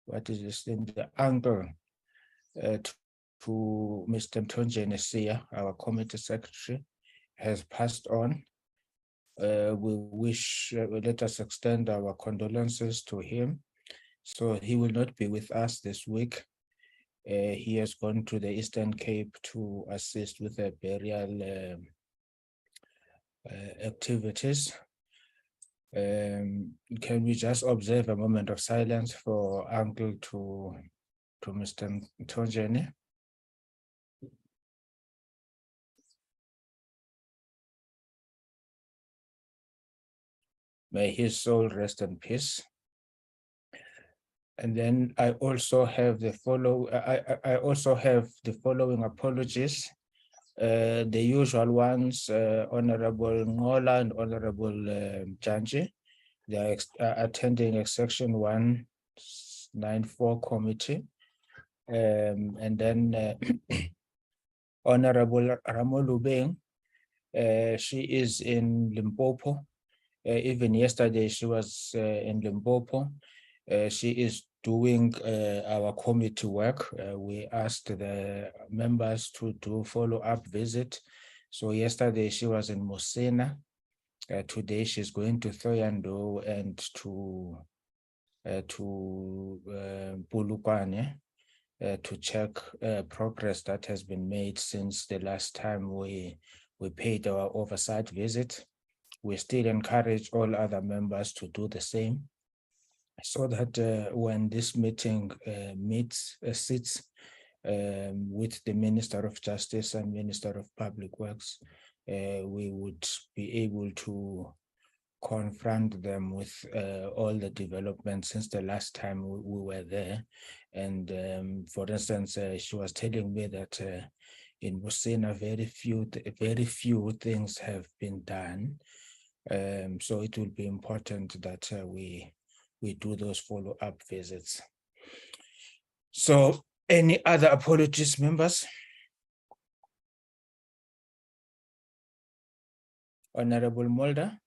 what is this thing? The uncle to Mr. Mthonjeni Siya, our committee secretary, has passed on. Let us extend our condolences to him. So he will not be with us this week. He has gone to the Eastern Cape to assist with the burial activities. Can we just observe a moment of silence for uncle to Mr. Mthonjeni? May his soul rest in peace. And then I also have the following apologies. The usual ones, Honorable Ngola and Honorable Janji. They are attending a Section 194 committee. And then Honorable Ramolubeng, she is in Limpopo. Even yesterday, she was in Limpopo. She is doing our committee work. We asked the members to do follow-up visit. So yesterday she was in Mosina. Today she's going to Thoyando and to Bulukwane to check progress that has been made since the last time we paid our oversight visit. We still encourage all other members to do the same, so that when this meeting sits with the Minister of Justice and Minister of Public Works, we would be able to confront them with all the developments since the last time we were there. And for instance, she was telling me that in Mosina, very few things have been done. So it will be important that we do those follow-up visits. So any other apologies, members? Honorable Mulder.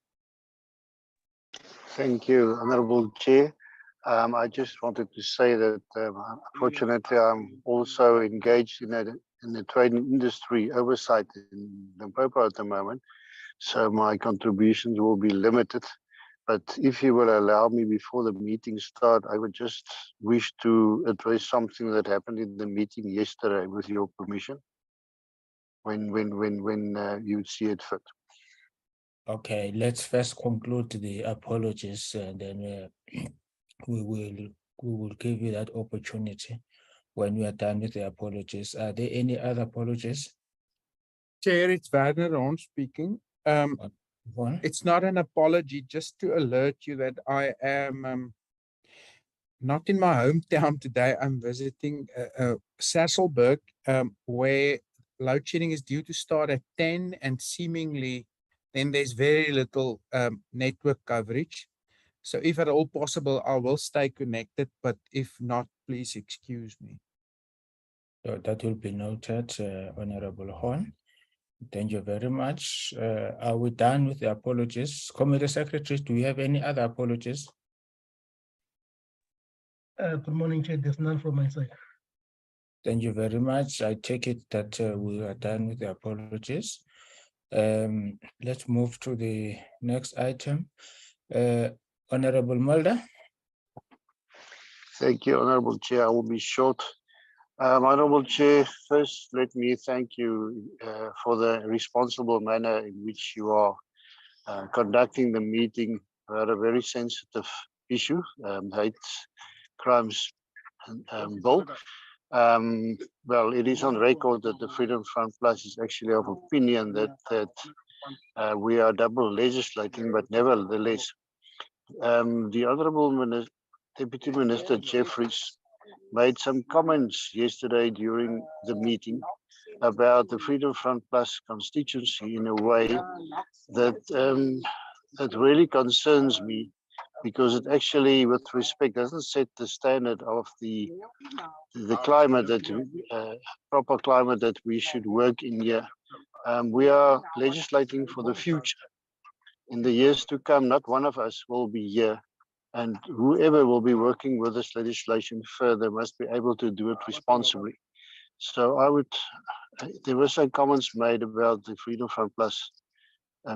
Thank you, Honorable Chair. I just wanted to say that unfortunately I'm also engaged in the trading industry oversight in Limpopo at the moment, so my contributions will be limited. But if you will allow me, before the meeting start, I would just wish to address something that happened in the meeting yesterday, with your permission, when you see it fit. Okay, let's first conclude the apologies, and then we will give you that opportunity when we are done with the apologies. Are there any other apologies? Chair, it's Werner Ron speaking. It's not an apology, just to alert you that I am not in my hometown today. I'm visiting Sasolburg, where load shedding is due to start at 10, and seemingly then there's very little network coverage. So if at all possible, I will stay connected, but if not, please excuse me. So that will be noted, Honorable Horn. Thank you very much. Are we done with the apologies? Committee Secretary, do we have any other apologies? Good morning, Chair. There's none from my side. Thank you very much. I take it that we are done with the apologies. Let's move to the next item. Honorable Mulder. Thank you, Honorable Chair. I will be short. Honorable Chair, first let me thank you for the responsible manner in which you are conducting the meeting about a very sensitive issue, hate crimes bill. Well, it is on record that the Freedom Front Plus is actually of opinion that we are double legislating, but nevertheless, the Honorable Deputy Minister Jeffries made some comments yesterday during the meeting about the Freedom Front Plus constituency in a way that that really concerns me, because it actually, with respect, doesn't set the standard of the climate that proper climate that we should work in here. We are legislating for the future. In the years to come, not one of us will be here And whoever will be working with this legislation further must be able to do it responsibly. So there were some comments made about the Freedom Front Plus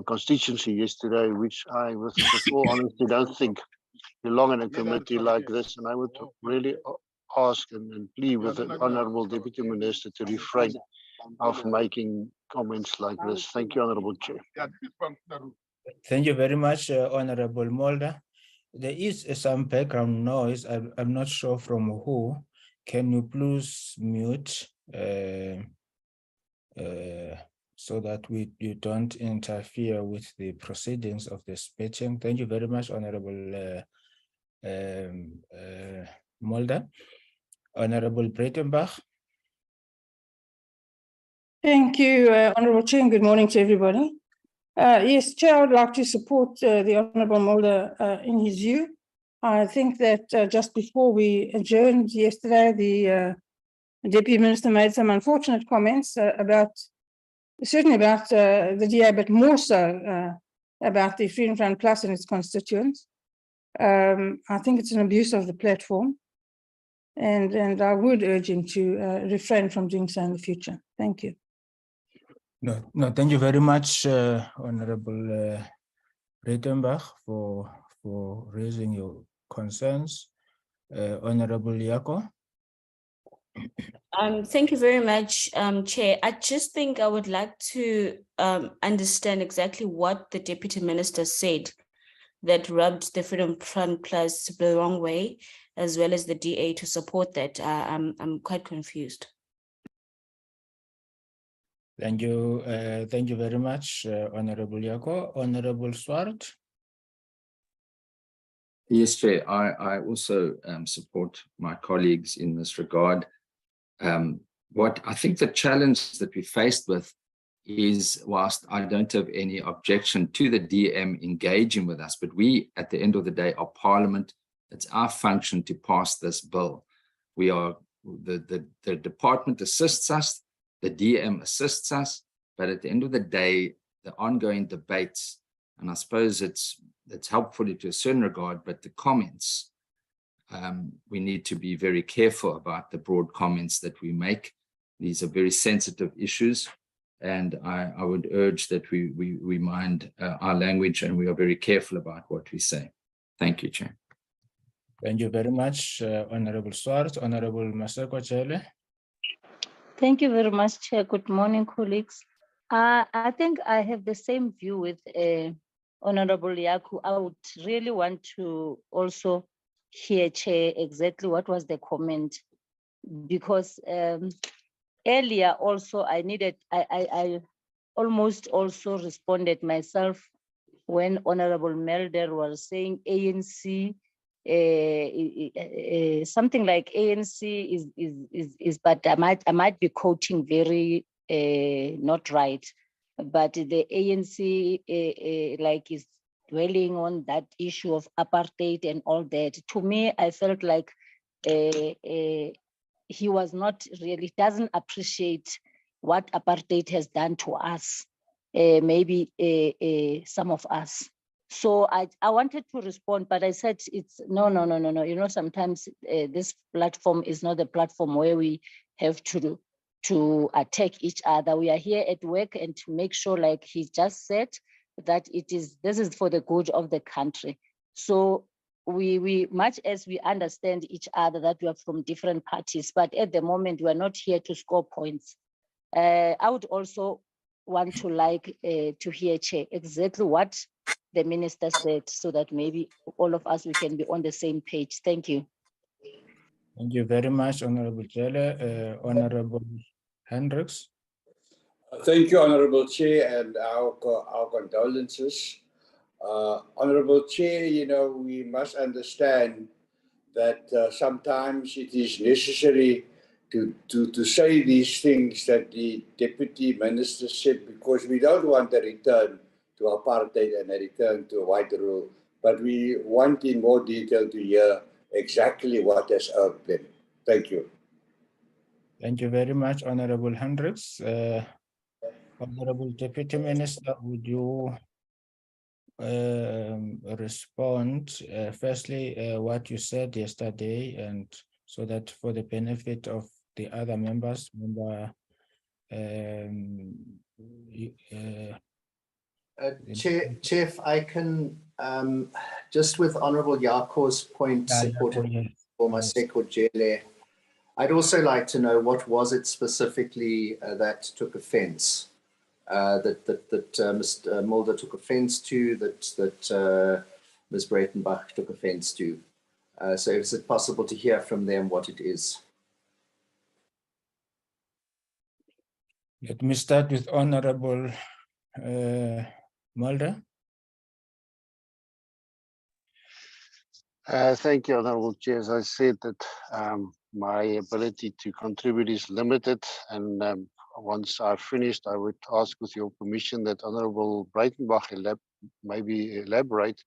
constituency yesterday, which I, with all honesty, don't think belong in a committee like this. And I would really ask and plead with the Honourable Deputy Minister to refrain of making comments like this. Thank you, Honourable Chair. Thank you very much, Honorable Mulder. There is some background noise. I'm not sure from who. Can you please mute so that you don't interfere with the proceedings of the speeching? Thank you very much, Honorable Mulder. Honorable Breitenbach. Thank you, Honourable Chair, and good morning to everybody. Yes, Chair, I would like to support the Honourable Mulder in his view. I think that just before we adjourned yesterday, the Deputy Minister made some unfortunate comments certainly about the DA, but more so about the Freedom Front Plus and its constituents. I think it's an abuse of the platform, and I would urge him to refrain from doing so in the future. Thank you. No, thank you very much, Honorable Breitenbach, for raising your concerns. Honorable Yako. Thank you very much, Chair. I just think I would like to understand exactly what the Deputy Minister said that rubbed the Freedom Front Plus the wrong way, as well as the DA to support that. I'm quite confused. Thank you very much, Honorable Yako. Honorable Swart. Yes, Chair. I also support my colleagues in this regard. What I think the challenge that we faced with is, whilst I don't have any objection to the DM engaging with us, but we, at the end of the day, are Parliament. It's our function to pass this bill. We are the department assists us, the DM assists us, but at the end of the day, the ongoing debates, and I suppose it's helpful to a certain regard, but the comments, we need to be very careful about the broad comments that we make. These are very sensitive issues, and I would urge that we mind our language and we are very careful about what we say. Thank you, Chair. Thank you very much, Honorable Swart. Honorable Maseko Chele. Thank you very much, Chair. Good morning, colleagues. I think I have the same view with Honorable Yaku. I would really want to also hear, Chair, exactly what was the comment, because earlier also I almost also responded myself when Honorable Melder was saying ANC, something like ANC is, but I might be quoting very not right, but the ANC like is dwelling on that issue of apartheid and all that. To me, I felt like he was not really, doesn't appreciate what apartheid has done to us, maybe some of us. So I wanted to respond, but I said it's no. You know, sometimes this platform is not a platform where we have to attack each other. We are here at work and to make sure, like he just said, that this is for the good of the country. So we much as we understand each other that we are from different parties, but at the moment we are not here to score points. I would also want to to hear, Chair, exactly what the minister said, so that maybe all of us, we can be on the same page. Thank you. Thank you very much, Honorable Chele. Honorable Hendricks. Thank you, Honorable Chair, and our condolences. Honorable Chair, you know, we must understand that sometimes it is necessary to say these things that the Deputy Minister said, because we don't want a return to apartheid and a return to white rule, but we want in more detail to hear exactly what has irked them. Thank you. Thank you very much, Honorable Hendricks. Honorable Deputy Minister, would you respond. Firstly, what you said yesterday, and so that for the benefit of the other members, Chair, if I can, just with Honourable Yako's point supported for Maseko Jele, I'd also like to know what was it specifically that took offence, that Mr. Mulder took offence to, that Ms. Breitenbach took offence to. So is it possible to hear from them what it is? Let me start with Honourable Mulder. Thank you, Honourable Chair. As I said, that my ability to contribute is limited, and once I've finished, I would ask, with your permission, that Honourable Breitenbach maybe elaborate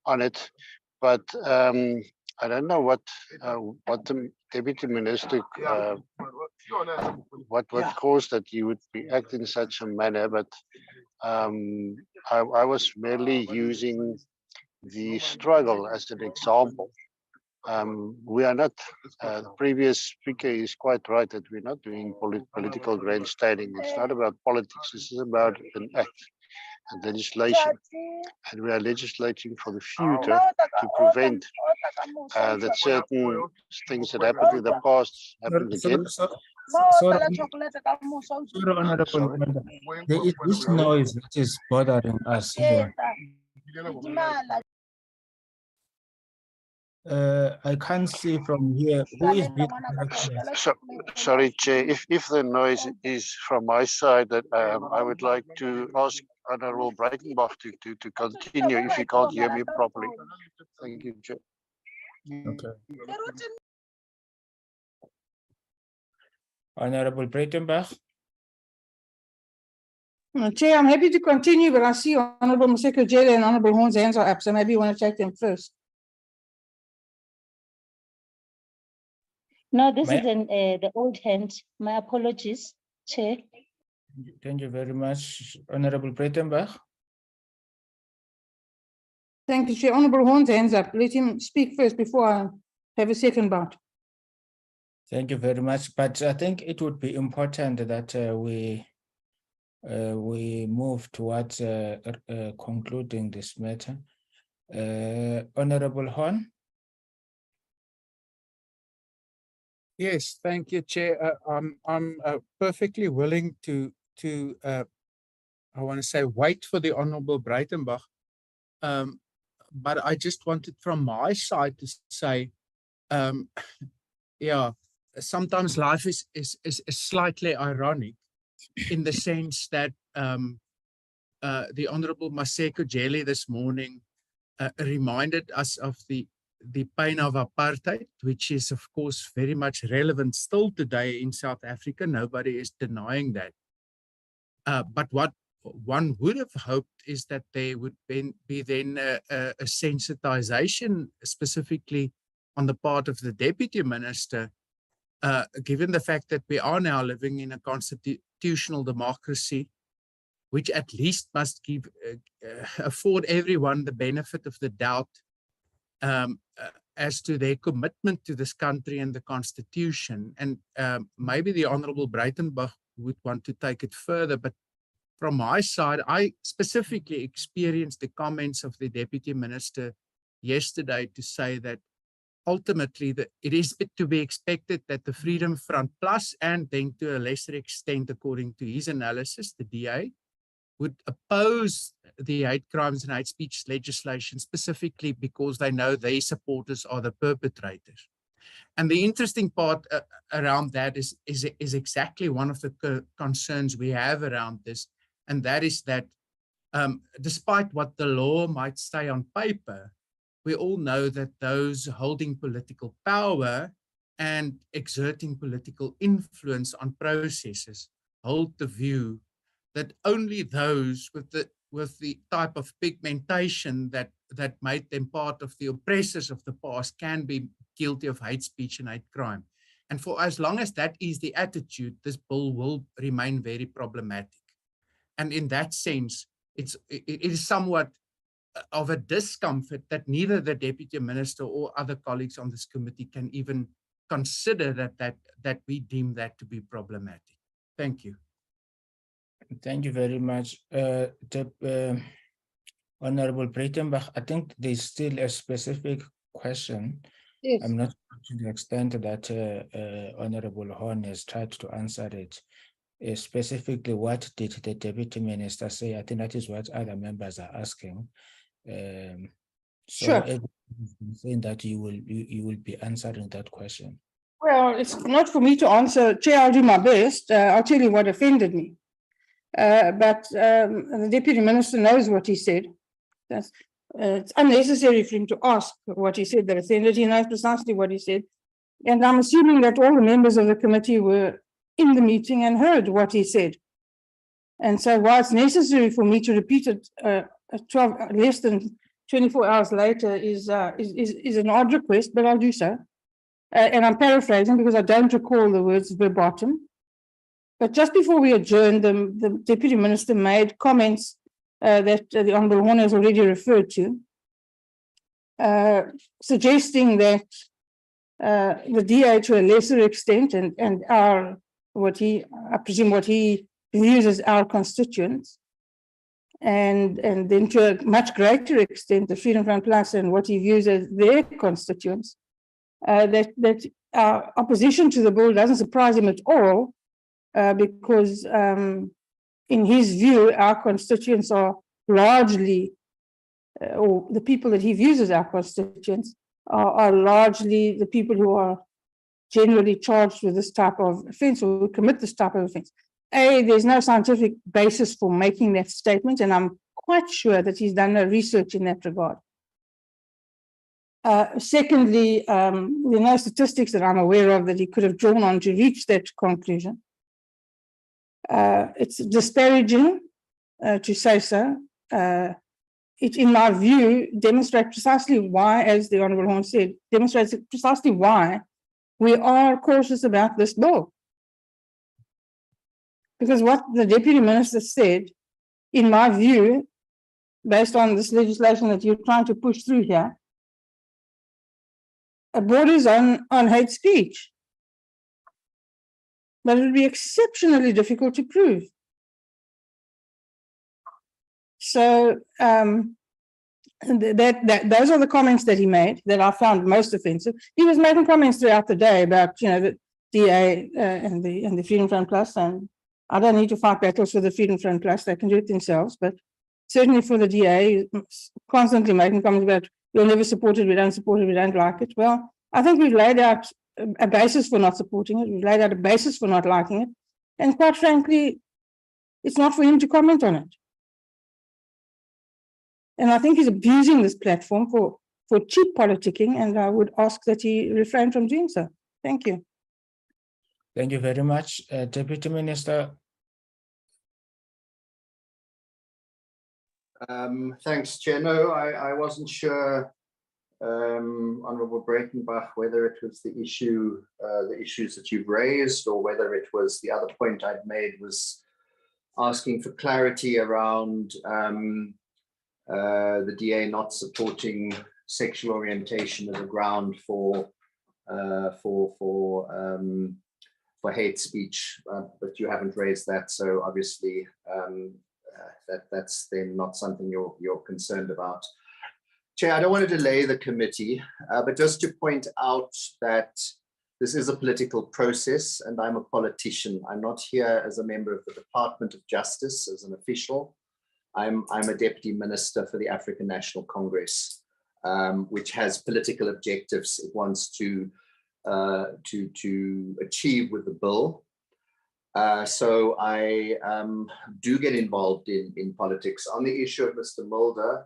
on it. But I don't know what the Deputy Minister, what caused that you would react in such a manner, but I was merely using the struggle as an example. We are not, the previous speaker is quite right that we're not doing political grandstanding. It's not about politics. This is about an act and legislation. And we are legislating for the future to prevent that certain things that happened in the past happen again. Sorry, Honourable Mulder. There is this noise that is bothering us here. I can't see from here. Who is this? Sorry, Chair. If the noise is from my side, that I would like to ask Honourable Breitenbach to continue if you can't hear me properly. Thank you, Chair. Okay. Honourable Breitenbach. Chair, I'm happy to continue, but I see Honourable Maseko Jele and Honourable Horn's hands are up, so maybe you want to take them first. No, this is the old hand. My apologies, Chair. Thank you very much, Honourable Breitenbach. Thank you, Chair. Honourable Horn's hands up. Let him speak first before I have a second bout. Thank you very much. But I think it would be important that we move towards concluding this matter. Honourable Horn. Yes, thank you, Chair. I'm perfectly willing to I want to say wait for the Honourable Breitenbach. But I just wanted from my side to say, yeah, sometimes life is slightly ironic in the sense that the Honourable Maseko Jele this morning reminded us of the pain of apartheid, which is of course very much relevant still today in South Africa. Nobody is denying that. But what one would have hoped is that there would be then a sensitization specifically on the part of the Deputy Minister, given the fact that we are now living in a constitutional democracy, which at least must afford everyone the benefit of the doubt as to their commitment to this country and the Constitution. And maybe the Honourable Breitenbach would want to take it further, but from my side, I specifically experienced the comments of the Deputy Minister yesterday to say that ultimately it is to be expected that the Freedom Front Plus, and then to a lesser extent, according to his analysis, the DA, would oppose the hate crimes and hate speech legislation specifically because they know their supporters are the perpetrators. And the interesting part around that is exactly one of the concerns we have around this, and that is that despite what the law might say on paper, we all know that those holding political power and exerting political influence on processes hold the view that only those with the type of pigmentation that made them part of the oppressors of the past can be guilty of hate speech and hate crime. And for as long as that is the attitude, this bill will remain very problematic. And in that sense, it is somewhat of a discomfort that neither the deputy minister or other colleagues on this committee can even consider that we deem that to be problematic. Thank you. Thank you very much. Honorable Breitenbach, I think there's still a specific question. Yes. I'm not sure to the extent that Honorable Horn has tried to answer it. Specifically, what did the deputy minister say? I think that is what other members are asking. Sure. Saying that you will be answering that question. Well, it's not for me to answer. Chair, I'll do my best. I'll tell you what offended me. But the deputy minister knows what he said. It's unnecessary for him to ask what he said that offended. He knows precisely what he said. And I'm assuming that all the members of the committee were in the meeting and heard what he said. And so while it's necessary for me to repeat it 12, less than 24 hours later is an odd request, but I'll do so. And I'm paraphrasing because I don't recall the words verbatim. But just before we adjourned, the deputy minister made comments that the Honourable Horn has already referred to, suggesting that the DA to a lesser extent and I presume what he views as our constituents, and then to a much greater extent the Freedom Front Plus and what he views as their constituents, that our opposition to the bill doesn't surprise him at all, because in his view, our constituents are largely, or the people that he views as our constituents are largely the people who are generally charged with this type of offense or who commit this type of offense. There's no scientific basis for making that statement, and I'm quite sure that he's done no research in that regard. Secondly, there are no statistics that I'm aware of that he could have drawn on to reach that conclusion. It's disparaging to say so. It, in my view, demonstrates precisely why, as the Honourable Horn said, demonstrates precisely why we are cautious about this bill. Because what the Deputy Minister said, in my view, based on this legislation that you're trying to push through here, borders on hate speech. But it would be exceptionally difficult to prove. So those are the comments that he made that I found most offensive. He was making comments throughout the day about, the DA and the Freedom Front Plus, and I don't need to fight battles for the Freedom Front Plus; they can do it themselves. But certainly for the DA, constantly making comments about we'll never support it, we don't support it, we don't like it. Well, I think we've laid out a basis for not supporting it. We've laid out a basis for not liking it, and quite frankly, it's not for him to comment on it. And I think he's abusing this platform for cheap politicking, and I would ask that he refrain from doing so. Thank you. Thank you very much, Deputy Minister. Thanks, Chair. No, I wasn't sure, Honourable Breitenbach, whether it was the issues that you've raised, or whether it was the other point I'd made was asking for clarity around the DA not supporting sexual orientation as a ground for hate speech, but you haven't raised that, so obviously that's then not something you're concerned about. Chair, I don't want to delay the committee, but just to point out that this is a political process and I'm a politician. I'm not here as a member of the Department of Justice, as an official. I'm a deputy minister for the African National Congress, which has political objectives it wants to achieve with the bill. So I do get involved in politics. On the issue of Mr. Mulder,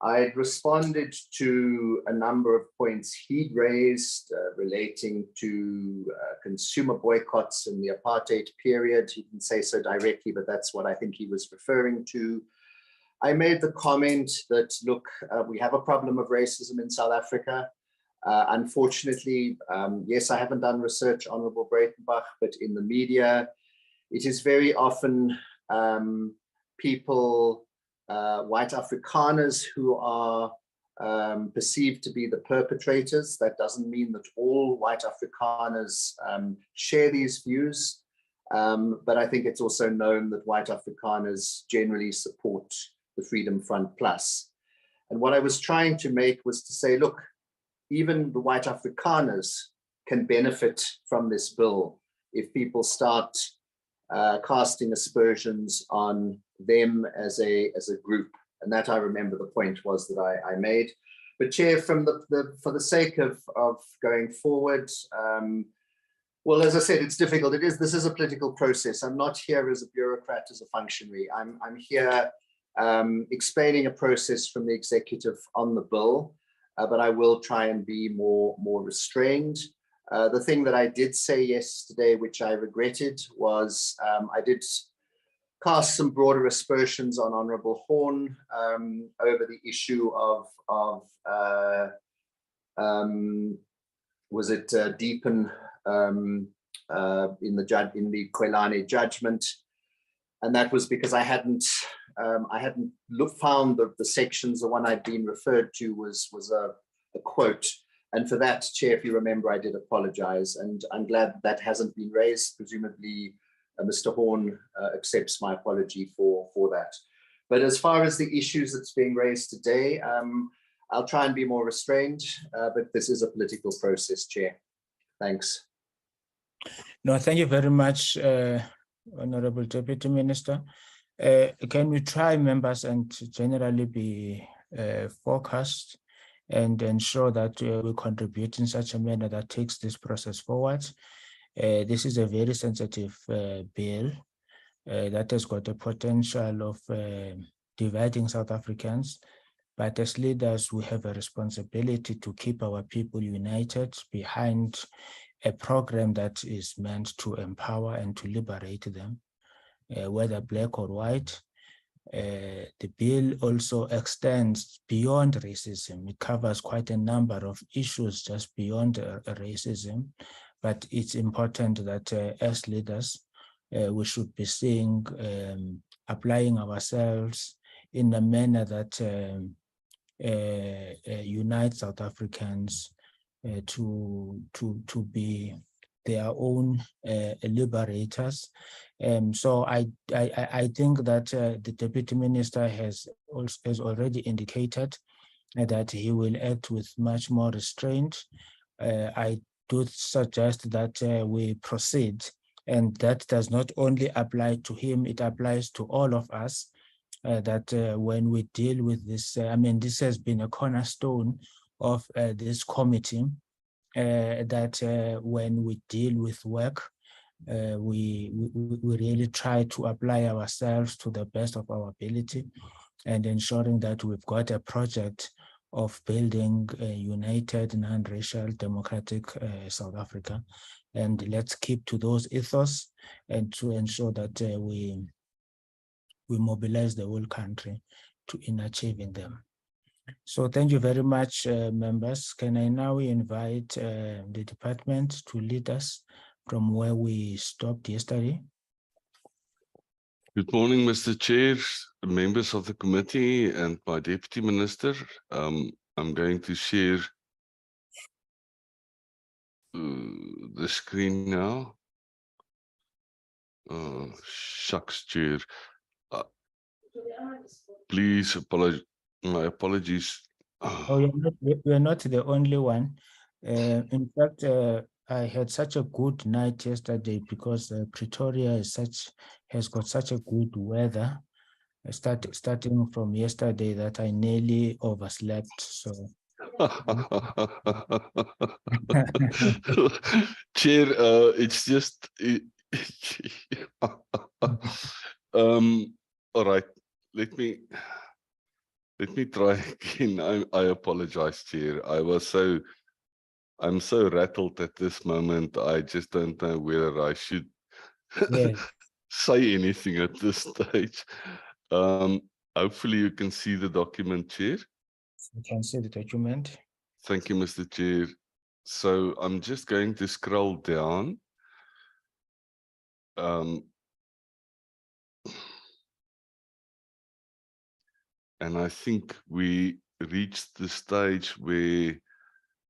I responded to a number of points he'd raised relating to consumer boycotts in the apartheid period. He didn't say so directly, but that's what I think he was referring to. I made the comment that, look, we have a problem of racism in South Africa. Unfortunately, yes, I haven't done research, Honourable Breitenbach, but in the media, it is very often people white Afrikaners who are perceived to be the perpetrators. That doesn't mean that all white Afrikaners share these views, but I think it's also known that white Afrikaners generally support the Freedom Front Plus. And what I was trying to make was to say, look, even the white Afrikaners can benefit from this bill if people start casting aspersions on them as a group. And that, I remember, the point was that I made. But Chair, from for the sake of going forward, well, as I said, it's difficult. This is a political process. I'm not here as a bureaucrat, as a functionary. I'm here explaining a process from the executive on the bill, but I will try and be more restrained. The thing that I did say yesterday, which I regretted, was I did cast some broader aspersions on Honourable Horn over the issue of was it deepen in the Kwelane judgment, and that was because I hadn't found the sections. The one I'd been referred to was a quote, and for that, Chair, if you remember, I did apologise, and I'm glad that hasn't been raised. Presumably, Mr. Horn accepts my apology for that. But as far as the issues that's being raised today, I'll try and be more restrained, but this is a political process, Chair. Thanks. No, thank you very much, Honorable Deputy Minister. Can we try, members, and generally be focused and ensure that we contribute in such a manner that takes this process forward? This is a very sensitive bill that has got the potential of dividing South Africans. But as leaders, we have a responsibility to keep our people united behind a program that is meant to empower and to liberate them, whether black or white. The bill also extends beyond racism. It covers quite a number of issues just beyond racism. But it's important that as leaders, we should be seeing, applying ourselves in a manner that unites South Africans to be their own liberators. So I think that the Deputy Minister has already indicated that he will act with much more restraint. I do suggest that we proceed, and that does not only apply to him, it applies to all of us, that when we deal with this, I mean, this has been a cornerstone of this committee, that when we deal with work, we really try to apply ourselves to the best of our ability and ensuring that we've got a project of building a united, non-racial, democratic South Africa. And let's keep to those ethos and to ensure that we mobilize the whole country in achieving them. So thank you very much, members. Can I now invite the department to lead us from where we stopped yesterday? Good morning, Mr. Chair, members of the committee, and my Deputy Minister. I'm going to share the screen now. Shucks, Chair. Please apologize. My apologies. Oh, you're not the only one. In fact, I had such a good night yesterday because Pretoria has got such a good weather, starting from yesterday, that I nearly overslept. So, Chair, it's just. All right. Let me try again. I apologize, Chair. I'm so rattled at this moment. I just don't know whether I should say anything at this stage. Hopefully you can see the document, Chair. You can see the document. Thank you, Mr. Chair. So I'm just going to scroll down. And I think we reached the stage where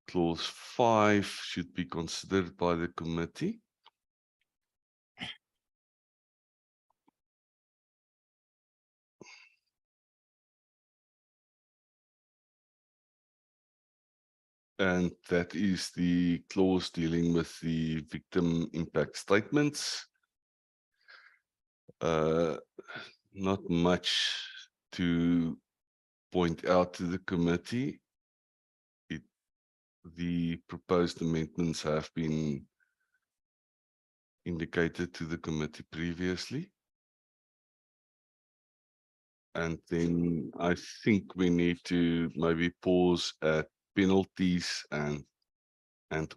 clause 5 should be considered by the committee. And that is the clause dealing with the victim impact statements. Not much to point out to the committee. The proposed amendments have been indicated to the committee previously. And then I think we need to maybe pause at penalties and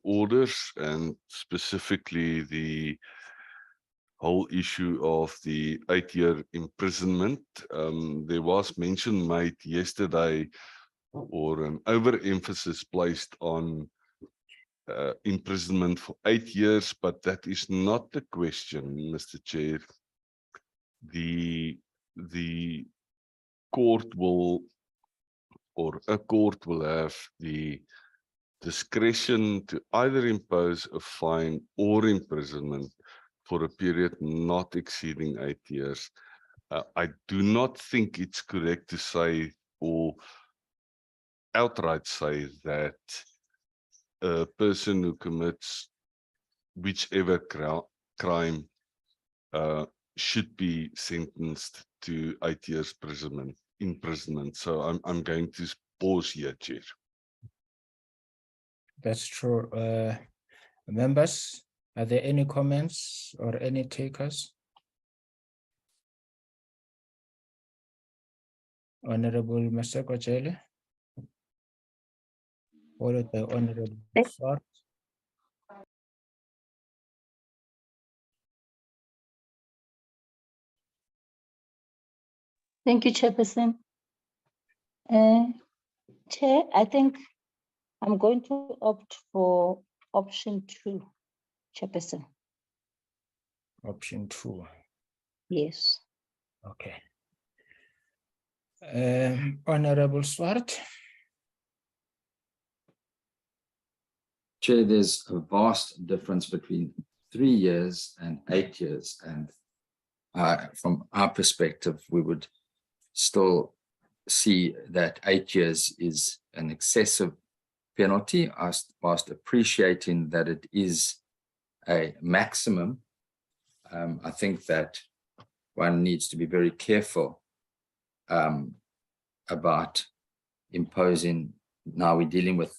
orders, and specifically the whole issue of the 8-year imprisonment. There was mention made yesterday, or an overemphasis placed on imprisonment for 8 years, but that is not the question, Mr. Chair. The court will, or a court will have the discretion to either impose a fine or imprisonment for a period not exceeding 8 years. I do not think it's correct to say, or outright say, that a person who commits whichever crime should be sentenced to 8 years imprisonment. So I'm going to pause here, Chair. That's true. Members, are there any comments or any takers? Honorable Mr. Kochele, followed by Honorable Swart. Thank you, Chairperson. Chair, I think I'm going to opt for option 2, Chairperson. Option 2. Yes. Okay. Honorable Swart. Chair, there's a vast difference between 3 years and 8 years. And from our perspective, we would still see that 8 years is an excessive penalty, whilst appreciating that it is a maximum. I think that one needs to be very careful about imposing. Now we're dealing with,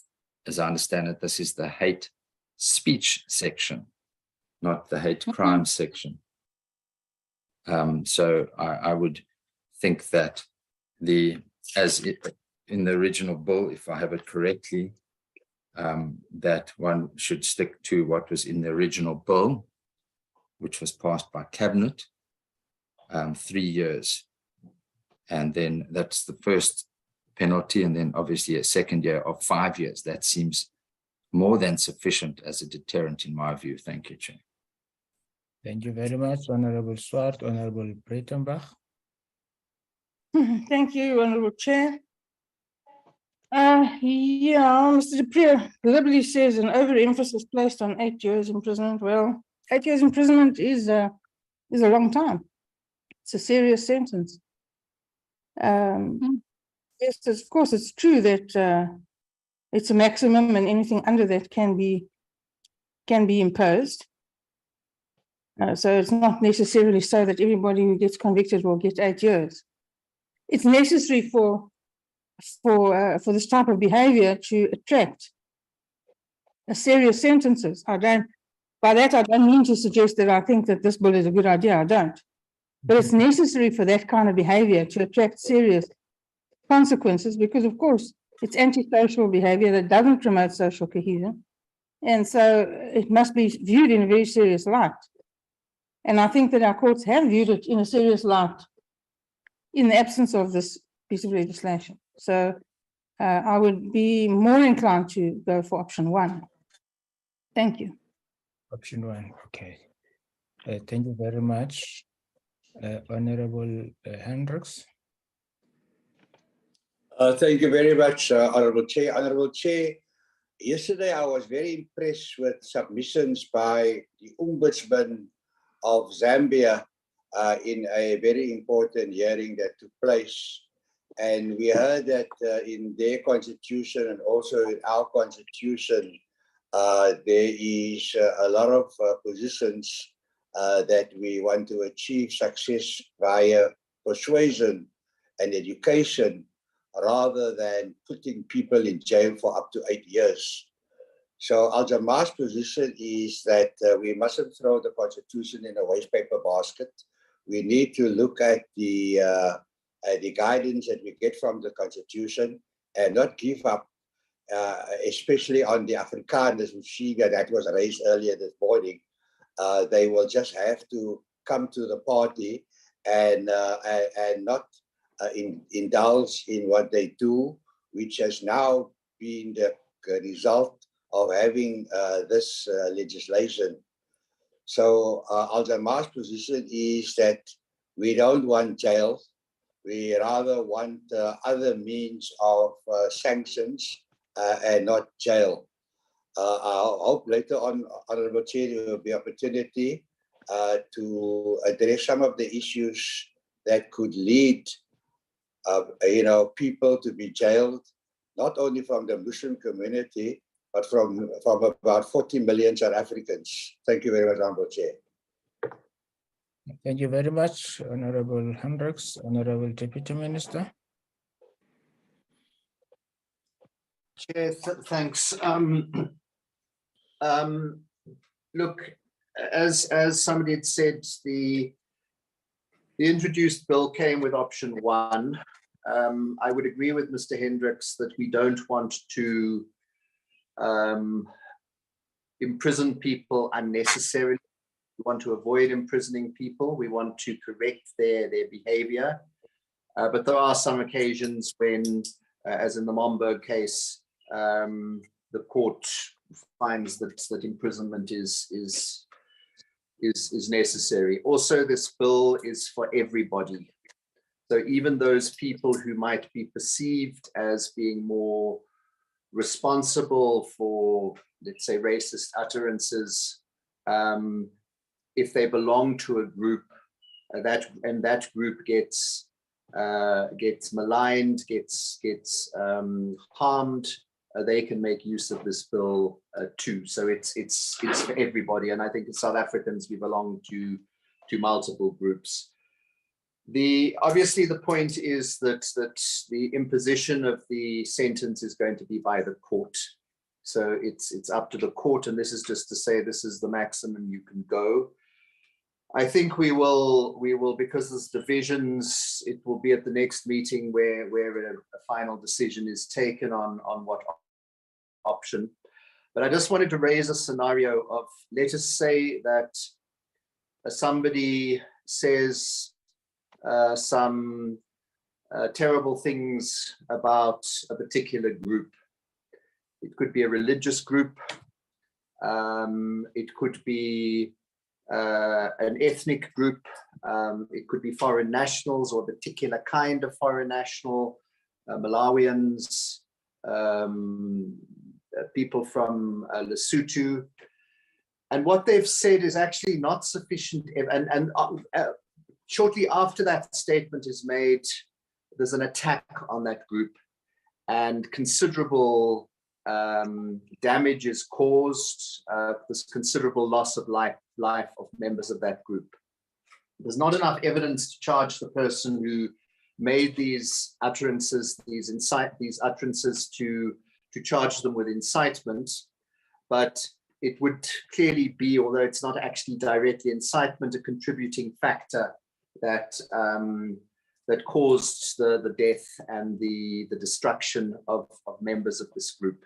as I understand it, this is the hate speech section, not the hate crime section. So I would think that in the original bill, if I have it correctly, that one should stick to what was in the original bill, which was passed by Cabinet, 3 years. And then that's the first penalty, and then obviously a second year of 5 years. That seems more than sufficient as a deterrent in my view. Thank you, Chair. Thank you very much, Honorable Swart. Honorable Breitenbach. Thank you, Honorable Chair. Yeah, Mr. Dupree deliberately says an overemphasis placed on 8 years imprisonment. Well, 8 years imprisonment is a long time. It's a serious sentence. Yes, of course, it's true that it's a maximum, and anything under that can be imposed. So it's not necessarily so that everybody who gets convicted will get 8 years. It's necessary for this type of behavior to attract serious sentences. By that, I don't mean to suggest that I think that this bill is a good idea. I don't. But it's necessary for that kind of behavior to attract serious consequences, because of course it's antisocial behavior that doesn't promote social cohesion. And so it must be viewed in a very serious light. And I think that our courts have viewed it in a serious light in the absence of this piece of legislation. So I would be more inclined to go for option 1. Thank you. Option 1, okay. Thank you very much, Honorable Hendricks. Thank you very much, Honorable Chair. Honorable Chair, yesterday I was very impressed with submissions by the Ombudsman of Zambia in a very important hearing that took place. And we heard that in their constitution and also in our constitution, there is a lot of positions that we want to achieve success via persuasion and education, rather than putting people in jail for up to 8 years. So Al Jamaah's position is that we mustn't throw the constitution in a waste paper basket. We need to look at the guidance that we get from the constitution and not give up, especially on the Afrikaners Mushiga that was raised earlier this morning. They will just have to come to the party and not indulge in what they do, which has now been the result of having this legislation. So Al Jamaah's position is that we don't want jail. We rather want other means of sanctions and not jail. I hope later on, Honorable Chair, there will be opportunity to address some of the issues that could lead people to be jailed, not only from the Muslim community, but from about 40 million South Africans. Thank you very much, Honorable Chair. Thank you very much, Honorable Hendricks. Honorable Deputy Minister. Chair, thanks. Look, as somebody had said, the introduced bill came with option 1. I would agree with Mr. Hendricks that we don't want to imprison people unnecessarily. We want to avoid imprisoning people. We want to correct their behavior. But there are some occasions when, as in the Momberg case, the court finds that imprisonment is necessary. Also, this bill is for everybody. So even those people who might be perceived as being more responsible for, let's say, racist utterances, if they belong to a group that group gets maligned, gets harmed, they can make use of this bill too. So it's for everybody. And I think as South Africans, we belong to multiple groups. Obviously the point is that the imposition of the sentence is going to be by the court. So it's up to the court, and this is just to say this is the maximum you can go. I think we will, because there's divisions, it will be at the next meeting where a final decision is taken on what option. But I just wanted to raise a scenario of, let us say that somebody says some terrible things about a particular group. It could be a religious group. It could be an ethnic group. It could be foreign nationals or a particular kind of foreign national, Malawians, people from Lesotho. And what they've said is actually not sufficient. And shortly after that statement is made, there's an attack on that group and considerable damage is caused. There's considerable loss of life of members of that group. There's not enough evidence to charge the person who made these utterances, these utterances to charge them with incitement, but it would clearly be, although it's not actually directly incitement, a contributing factor that that caused the death and the destruction of members of this group.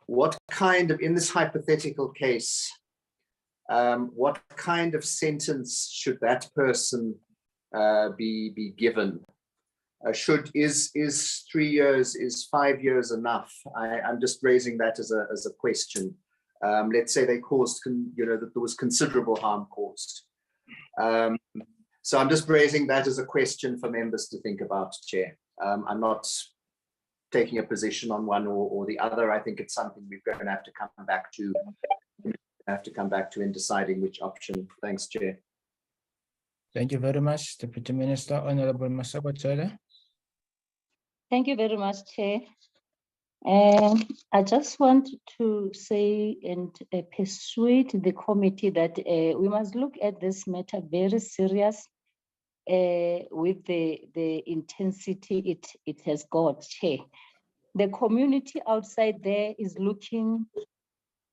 What kind of, in this hypothetical case, what kind of sentence should that person be given? Is 3 years, is 5 years enough? I'm just raising that as a question. Let's say they caused, that there was considerable harm caused. So I'm just raising that as a question for members to think about, Chair. I'm not taking a position on one or the other. I think it's something we're going to have to come back to in deciding which option. Thanks, Chair. Thank you very much, Deputy Minister. Honorable Masakwa. Thank you very much, Chair. I just want to say and persuade the committee that we must look at this matter very serious with the intensity it has got, Chair. The community outside there is looking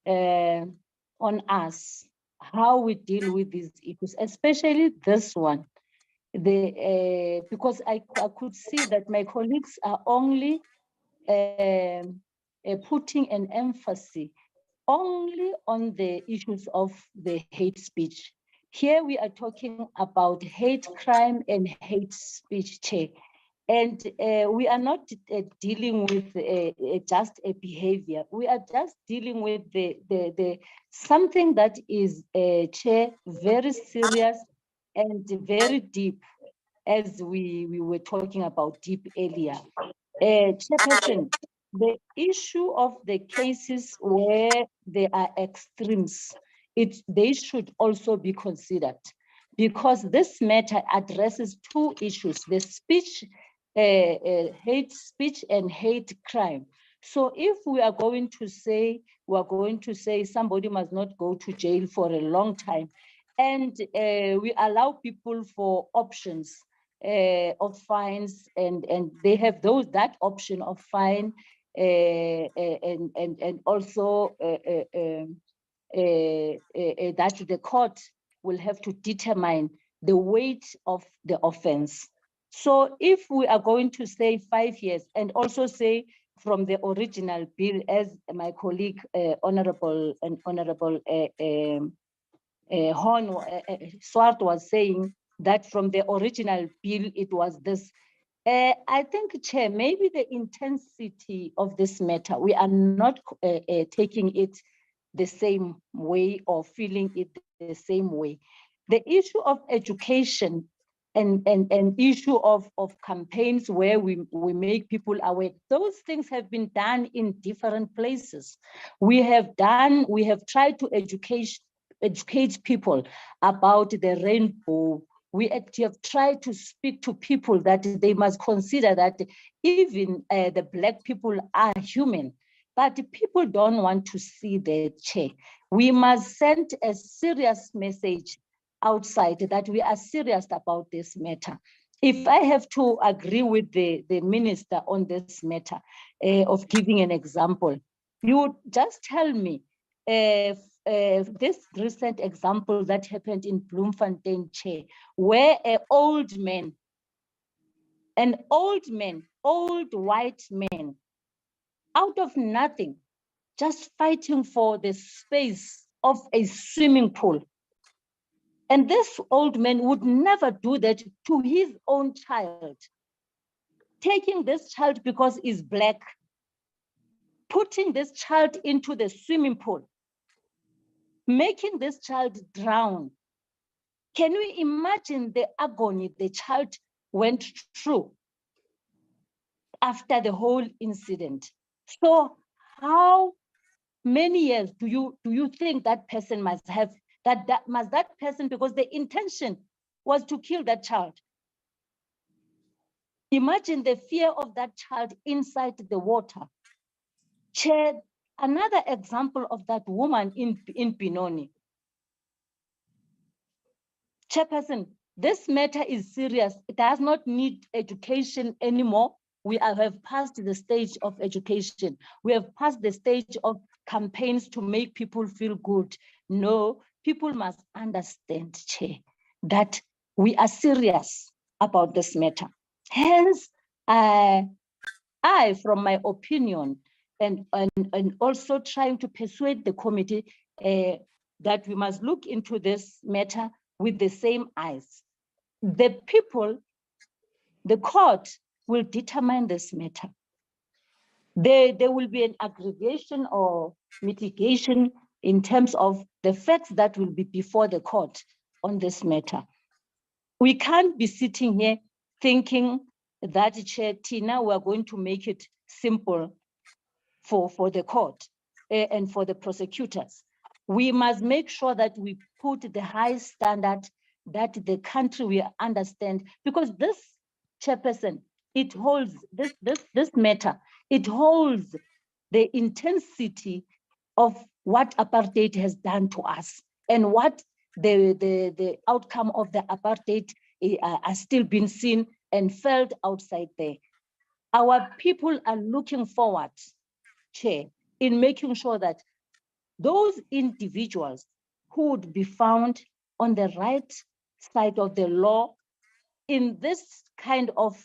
on us, how we deal with these issues, especially this one. Because I could see that my colleagues are only putting an emphasis only on the issues of the hate speech. Here we are talking about hate crime and hate speech, Chair. And we are not dealing with just a behavior. We are just dealing with the something that is, Chair, very serious and very deep, as we were talking about deep earlier. Chairperson, the issue of the cases where there are extremes, they should also be considered, because this matter addresses two issues: the speech, hate speech and hate crime. So if we are going to say somebody must not go to jail for a long time, and we allow people for options of fines, and they have that option of fine, and also that the court will have to determine the weight of the offense. So if we are going to say 5 years, and also say from the original bill, as my colleague Honorable Swart was saying, that from the original bill it was this. I think, Chair, maybe the intensity of this matter, we are not taking it the same way or feeling it the same way. The issue of education and issue of campaigns where we make people aware, those things have been done in different places. We have tried to educate people about the rainbow. We have tried to speak to people that they must consider that even the Black people are human, but people don't want to see the Chair. We must send a serious message outside that we are serious about this matter. If I have to agree with the minister on this matter of giving an example, you would just tell me this recent example that happened in Bloemfontein, Chair, where an old white man, out of nothing, just fighting for the space of a swimming pool. And this old man would never do that to his own child. Taking this child because he's Black, putting this child into the swimming pool, making this child drown. Can we imagine the agony the child went through after the whole incident? So how many years do you think that person must have, that person, because the intention was to kill that child? Imagine the fear of that child inside the water. Chair, another example of that woman in Benoni. Chairperson, this matter is serious. It does not need education anymore. We have passed the stage of education. We have passed the stage of campaigns to make people feel good. No, people must understand, Chair, that we are serious about this matter. Hence, I, from my opinion, and also trying to persuade the committee that we must look into this matter with the same eyes. The people, the court will determine this matter. There will be an aggregation or mitigation in terms of the facts that will be before the court on this matter. We can't be sitting here thinking that, Chair Tina, we are going to make it simple for the court and for the prosecutors. We must make sure that we put the high standard that the country will understand, because this, Chairperson, it holds this matter, it holds the intensity of what apartheid has done to us and what the outcome of the apartheid are still being seen and felt outside there. Our people are looking forward, Chair, in making sure that those individuals who would be found on the right side of the law in this kind of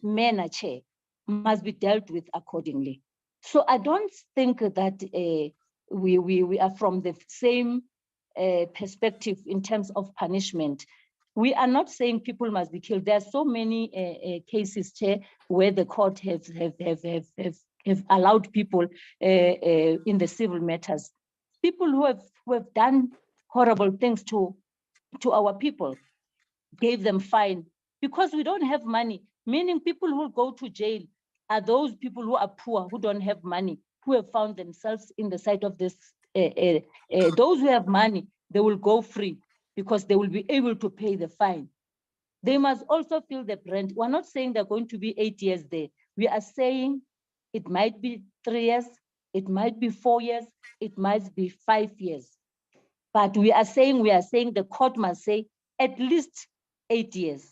manner, Chair, must be dealt with accordingly. So I don't think that we are from the same perspective in terms of punishment. We are not saying people must be killed. There are so many cases, Chair, where the court have allowed people in the civil matters. People who have done horrible things to our people, gave them fine because we don't have money, meaning people who go to jail are those people who are poor, who don't have money, who have found themselves in the sight of this. Those who have money, they will go free because they will be able to pay the fine. They must also feel the brand. We're not saying they're going to be 8 years there. We are saying it might be 3 years, it might be 4 years, it might be 5 years. But we are saying the court must say at least 8 years.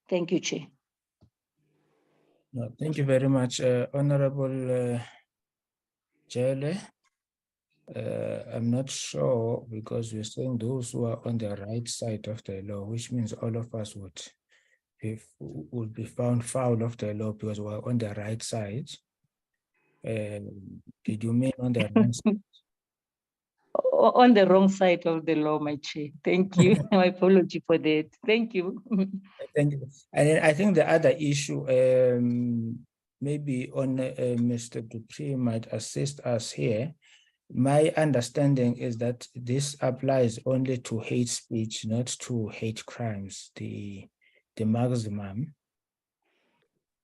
Thank you, Chair. No, thank you very much, Honorable Jele. I'm not sure because we're saying those who are on the right side of the law, which means all of us would be found foul of the law because we're on the right side. Did you mean on the wrong side? On the wrong side of the law, my Chair. Thank you. My apology for that. Thank you. Thank you. And I think the other issue, maybe on Mr. Dupree might assist us here. My understanding is that this applies only to hate speech, not to hate crimes, the maximum.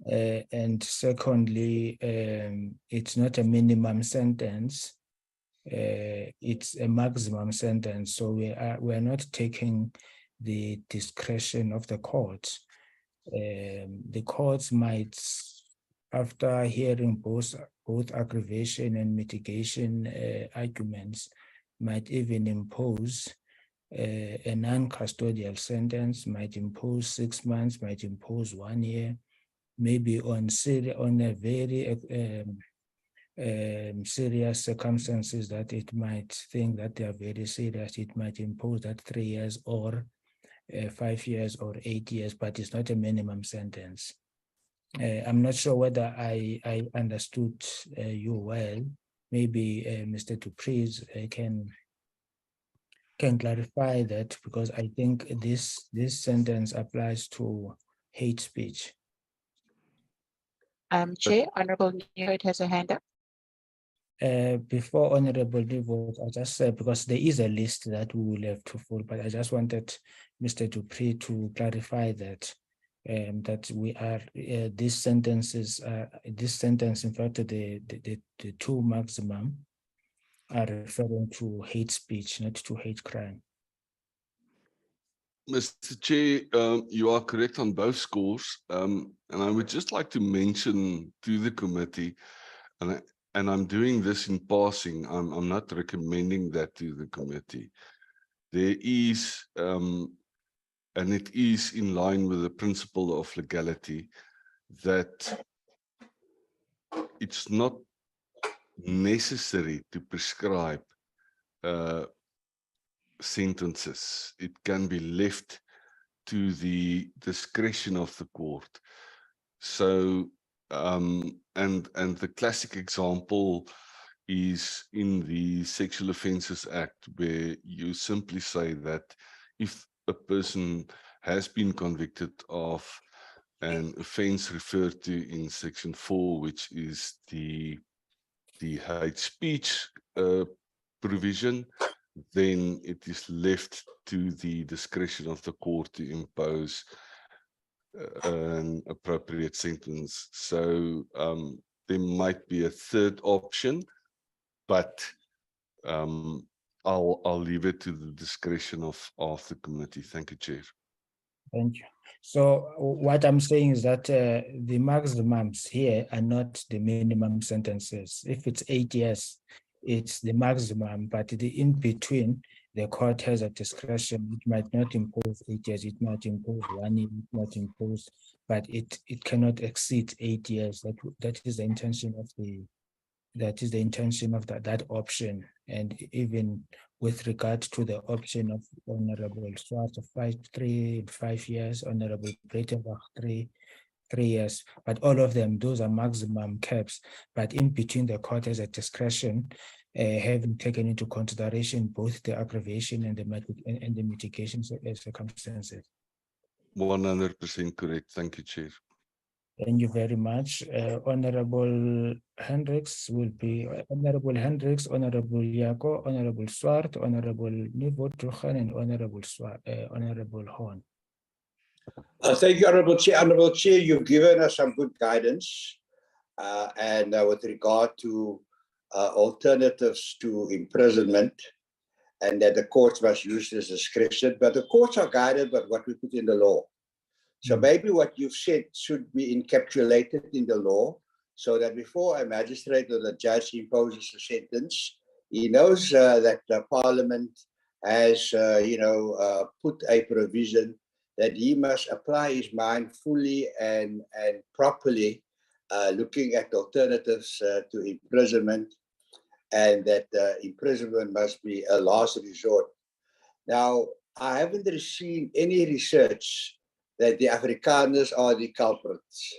And secondly, it's not a minimum sentence. It's a maximum sentence. So we're not taking the discretion of the courts. The courts might, after hearing both aggravation and mitigation arguments, might even impose a non-custodial sentence, might impose 6 months, might impose 1 year, maybe on a very serious circumstances that it might think that they are very serious, it might impose that 3 years or 5 years or 8 years, but it's not a minimum sentence. I'm not sure whether I understood you well. Maybe Mr. Dupree can clarify that, because I think this sentence applies to hate speech. Chair, Honorable Newhood has a hand up. Before Honorable Newhood, I just said, because there is a list that we will have to follow, but I just wanted Mr. Dupree to clarify that that we are these sentences, this sentence, in fact, the two maximum are referring to hate speech, not to hate crime. Mr. Chair, you are correct on both scores, and I would just like to mention to the committee, and I'm doing this in passing, I'm not recommending that to the committee. There is, and it is in line with the principle of legality, that it's not necessary to prescribe sentences. It can be left to the discretion of the court. So, and the classic example is in the Sexual Offences Act, where you simply say that if a person has been convicted of an offense referred to in Section 4, which is the hate speech provision, then it is left to the discretion of the court to impose an appropriate sentence. So there might be a third option, but I'll leave it to the discretion of the committee. Thank you, Chair. Thank you. So what I'm saying is that the maximums here are not the minimum sentences. If it's 8 years, it's the maximum, but the in between, the court has a discretion. It might not impose 8 years, it might impose 1 year, it might impose, but it cannot exceed 8 years. That is the intention of that option. And even with regard to the option of Honorable Swart of 5 years, Honorable Breitenbach 3 years, but all of them, those are maximum caps. But in between, the court has a discretion, having taken into consideration both the aggravation and the mitigation circumstances. 100% correct. Thank you, Chair. Thank you very much. Honorable Hendricks will be Honorable Hendricks, Honorable Yako, Honorable Swart, Honorable Nivo Truchan, and Honorable Horn. Thank you, Honorable Chair. Honorable Chair, you've given us some good guidance and with regard to alternatives to imprisonment, and that the courts must use this discretion, but the courts are guided by what we put in the law. So maybe what you've said should be encapsulated in the law, so that before a magistrate or the judge imposes a sentence, he knows that the Parliament has, put a provision that he must apply his mind fully and properly, looking at alternatives to imprisonment, and that imprisonment must be a last resort. Now, I haven't received any research that the Afrikaners are the culprits.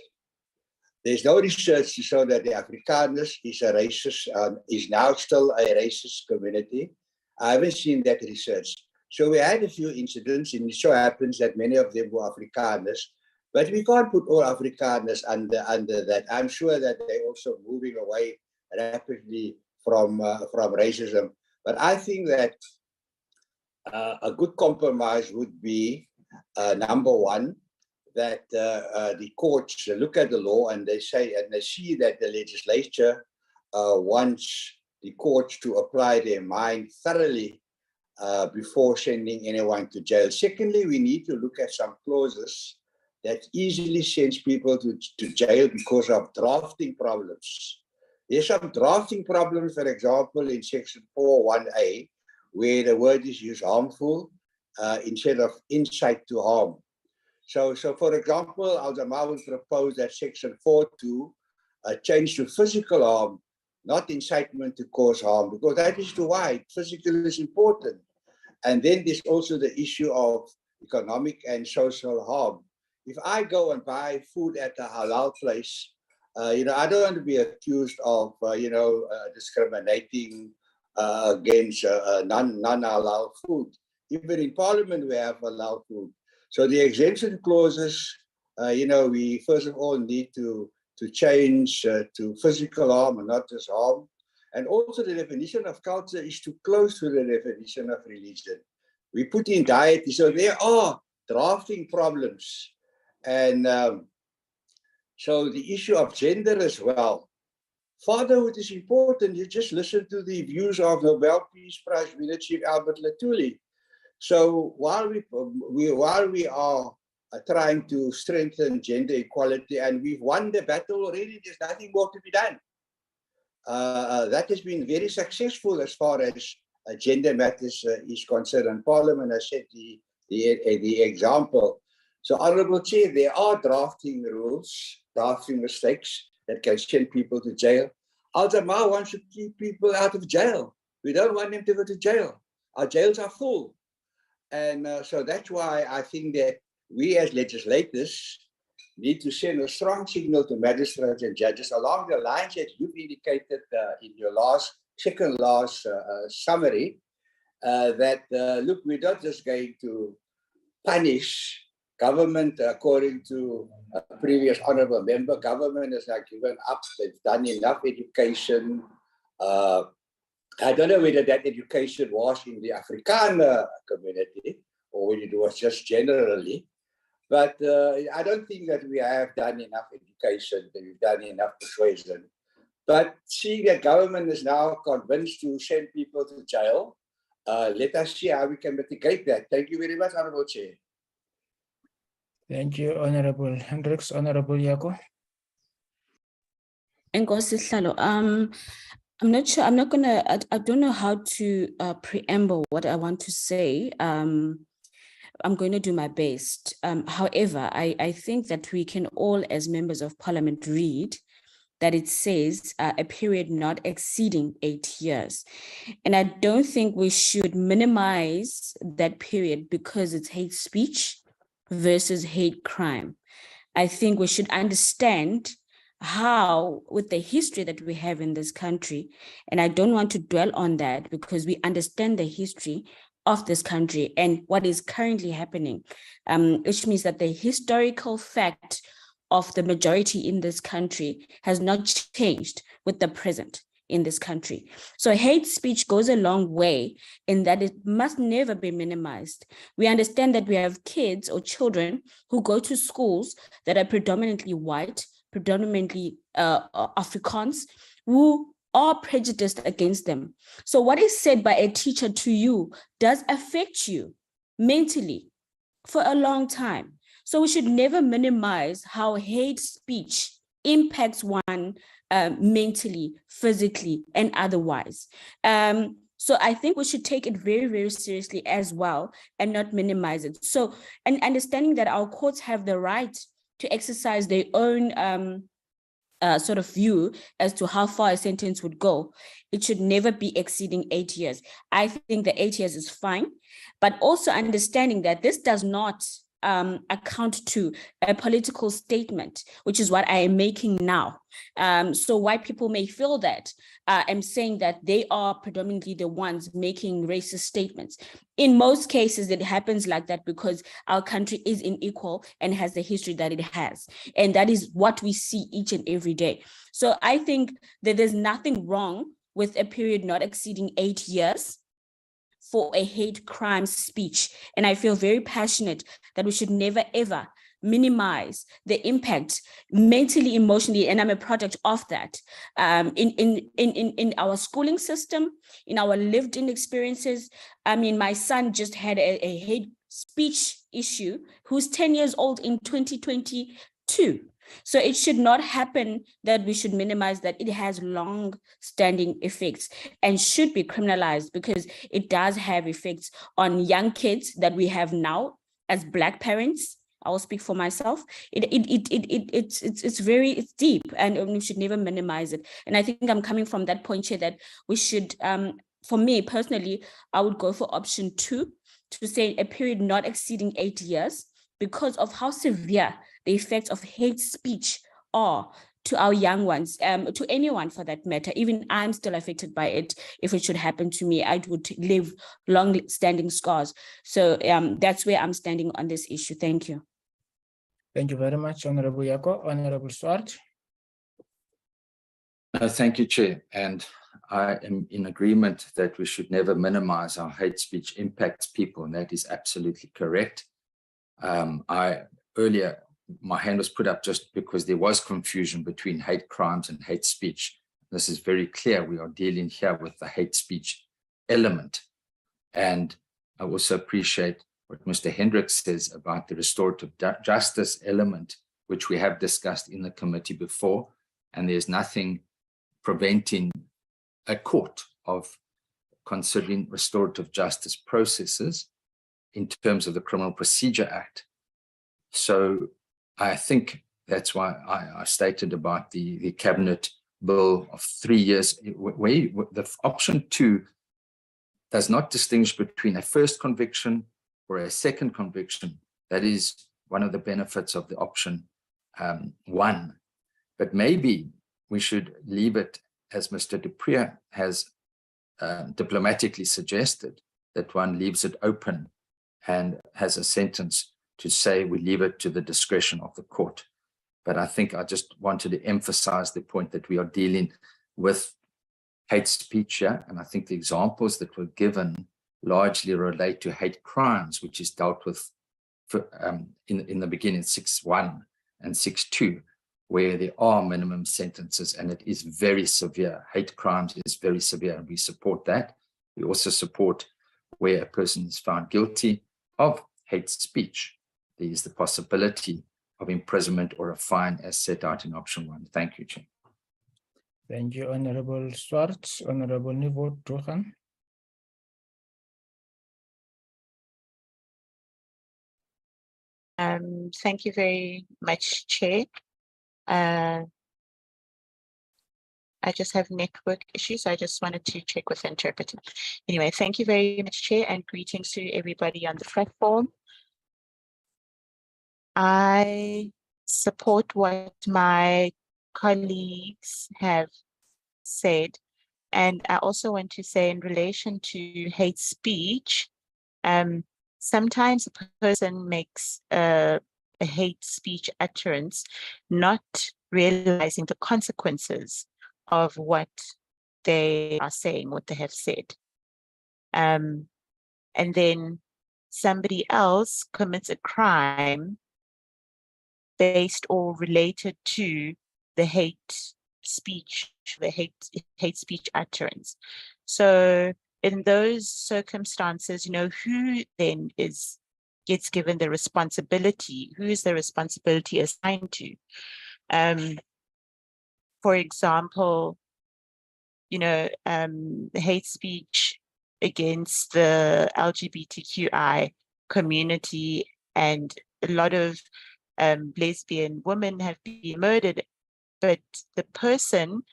There's no research to show that the Afrikaners is a racist, is now still a racist community. I haven't seen that research. So we had a few incidents, and it so happens that many of them were Afrikaners, but we can't put all Afrikaners under that. I'm sure that they're also moving away rapidly from racism. But I think that a good compromise would be, number one, that the courts look at the law and they say, and they see that the legislature wants the courts to apply their mind thoroughly before sending anyone to jail. Secondly, we need to look at some clauses that easily sends people to jail because of drafting problems. There's some drafting problems, for example, in section 4(1)(a), where the word is used harmful instead of incite to harm. So for example, Al-Jamaa would propose that section 4(2) change to physical harm, not incitement to cause harm, because that is too wide. Physical is important. And then there's also the issue of economic and social harm. If I go and buy food at a halal place, I don't want to be accused of, discriminating against non-halal food. Even in Parliament, we have halal food. So the exemption clauses, we first of all need to change to physical harm and not just harm. And also the definition of culture is too close to the definition of religion. We put in deity, so there are drafting problems. And so the issue of gender as well. Fatherhood is important. You just listen to the views of Nobel Peace Prize winner Chief Albert Lutuli. So while we are trying to strengthen gender equality, and we've won the battle already, there's nothing more to be done. That has been very successful as far as gender matters is concerned, and Parliament has set the example. So, Honourable Chair, there are drafting rules, drafting mistakes that can send people to jail. Al-Jamaa wants to keep people out of jail. We don't want them to go to jail. Our jails are full. And so that's why I think that we as legislators need to send a strong signal to magistrates and judges along the lines that you've indicated in your second last summary, that, look, we're not just going to punish government. According to a previous honourable member, government has now given up. They've done enough education. I don't know whether that education was in the Afrikaner community or whether it was just generally. But I don't think that we have done enough education, that we've done enough persuasion. But seeing that government is now convinced to send people to jail, let us see how we can mitigate that. Thank you very much, Honorable Chair. Thank you, Honorable Hendricks. Honorable Yako. Nkosi Sihlalo, I'm not sure. I don't know how to preamble what I want to say. I'm going to do my best. However, I think that we can all, as members of parliament, read that it says a period not exceeding 8 years. And I don't think we should minimize that period because it's hate speech versus hate crime. I think we should understand how, with the history that we have in this country, and I don't want to dwell on that because we understand the history of this country and what is currently happening, which means that the historical fact of the majority in this country has not changed with the present in this country. So hate speech goes a long way in that it must never be minimized. We understand that we have kids or children who go to schools that are predominantly white, predominantly Afrikaans, who are prejudiced against them. So what is said by a teacher to you does affect you mentally for a long time. So we should never minimize how hate speech impacts one mentally, physically, and otherwise. So I think we should take it very, very seriously as well and not minimize it. So, and understanding that our courts have the right to exercise their own sort of view as to how far a sentence would go, it should never be exceeding 8 years. I think the 8 years is fine, but also understanding that this does not account to a political statement, which is what I am making now. So white people may feel that I'm saying that they are predominantly the ones making racist statements. In most cases, it happens like that because our country is unequal and has the history that it has. And that is what we see each and every day. So I think that there's nothing wrong with a period not exceeding 8 years for a hate crime speech. And I feel very passionate that we should never, ever minimize the impact mentally, emotionally, and I'm a product of that, in our schooling system, in our lived-in experiences. I mean, my son just had a hate speech issue who's 10 years old in 2022. So it should not happen that we should minimize that. It has long-standing effects and should be criminalized because it does have effects on young kids that we have now as Black parents. I will speak for myself. It's deep and we should never minimize it. And I think I'm coming from that point here that we should, for me personally, I would go for option 2 to say a period not exceeding 8 years because of how severe the effects of hate speech are to our young ones, to anyone for that matter. Even I'm still affected by it. If it should happen to me, I would leave long-standing scars. So that's where I'm standing on this issue. Thank you. Thank you very much, Honorable Yako. Honorable Swart. Thank you, Chair. And I am in agreement that we should never minimize how hate speech impacts people, and that is absolutely correct. Earlier, my hand was put up just because there was confusion between hate crimes and hate speech. This is very clear. We are dealing here with the hate speech element. And I also appreciate what Mr. Hendricks says about the restorative justice element, which we have discussed in the committee before. And there's nothing preventing a court of considering restorative justice processes in terms of the Criminal Procedure Act. So I think that's why I stated about the cabinet bill of 3 years, where the option 2 does not distinguish between a first conviction or a second conviction. That is one of the benefits of the option 1. But maybe we should leave it, as Mr. Dupree has diplomatically suggested, that one leaves it open and has a sentence to say we leave it to the discretion of the court. But I think I just wanted to emphasize the point that we are dealing with hate speech here. And I think the examples that were given largely relate to hate crimes, which is dealt with for, in the beginning, 6.1 and 6.2, where there are minimum sentences and it is very severe. Hate crimes is very severe, and we support that. We also support where a person is found guilty of hate speech, there is the possibility of imprisonment or a fine as set out in option 1. Thank you, Chair. Thank you, Honorable Swartz. Honorable Nivo Tuhan. Thank you very much, Chair. I just have network issues. I just wanted to check with the interpreter. Anyway, thank you very much, Chair, and greetings to everybody on the platform. I support what my colleagues have said. And I also want to say in relation to hate speech, sometimes a person makes a hate speech utterance, not realizing the consequences of what they are saying, what they have said. And then somebody else commits a crime based or related to the hate speech, the hate speech utterance. So in those circumstances, you know, who then gets given the responsibility? Who is the responsibility assigned to? For example, you know, hate speech against the LGBTQI community, and a lot of lesbian women have been murdered, but the person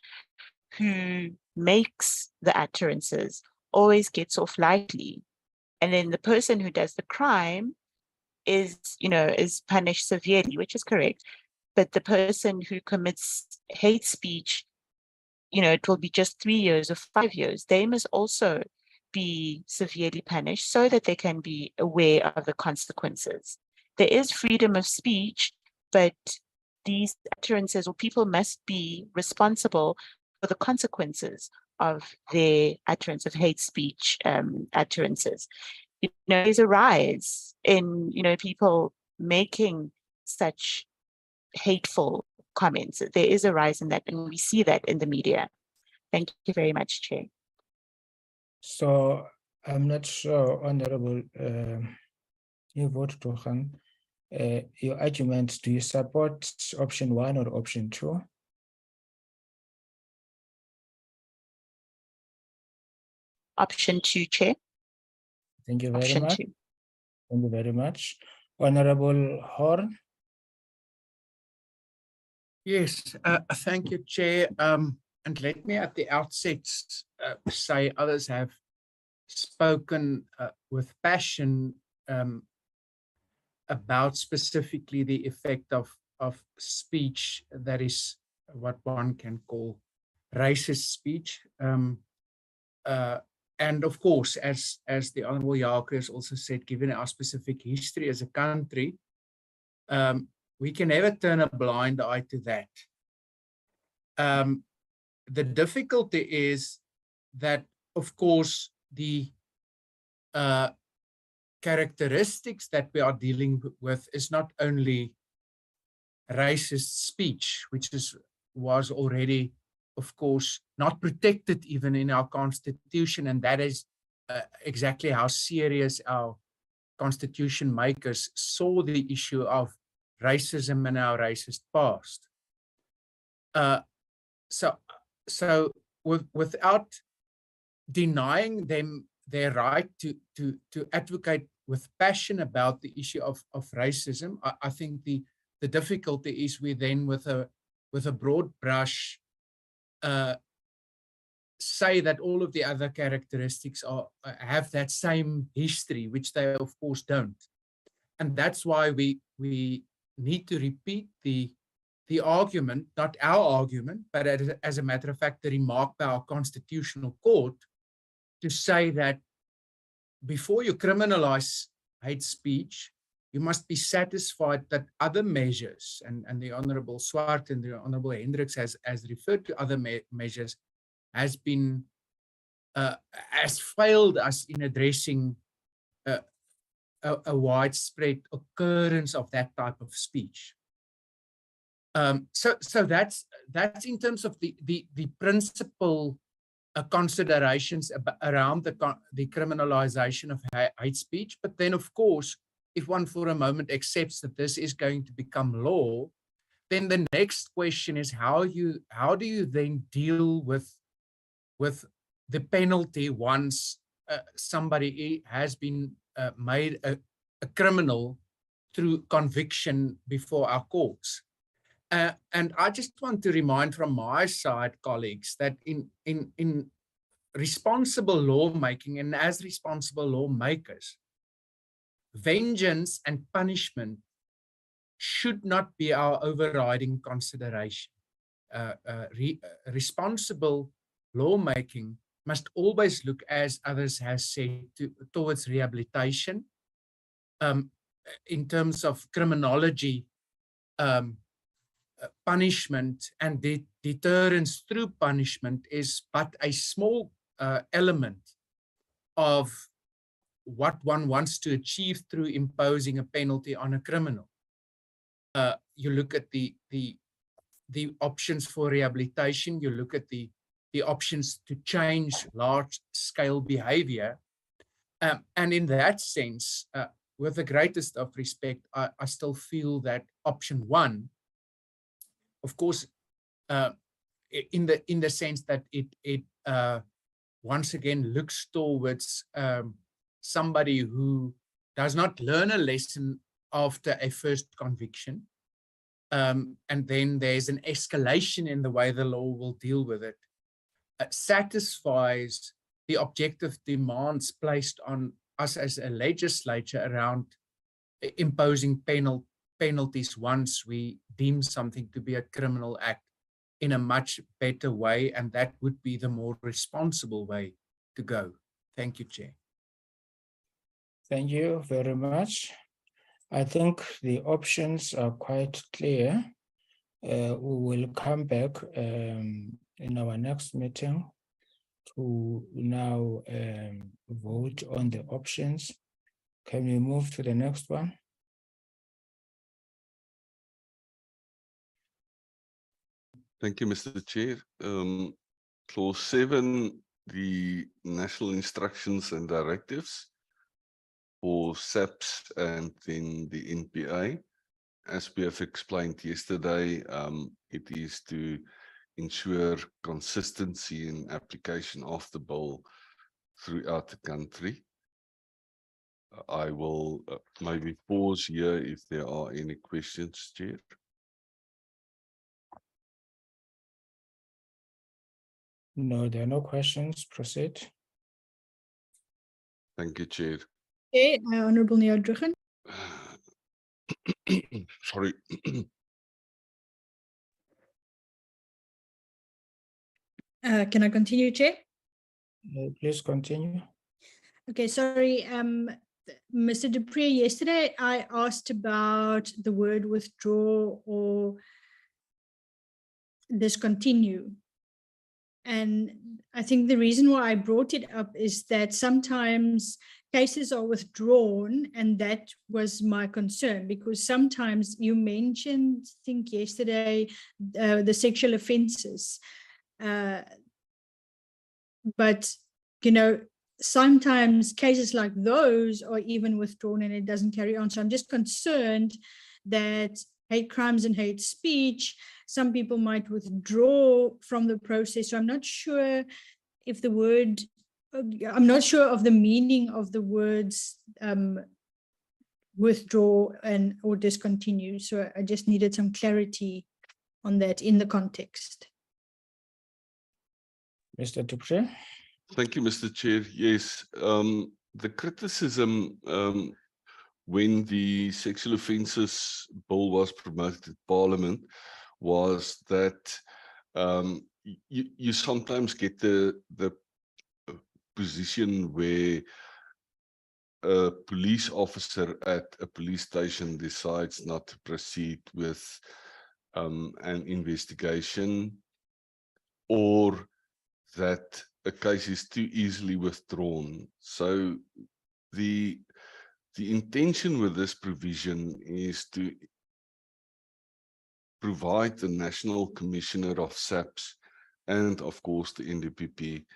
who makes the utterances always gets off lightly. And then the person who does the crime is, you know, is punished severely, which is correct. But the person who commits hate speech, you know, it will be just 3 years or 5 years. They must also be severely punished so that they can be aware of the consequences. There is freedom of speech, but these utterances, or people must be responsible for the consequences of their utterance of hate speech utterances. You know, there's a rise in, you know, people making such hateful comments. There is a rise in that, and we see that in the media. Thank you very much, Chair. So I'm not sure, Honorable Tuhan, your argument, do you support option 1 or option 2? Option 2, Chair. Thank you very Option much. 2. Thank you very much. Honorable Horn. Yes, thank you, Chair. And let me at the outset say others have spoken with passion about specifically the effect of speech that is what one can call racist speech. And of course, as the Honorable Jaco has also said, given our specific history as a country, we can never turn a blind eye to that. The difficulty is that, of course, the characteristics that we are dealing with is not only racist speech, which was already, of course, not protected even in our constitution, and that is exactly how serious our constitution makers saw the issue of racism in our racist past. So without denying them their right to advocate with passion about the issue of racism, I think the difficulty is we then with a broad brush say that all of the other characteristics have that same history, which they of course don't. And that's why we need to repeat the argument, not our argument, but as a matter of fact, the remark by our constitutional court, to say that before you criminalize hate speech, you must be satisfied that other measures, and the Honorable Swart and the Honorable Hendricks has referred to other measures, has failed us in addressing a widespread occurrence of that type of speech. So that's in terms of the principal considerations around the criminalization of hate speech. But then, of course, if one for a moment accepts that this is going to become law, then the next question is how do you then deal with the penalty once somebody has been made a criminal through conviction before our courts. And I just want to remind from my side, colleagues, that in responsible lawmaking and as responsible lawmakers, vengeance and punishment should not be our overriding consideration. Responsible lawmaking must always look, as others have said, towards rehabilitation. In terms of criminology, punishment and deterrence through punishment is but a small element of what one wants to achieve through imposing a penalty on a criminal. You look at the options for rehabilitation, you look at the options to change large-scale behavior. And in that sense, with the greatest of respect, I still feel that option one, of course, in the sense that it once again looks towards somebody who does not learn a lesson after a first conviction, and then there's an escalation in the way the law will deal with it, satisfies the objective demands placed on us as a legislature around imposing penalties once we deem something to be a criminal act in a much better way, and that would be the more responsible way to go. Thank you, Chair. Thank you very much. I think the options are quite clear. We will come back in our next meeting to now vote on the options. Can we move to the next one? Thank you, Mr. Chair. Clause 7, the national instructions and directives for SAPS and then the NPA. As we have explained yesterday, it is to ensure consistency in application of the bill throughout the country. I will maybe pause here if there are any questions, Chair. No, there are no questions. Proceed. Thank you, Chair. Okay, Honourable Neodrugen. Sorry. Can I continue, Chair? Please continue. Okay, sorry. Mr. Dupree, yesterday I asked about the word withdraw or discontinue. And I think the reason why I brought it up is that sometimes cases are withdrawn, and that was my concern, because sometimes you mentioned, I think yesterday, the sexual offences. But, you know, sometimes cases like those are even withdrawn and it doesn't carry on. So I'm just concerned that hate crimes and hate speech, some people might withdraw from the process. So I'm not sure if the word, I'm not sure of the meaning of the words withdraw and or discontinue. So I just needed some clarity on that in the context. Mr. Dupree. Thank you, Mr. Chair. Yes, the criticism when the sexual offences bill was promoted in Parliament was that you sometimes get the position where a police officer at a police station decides not to proceed with an investigation, or that a case is too easily withdrawn. So the The intention with this provision is to provide the National Commissioner of SAPS and, of course, the NDPP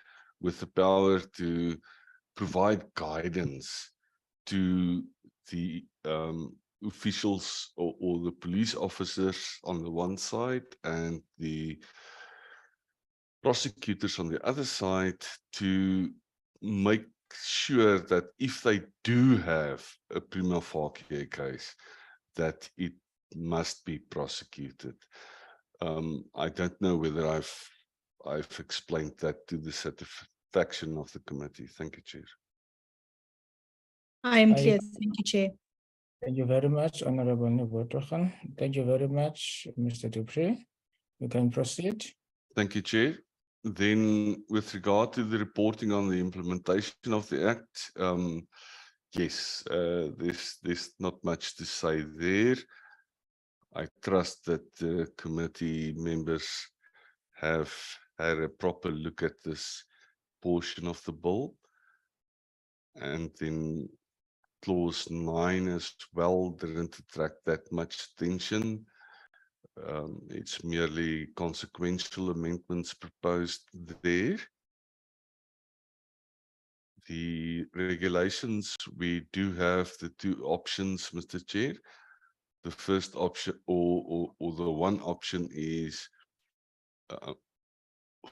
with the power to provide guidance to the officials or the police officers on the one side and the prosecutors on the other side to make sure that if they do have a prima facie case, that it must be prosecuted. I don't know whether I've explained that to the satisfaction of the committee. Thank you, Chair. I am clear. Thank you, Chair. Thank you very much, Honorable Nebotohan. Thank you very much, Mr. Dupree. You can proceed. Thank you, Chair. Then, with regard to the reporting on the implementation of the Act, yes, there's not much to say there. I trust that the committee members have had a proper look at this portion of the bill. And then clause 9 as well didn't attract that much attention. It's merely consequential amendments proposed there. The regulations, we do have the two options, Mr. Chair. The first option or the one option is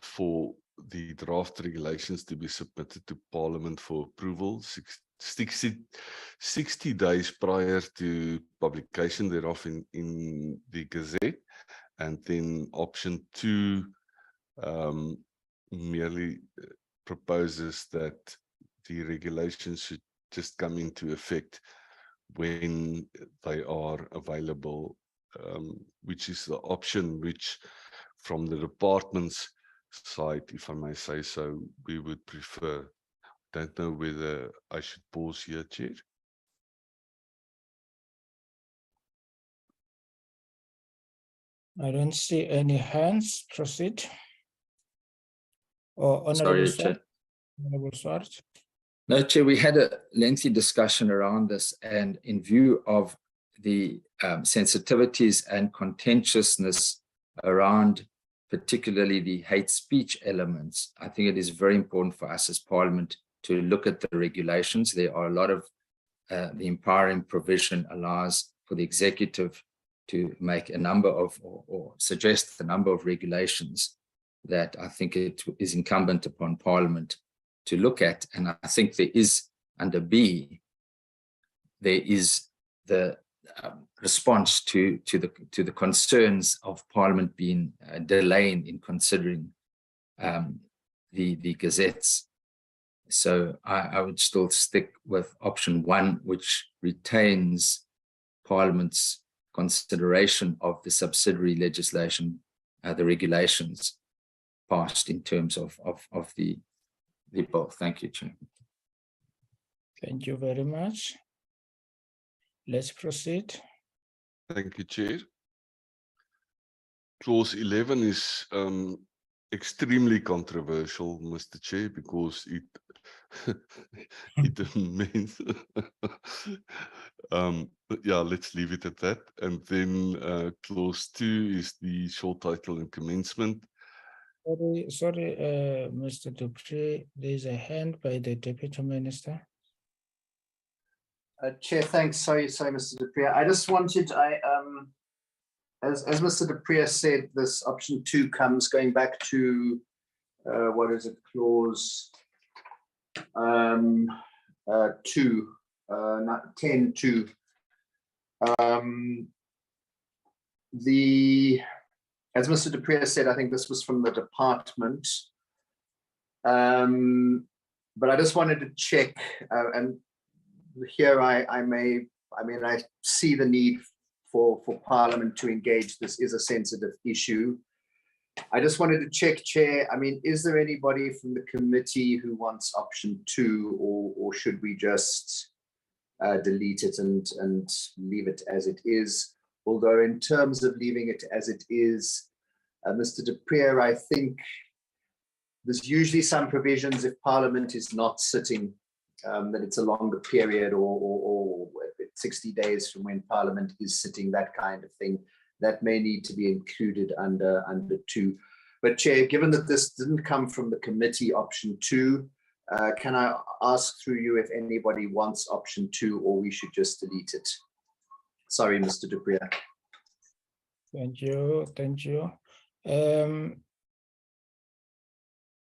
for the draft regulations to be submitted to Parliament for approval 60 days prior to publication thereof in the Gazette. And then option 2 merely proposes that the regulations should just come into effect when they are available, which is the option which from the department's side, if I may say so, we would prefer. Don't know whether I should pause here, Chair. I don't see any hands. Proceed. Or Honorable Chair. Swart. No, Chair, we had a lengthy discussion around this, and in view of the sensitivities and contentiousness around particularly the hate speech elements, I think it is very important for us as Parliament to look at the regulations. There are a lot of the empowering provision allows for the executive to make a number of or suggest a number of regulations that I think it is incumbent upon Parliament to look at. And I think there is under B, there is the response to the concerns of Parliament being delaying in considering the gazettes. So I would still stick with option 1, which retains Parliament's consideration of the subsidiary legislation, the regulations passed in terms of the bill. Thank you, Chair. Thank you very much. Let's proceed. Thank you, Chair. Clause 11 is extremely controversial, Mr. Chair, because it amends. Yeah, let's leave it at that. And then clause 2 is the short title and commencement. Sorry, Mr. Dupree, there's a hand by the Deputy Minister. Chair, thanks. Sorry, Mr. Dupree. I just wanted, as Mr. Dupree said, this option 2 comes going back to, what is it, clause 2, 10.2. As Mr. Dupree said, I think this was from the department. But I just wanted to check, and here I see the need for Parliament to engage. This is a sensitive issue. I just wanted to check, Chair, is there anybody from the committee who wants option 2, or should we just delete it and leave it as it is? Although in terms of leaving it as it is, Mr. Dupree, I think there's usually some provisions if Parliament is not sitting, that it's a longer period or 60 days from when Parliament is sitting, that kind of thing. That may need to be included under 2. But Chair, given that this didn't come from the committee, option 2, can I ask through you if anybody wants option 2 or we should just delete it? Sorry, Mr. De Beer. Thank you. Thank you.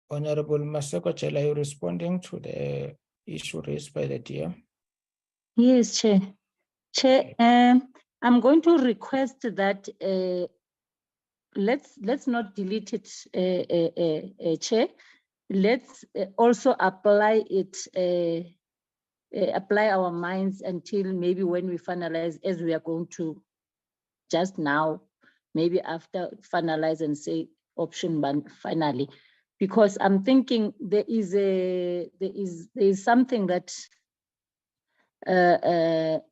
Honorable Maseko, are you responding to the issue raised by the DM? Yes, Chair. Chair, I'm going to request that let's not delete it, Chair. Let's also apply it, apply our minds until maybe when we finalize, as we are going to just now, maybe after finalize and say option 1 finally, because I'm thinking there is something that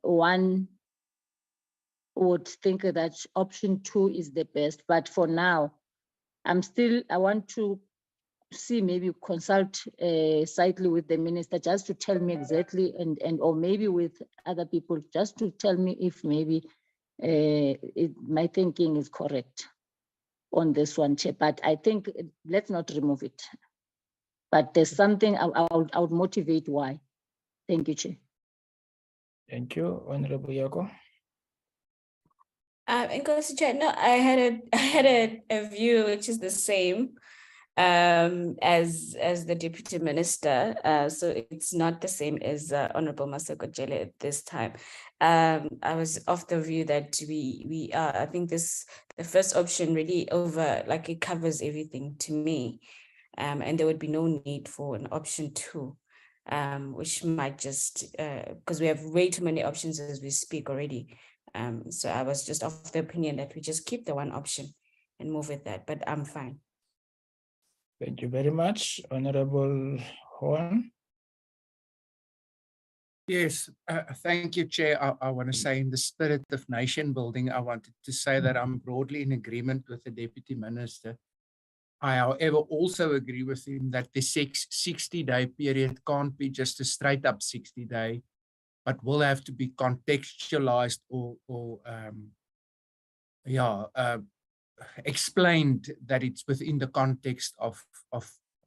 one would think that option 2 is the best, but for now, I want to see, maybe consult slightly with the minister just to tell me exactly, and or maybe with other people just to tell me if maybe my thinking is correct on this one, Chair. But I think let's not remove it. But there's something I would motivate why. Thank you, Chair. Thank you, Honorable Yako. And Chair, no, I had a view which is the same as the Deputy Minister. So it's not the same as Honorable Maseko Jele at this time. I was of the view that we are, I think the first option really it covers everything to me. And there would be no need for an option 2. Which might just, because we have way too many options as we speak already. So I was just of the opinion that we just keep the 1 option and move with that, but I'm fine. Thank you very much, Honorable Horn. Yes, thank you, Chair. I want to say, in the spirit of nation building, I wanted to say that I'm broadly in agreement with the Deputy Minister. I, however, also agree with him that the 60-day period can't be just a straight up 60-day, but will have to be contextualized or explained that it's within the context of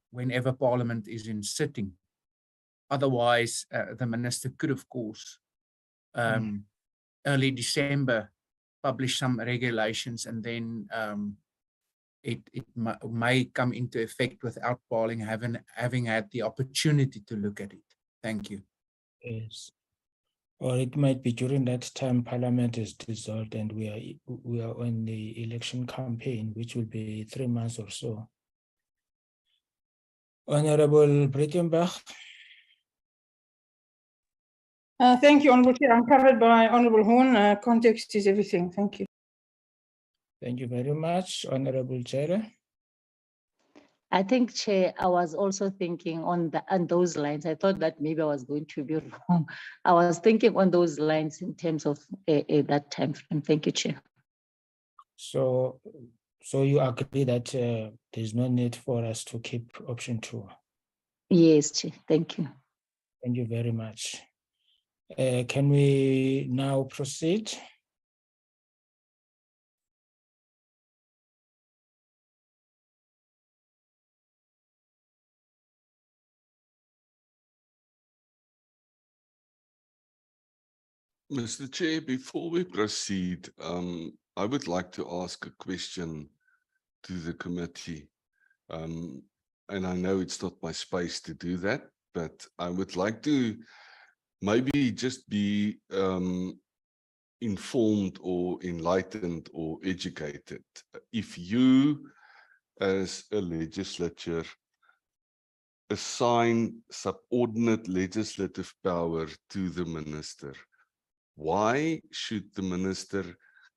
whenever Parliament is in sitting. Otherwise, the minister could, of course, early December, publish some regulations, and then it may come into effect without Parliament having had the opportunity to look at it. Thank you. Yes. Or it might be during that time Parliament is dissolved and we are on the election campaign, which will be 3 months or so. Honorable Breitenbach. Thank you, Honorable Chair. I'm covered by Honorable Horn. Context is everything. Thank you. Thank you very much, Honorable Chair. I think, Chair, I was also thinking on those lines. I thought that maybe I was going to be wrong. I was thinking on those lines in terms of that time frame. Thank you, Chair. So you agree that there's no need for us to keep option 2? Yes, Chair. Thank you. Thank you very much. Can we now proceed? Mr. Chair, before we proceed, I would like to ask a question to the committee. And I know it's not my space to do that, but I would like to maybe just be informed or enlightened or educated. If you, as a legislature, assign subordinate legislative power to the minister, why should the minister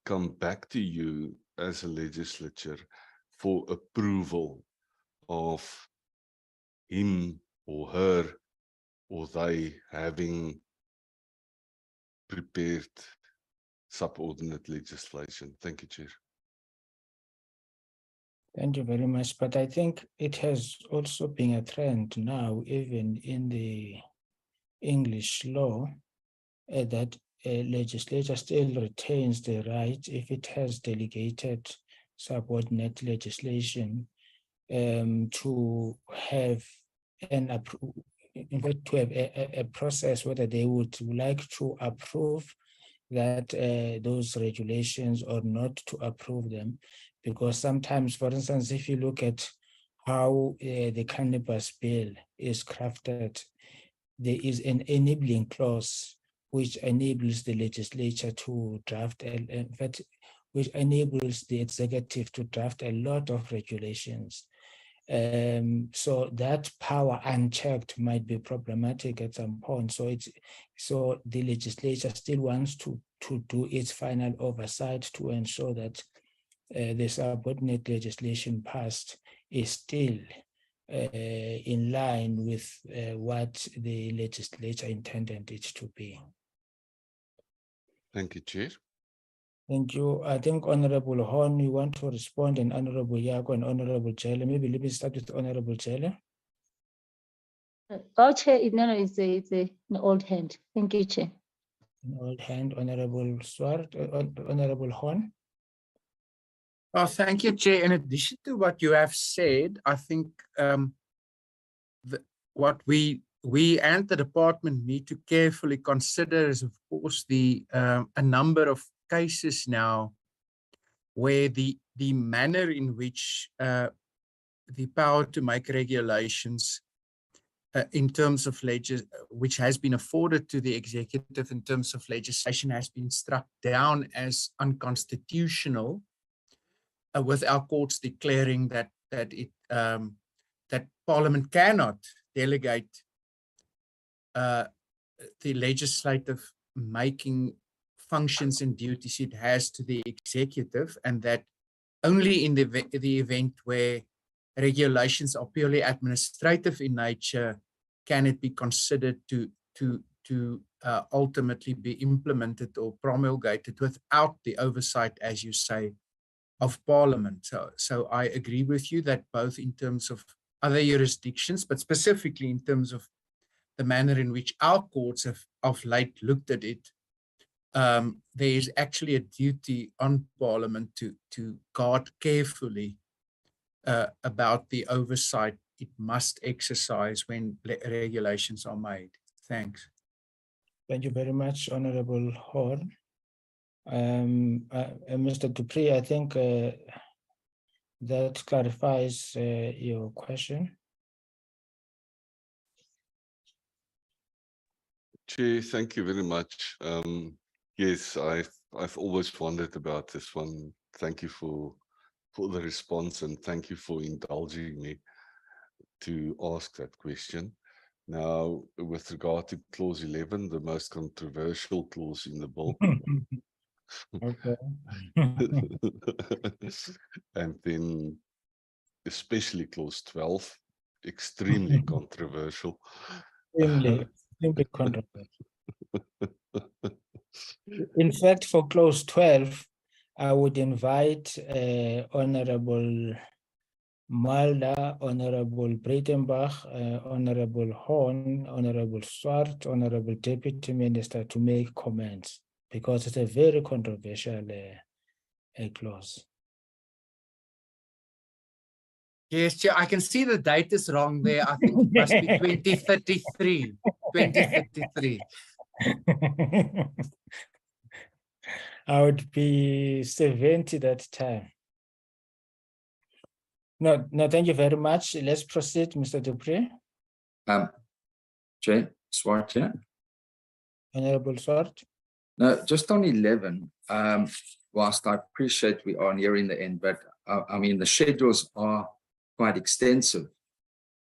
come back to you as a legislature for approval of him or her or they having prepared subordinate legislation? Thank you, Chair. Thank you very much. But I think it has also been a trend now, even in the English law, that a legislature still retains the right, if it has delegated subordinate legislation, to have an in fact, to have a process whether they would like to approve that those regulations or not to approve them. Because sometimes, for instance, if you look at how the cannabis bill is crafted, there is an enabling clause which enables the legislature to draft, in fact, which enables the executive to draft a lot of regulations. So that power unchecked might be problematic at some point. So the legislature still wants to do its final oversight to ensure that the subordinate legislation passed is still in line with what the legislature intended it to be. Thank you, Chair. Thank you. I think Honorable Horn, you want to respond, and Honorable Yago and Honorable Jelle. Maybe let me start with Honorable Jelle. Oh, Chair, it's an old hand. Thank you, Chair. An old hand, Honorable Swart, Honorable Horn. Oh, thank you, Chair. In addition to what you have said, I think what we and the department need to carefully consider is, of course, a number of cases now where the manner in which the power to make regulations in terms of which has been afforded to the executive in terms of legislation has been struck down as unconstitutional, with our courts declaring that Parliament cannot delegate the legislative making functions and duties it has to the executive, and that only in the event where regulations are purely administrative in nature can it be considered to ultimately be implemented or promulgated without the oversight, as you say, of Parliament. So I agree with you that both in terms of other jurisdictions, but specifically in terms of the manner in which our courts have of late looked at it, there is actually a duty on Parliament to guard carefully about the oversight it must exercise when regulations are made. Thanks. Thank you very much, Honorable Horn. Mr. Dupree, I think that clarifies your question. Chair, thank you very much. Yes, I've always wondered about this one. Thank you for the response, and thank you for indulging me to ask that question. Now, with regard to clause 11, the most controversial clause in the bill. Okay. And then especially clause 12, extremely controversial. Extremely controversial. In fact, for clause 12, I would invite Honorable Mulder, Honorable Breitenbach, Honorable Horn, Honorable Swart, Honorable Deputy Minister to make comments, because it's a very controversial clause. Yes, Chair, I can see the date is wrong there. I think it must be 2033. 2033. I would be 70 that time. No, thank you very much. Let's proceed, Mr. Dupree. Chair, Swart, yeah. Honorable Swart. No, just on 11, whilst I appreciate we are nearing the end, but I mean, the schedules are quite extensive.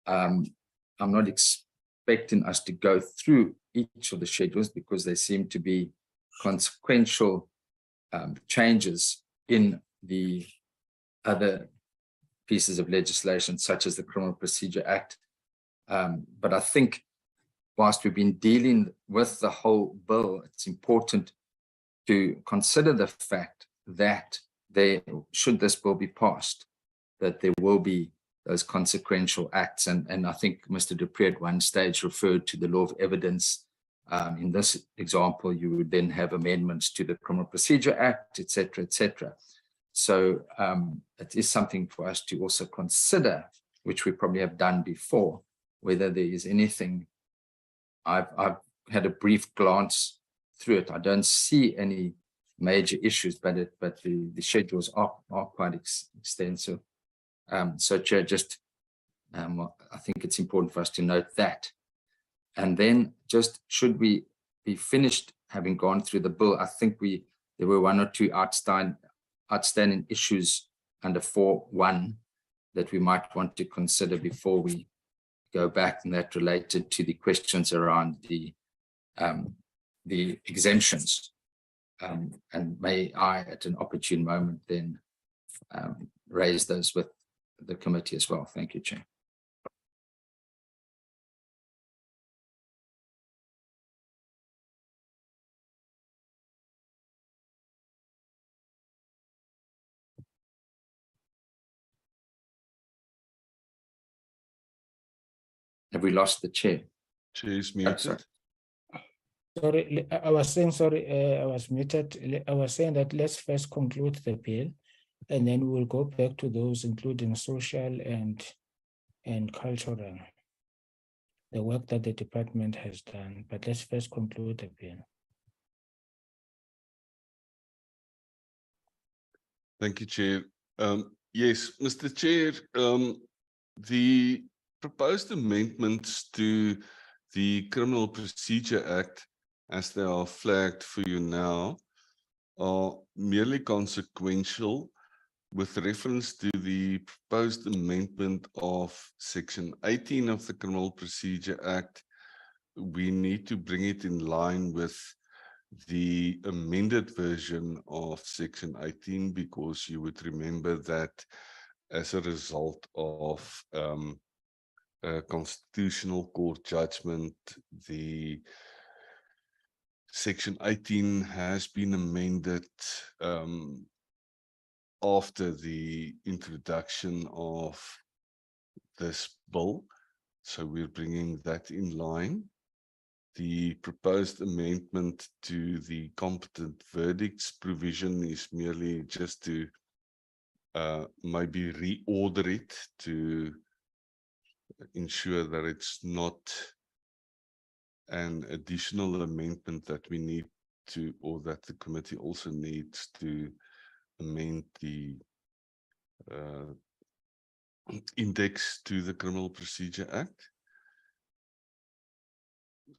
I'm not expecting us to go through each of the schedules because they seem to be consequential changes in the other pieces of legislation, such as the Criminal Procedure Act. But I think whilst we've been dealing with the whole bill, it's important to consider the fact that should this bill be passed, that there will be those consequential acts. And I think Mr. Dupree at one stage referred to the law of evidence In this example, you would then have amendments to the Criminal Procedure Act, etc., etc. So it is something for us to also consider, which we probably have done before, whether there is anything. I've had a brief glance through it. I don't see any major issues, but the schedules are quite extensive. So Chair, just I think it's important for us to note that. And then just should we be finished having gone through the bill, I think there were one or two outstanding issues under 4.1 that we might want to consider before we go back, and that related to the questions around the exemptions. And may I, at an opportune moment, then raise those with the committee as well. Thank you, Chair. Have we lost the chair? Chair is muted. Sorry, I was saying, sorry, I was muted. I was saying that let's first conclude the bill, and then we'll go back to those, including social and cultural, the work that the department has done. But let's first conclude the bill. Thank you, Chair. Yes, Mr. Chair, the proposed amendments to the Criminal Procedure Act, as they are flagged for you now, are merely consequential with reference to the proposed amendment of Section 18 of the Criminal Procedure Act. We need to bring it in line with the amended version of Section 18, because you would remember that as a result of a Constitutional Court judgment, the Section 18 has been amended after the introduction of this bill. So we're bringing that in line. The proposed amendment to the competent verdicts provision is merely just to maybe reorder it to ensure that it's not an additional amendment that we need to, or that the committee also needs to amend the index to the Criminal Procedure Act.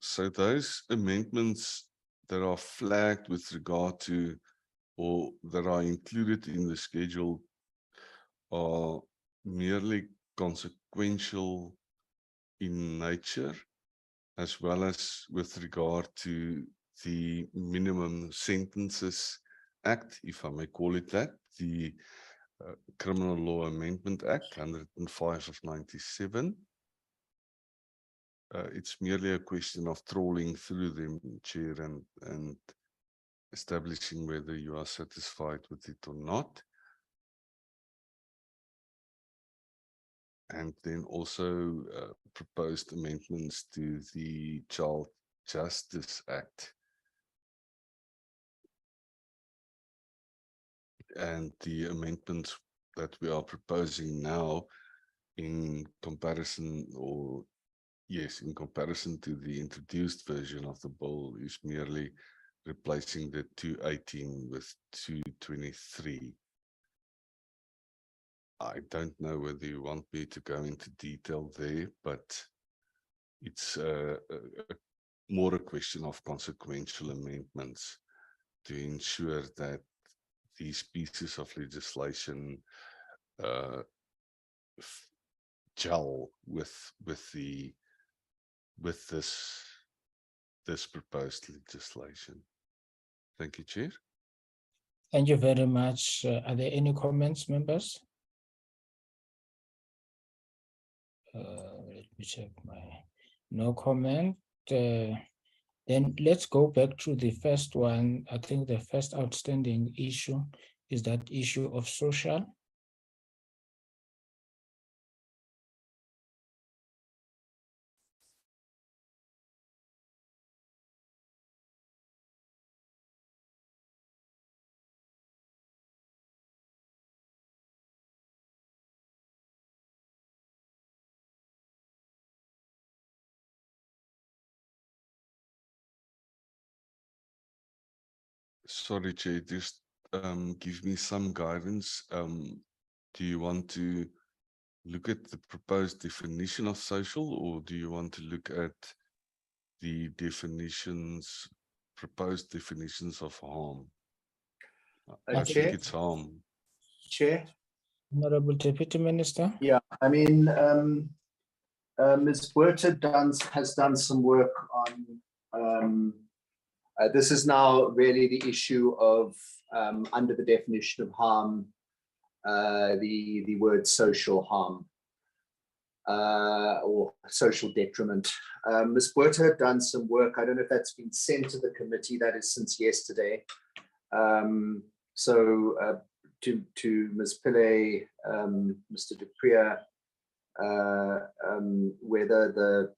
So those amendments that are flagged with regard to, or that are included in the schedule, are merely consequential in nature, as well as with regard to the Minimum Sentences Act, if I may call it that, the Criminal Law Amendment Act 105 of 97. It's merely a question of trawling through them, Chair, and establishing whether you are satisfied with it or not. And then also proposed amendments to the Child Justice Act. And the amendments that we are proposing now, in comparison, or yes, in comparison to the introduced version of the bill, is merely replacing the 218 with 223. I don't know whether you want me to go into detail there, but it's more a question of consequential amendments to ensure that these pieces of legislation gel with this proposed legislation. Thank you, Chair. Thank you very much. Are there any comments, members? Let me check no comment. Then let's go back to the first one. I think the first outstanding issue is that issue of social. Sorry, Chair, just give me some guidance. Do you want to look at the proposed definition of social, or do you want to look at the definitions, proposed definitions of harm? I think Chair? it's harm. Chair? Honorable Deputy Minister. Yeah, I mean, Ms. Buerta has done some work on, this is now really the issue of, under the definition of harm, the word social harm or social detriment. Ms. Buerta had done some work. I don't know if that's been sent to the committee. That is since yesterday. So to Ms. Pillay, Mr. Dupree, whether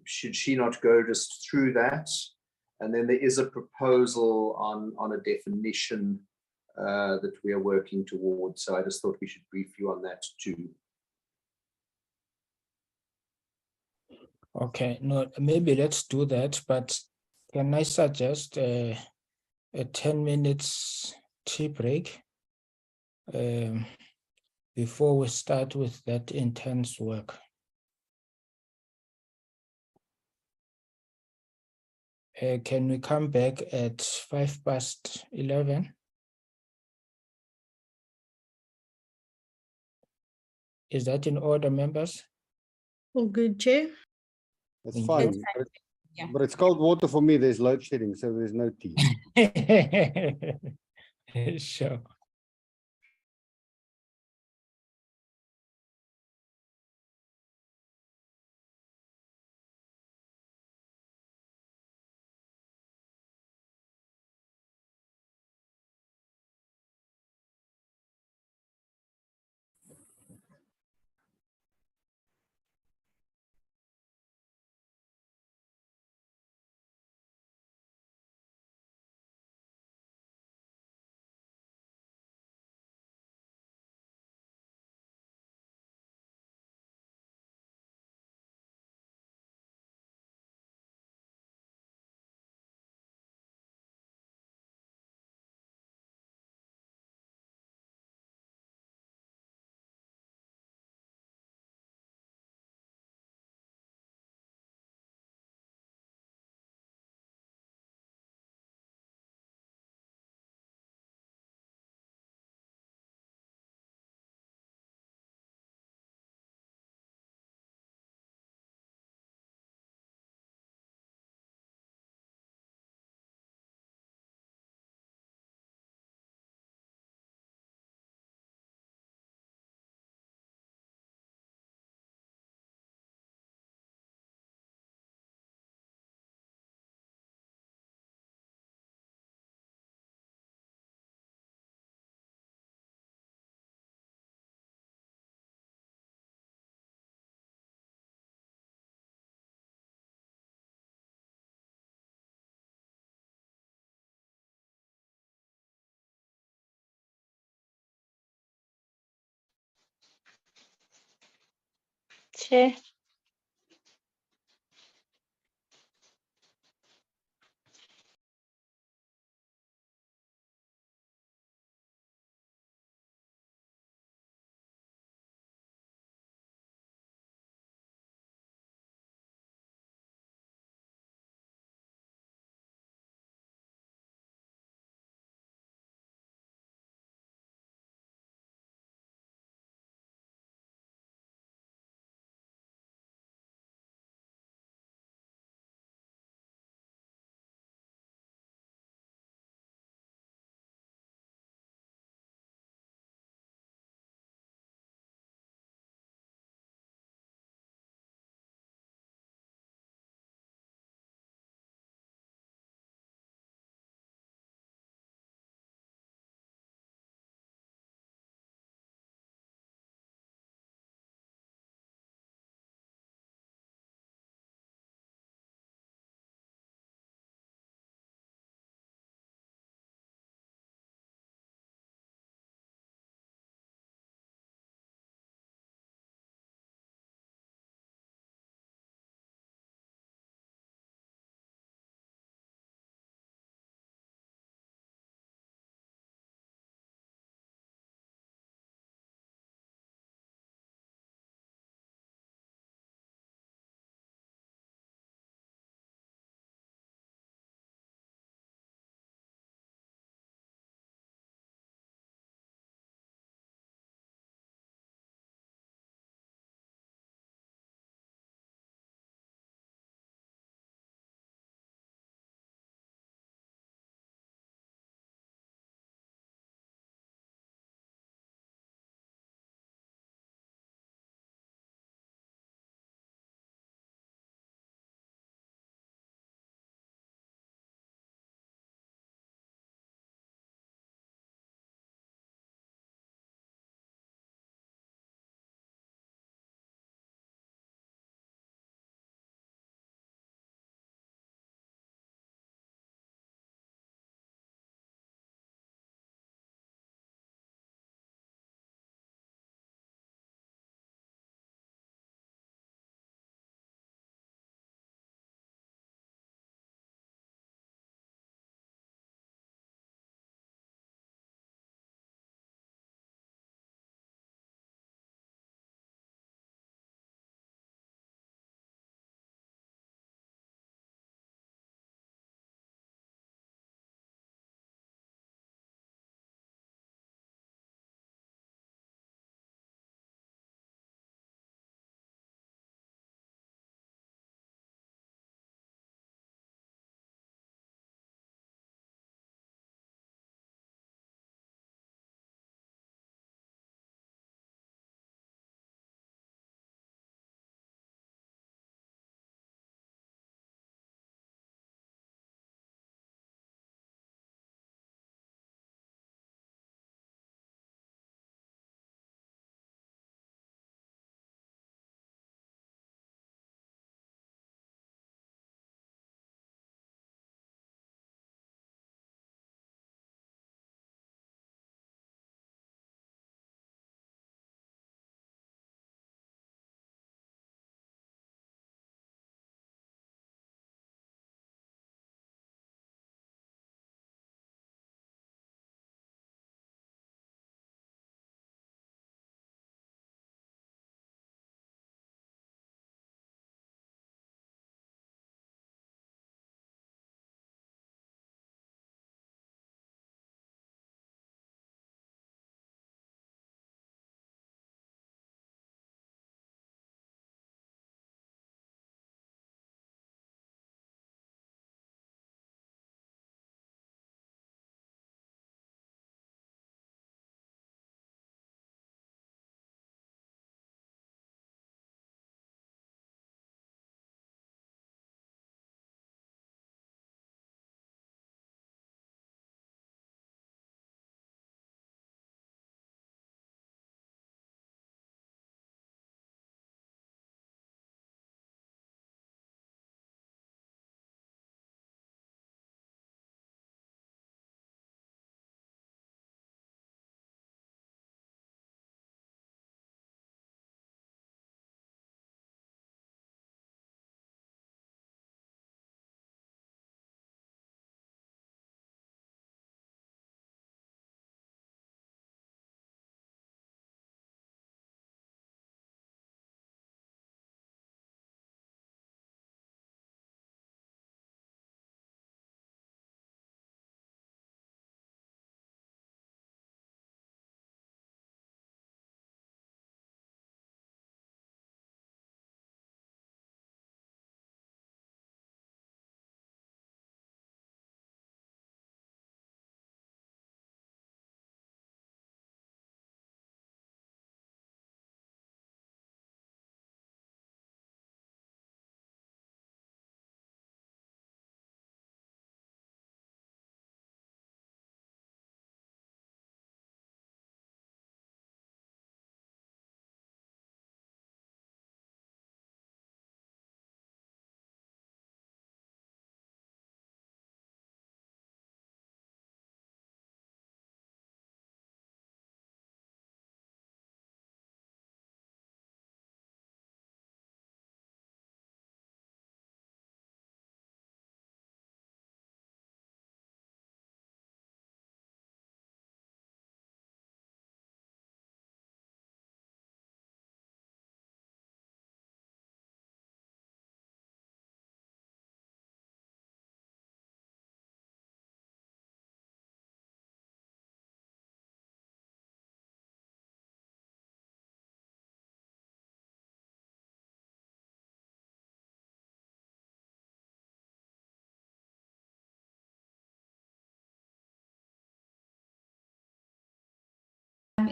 should she not go just through that? And then there is a proposal on a definition that we are working towards. So I just thought we should brief you on that too. Okay, no, maybe let's do that, but can I suggest a 10 minutes tea break before we start with that intense work? Can we come back at 11:05? Is that in order, members? All good, Chair. That's Thank fine. you. But, Yeah. but it's cold water for me. There's load shedding, so there's no tea. Sure. Chair.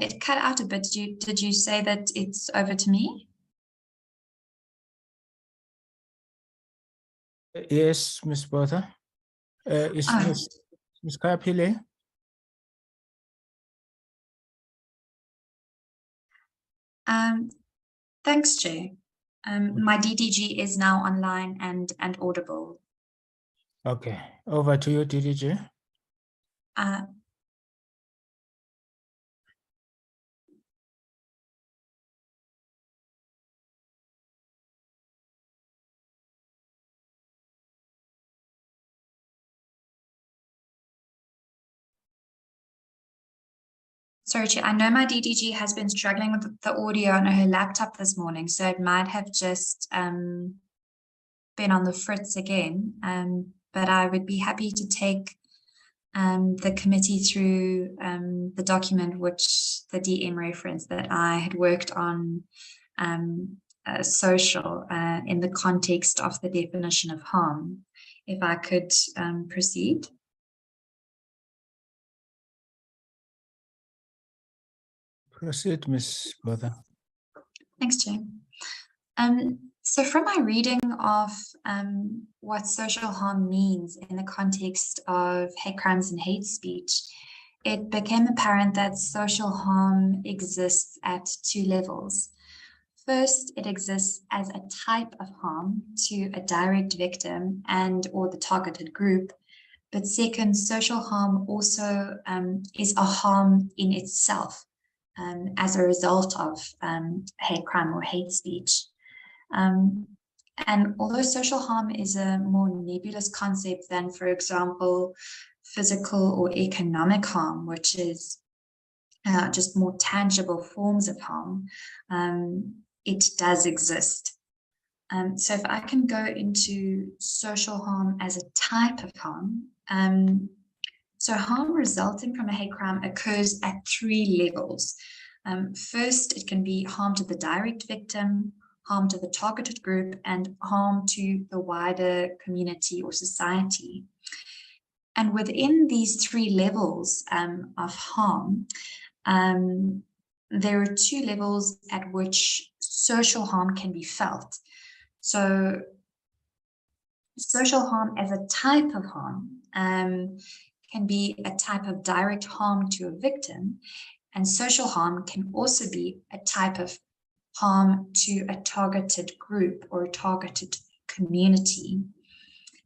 It cut out a bit. Did you say that it's over to me? Yes, Ms. Botha. Is Oh. Ms. Kapile? Thanks, Chair. My DDG is now online and audible. Okay, over to you, DDG. Sorry, Chair, I know my DDG has been struggling with the audio on her laptop this morning, so it might have just been on the fritz again. But I would be happy to take the committee through the document which the DM referenced that I had worked on social in the context of the definition of harm. If I could proceed. Proceed, Ms. Botha. Thanks, Chair. So from my reading of what social harm means in the context of hate crimes and hate speech, it became apparent that social harm exists at two levels. First, it exists as a type of harm to a direct victim and or the targeted group. But second, social harm also is a harm in itself as a result of hate crime or hate speech. And although social harm is a more nebulous concept than, for example, physical or economic harm, which is just more tangible forms of harm, it does exist. So if I can go into social harm as a type of harm, so harm resulting from a hate crime occurs at three levels. First, it can be harm to the direct victim, harm to the targeted group, and harm to the wider community or society. And within these three levels of harm, there are two levels at which social harm can be felt. So social harm as a type of harm can be a type of direct harm to a victim, and social harm can also be a type of harm to a targeted group or a targeted community.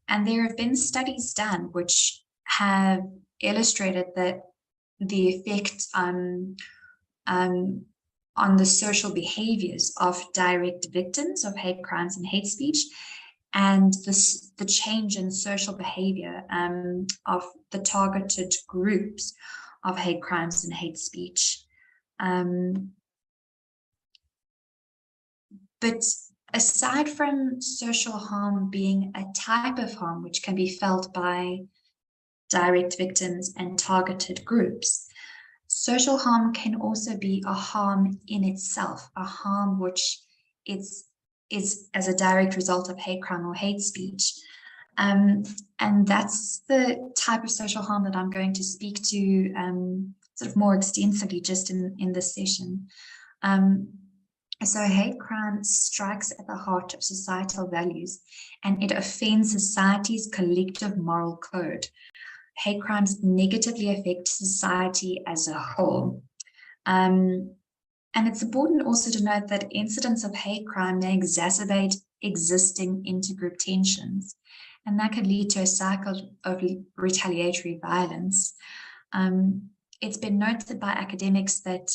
And there have been studies done which have illustrated that the effect on the social behaviors of direct victims of hate crimes and hate speech, and the change in social behavior of the targeted groups of hate crimes and hate speech. But aside from social harm being a type of harm which can be felt by direct victims and targeted groups, social harm can also be a harm in itself, a harm which is as a direct result of hate crime or hate speech. And that's the type of social harm that I'm going to speak to sort of more extensively just in this session. So hate crime strikes at the heart of societal values, and it offends society's collective moral code. Hate crimes negatively affect society as a whole. And it's important also to note that incidents of hate crime may exacerbate existing intergroup tensions, and that could lead to a cycle of retaliatory violence. It's been noted by academics that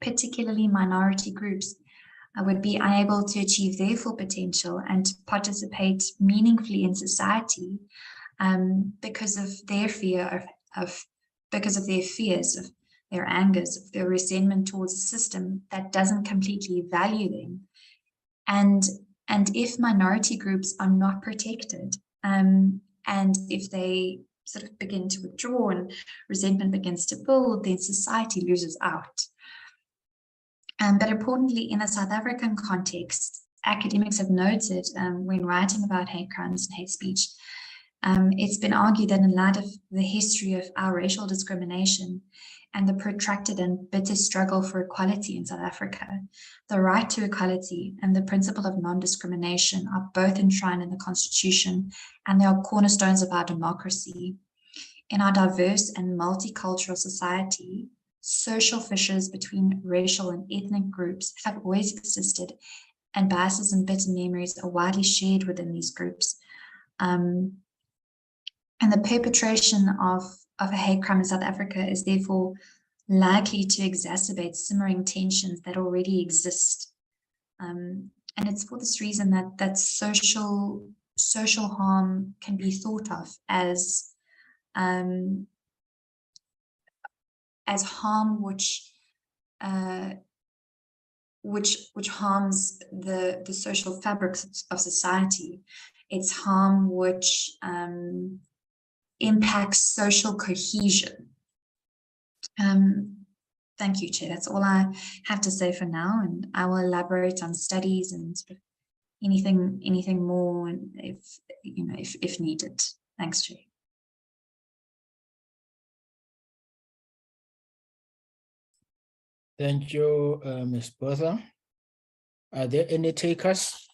particularly minority groups would be unable to achieve their full potential and to participate meaningfully in society because of their fear because of their fears, of their angers, of their resentment towards a system that doesn't completely value them. And if minority groups are not protected, and if they sort of begin to withdraw and resentment begins to build, then society loses out. But importantly, in a South African context, academics have noted when writing about hate crimes and hate speech It's been argued that in light of the history of our racial discrimination and the protracted and bitter struggle for equality in South Africa, the right to equality and the principle of non-discrimination are both enshrined in the Constitution, and they are cornerstones of our democracy. In our diverse and multicultural society, social fissures between racial and ethnic groups have always existed, and biases and bitter memories are widely shared within these groups. And the perpetration of a hate crime in South Africa is therefore likely to exacerbate simmering tensions that already exist. And it's for this reason that social harm can be thought of as harm which harms the social fabric of society. It's harm which impacts social cohesion. Thank you, Chair. That's all I have to say for now, and I will elaborate on studies and anything more if needed. Thanks, Chair. Thank you, Ms. Botha. Are there any takers?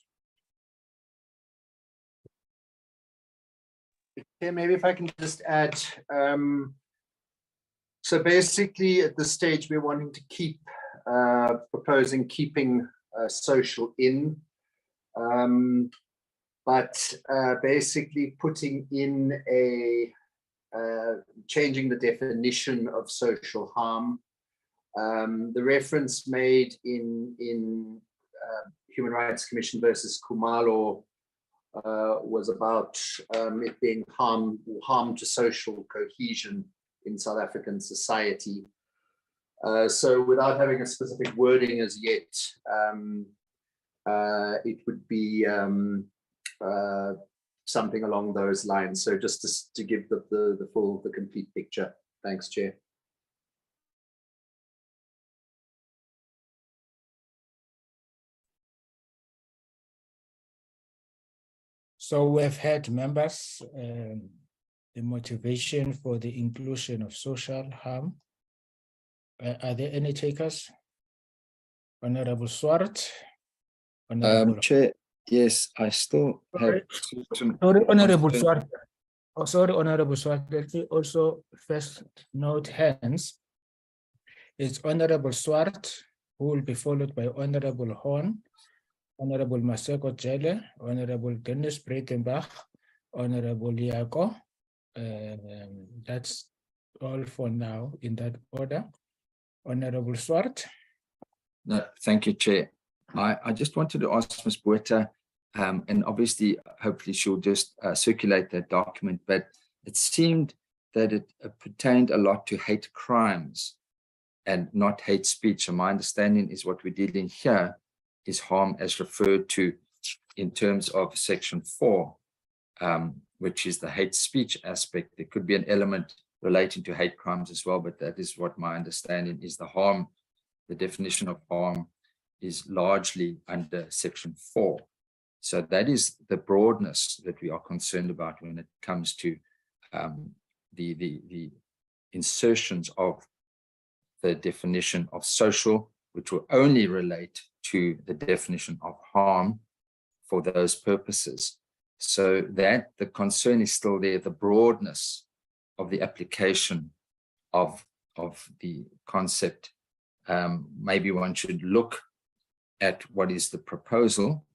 Yeah, maybe if I can just add, so basically at this stage we're wanting to keep, proposing keeping social in, but basically putting in changing the definition of social harm. The reference made in Human Rights Commission versus Kumalo was about it being harm to social cohesion in South African society. So without having a specific wording as yet, it would be something along those lines. So just to give the complete picture. Thanks, Chair. So we've had members, the motivation for the inclusion of social harm. Are there any takers? Honorable Swart. Chair, yes, I still have. Sorry, Honorable Swart. Oh, sorry, Honorable Swart. Let me also first note hands. It's Honorable Swart, who will be followed by Honorable Horn, Honorable Maseko Jele, Honorable Dennis Breitenbach, Honorable Yako. That's all for now in that order. Honorable Swart. No, thank you, Chair. I just wanted to ask Ms. Botha, and obviously, hopefully she'll just circulate that document, but it seemed that it pertained a lot to hate crimes and not hate speech. And my understanding is what we're dealing here is harm as referred to in terms of Section 4, which is the hate speech aspect. There could be an element relating to hate crimes as well, but that is what my understanding is. The harm, the definition of harm is largely under Section 4. So that is the broadness that we are concerned about when it comes to the insertions of the definition of social, which will only relate to the definition of harm for those purposes. So that the concern is still there, the broadness of the application of the concept. Maybe one should look at what is the proposal,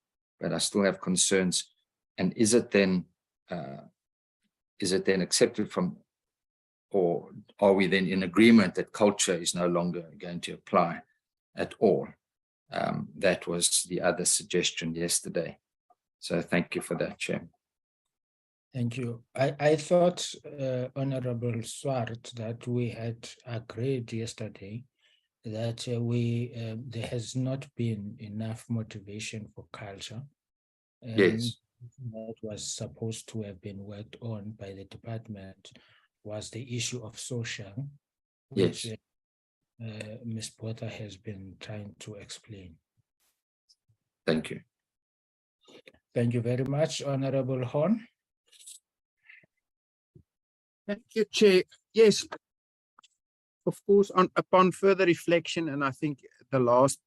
but I still have concerns. And is it then accepted from, or are we then in agreement that culture is no longer going to apply at all? That was the other suggestion yesterday. So thank you for that, Chair. Thank you. I thought, Honorable Swart, that we had agreed yesterday that there has not been enough motivation for culture. Yes. That was supposed to have been worked on by the department was the issue of social, which Yes. Ms. Botha has been trying to explain. Thank you. Thank you very much, Honorable Horn. Thank you, Chair. Yes, of course, upon further reflection, and I think the last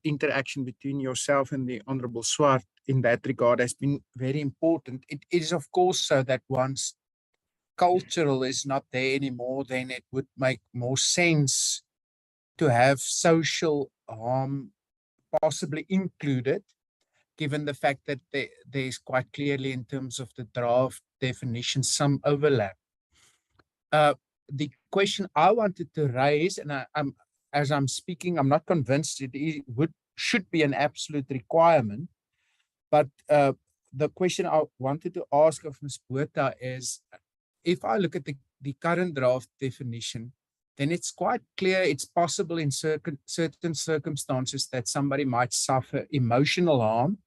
interaction between yourself and the Honorable Swart in that regard has been very important. It is, of course, so that once cultural is not there anymore, then it would make more sense to have social harm possibly included, given the fact that there's quite clearly in terms of the draft definition some overlap. The question I wanted to raise, and as I'm speaking, I'm not convinced should be an absolute requirement, but the question I wanted to ask of Ms. Botha is, if I look at the current draft definition, then it's quite clear it's possible in certain circumstances that somebody might suffer emotional harm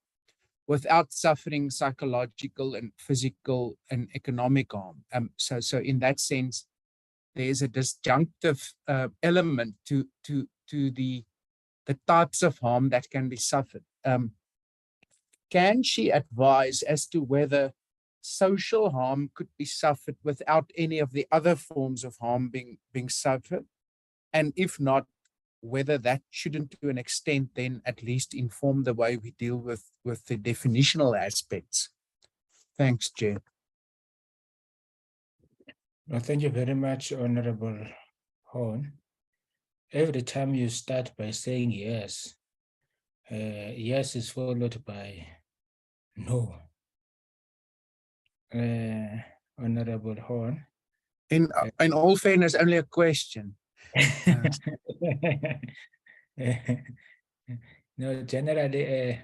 without suffering psychological and physical and economic harm. So in that sense, there is a disjunctive element to the types of harm that can be suffered. Can she advise as to whether social harm could be suffered without any of the other forms of harm being suffered? And if not, whether that shouldn't to an extent then at least inform the way we deal with the definitional aspects. Thanks, Chair. Well, thank you very much, Honorable Horn. Every time you start by saying yes, yes is followed by no. Honorable Horn. In all fairness, only a question. No, generally,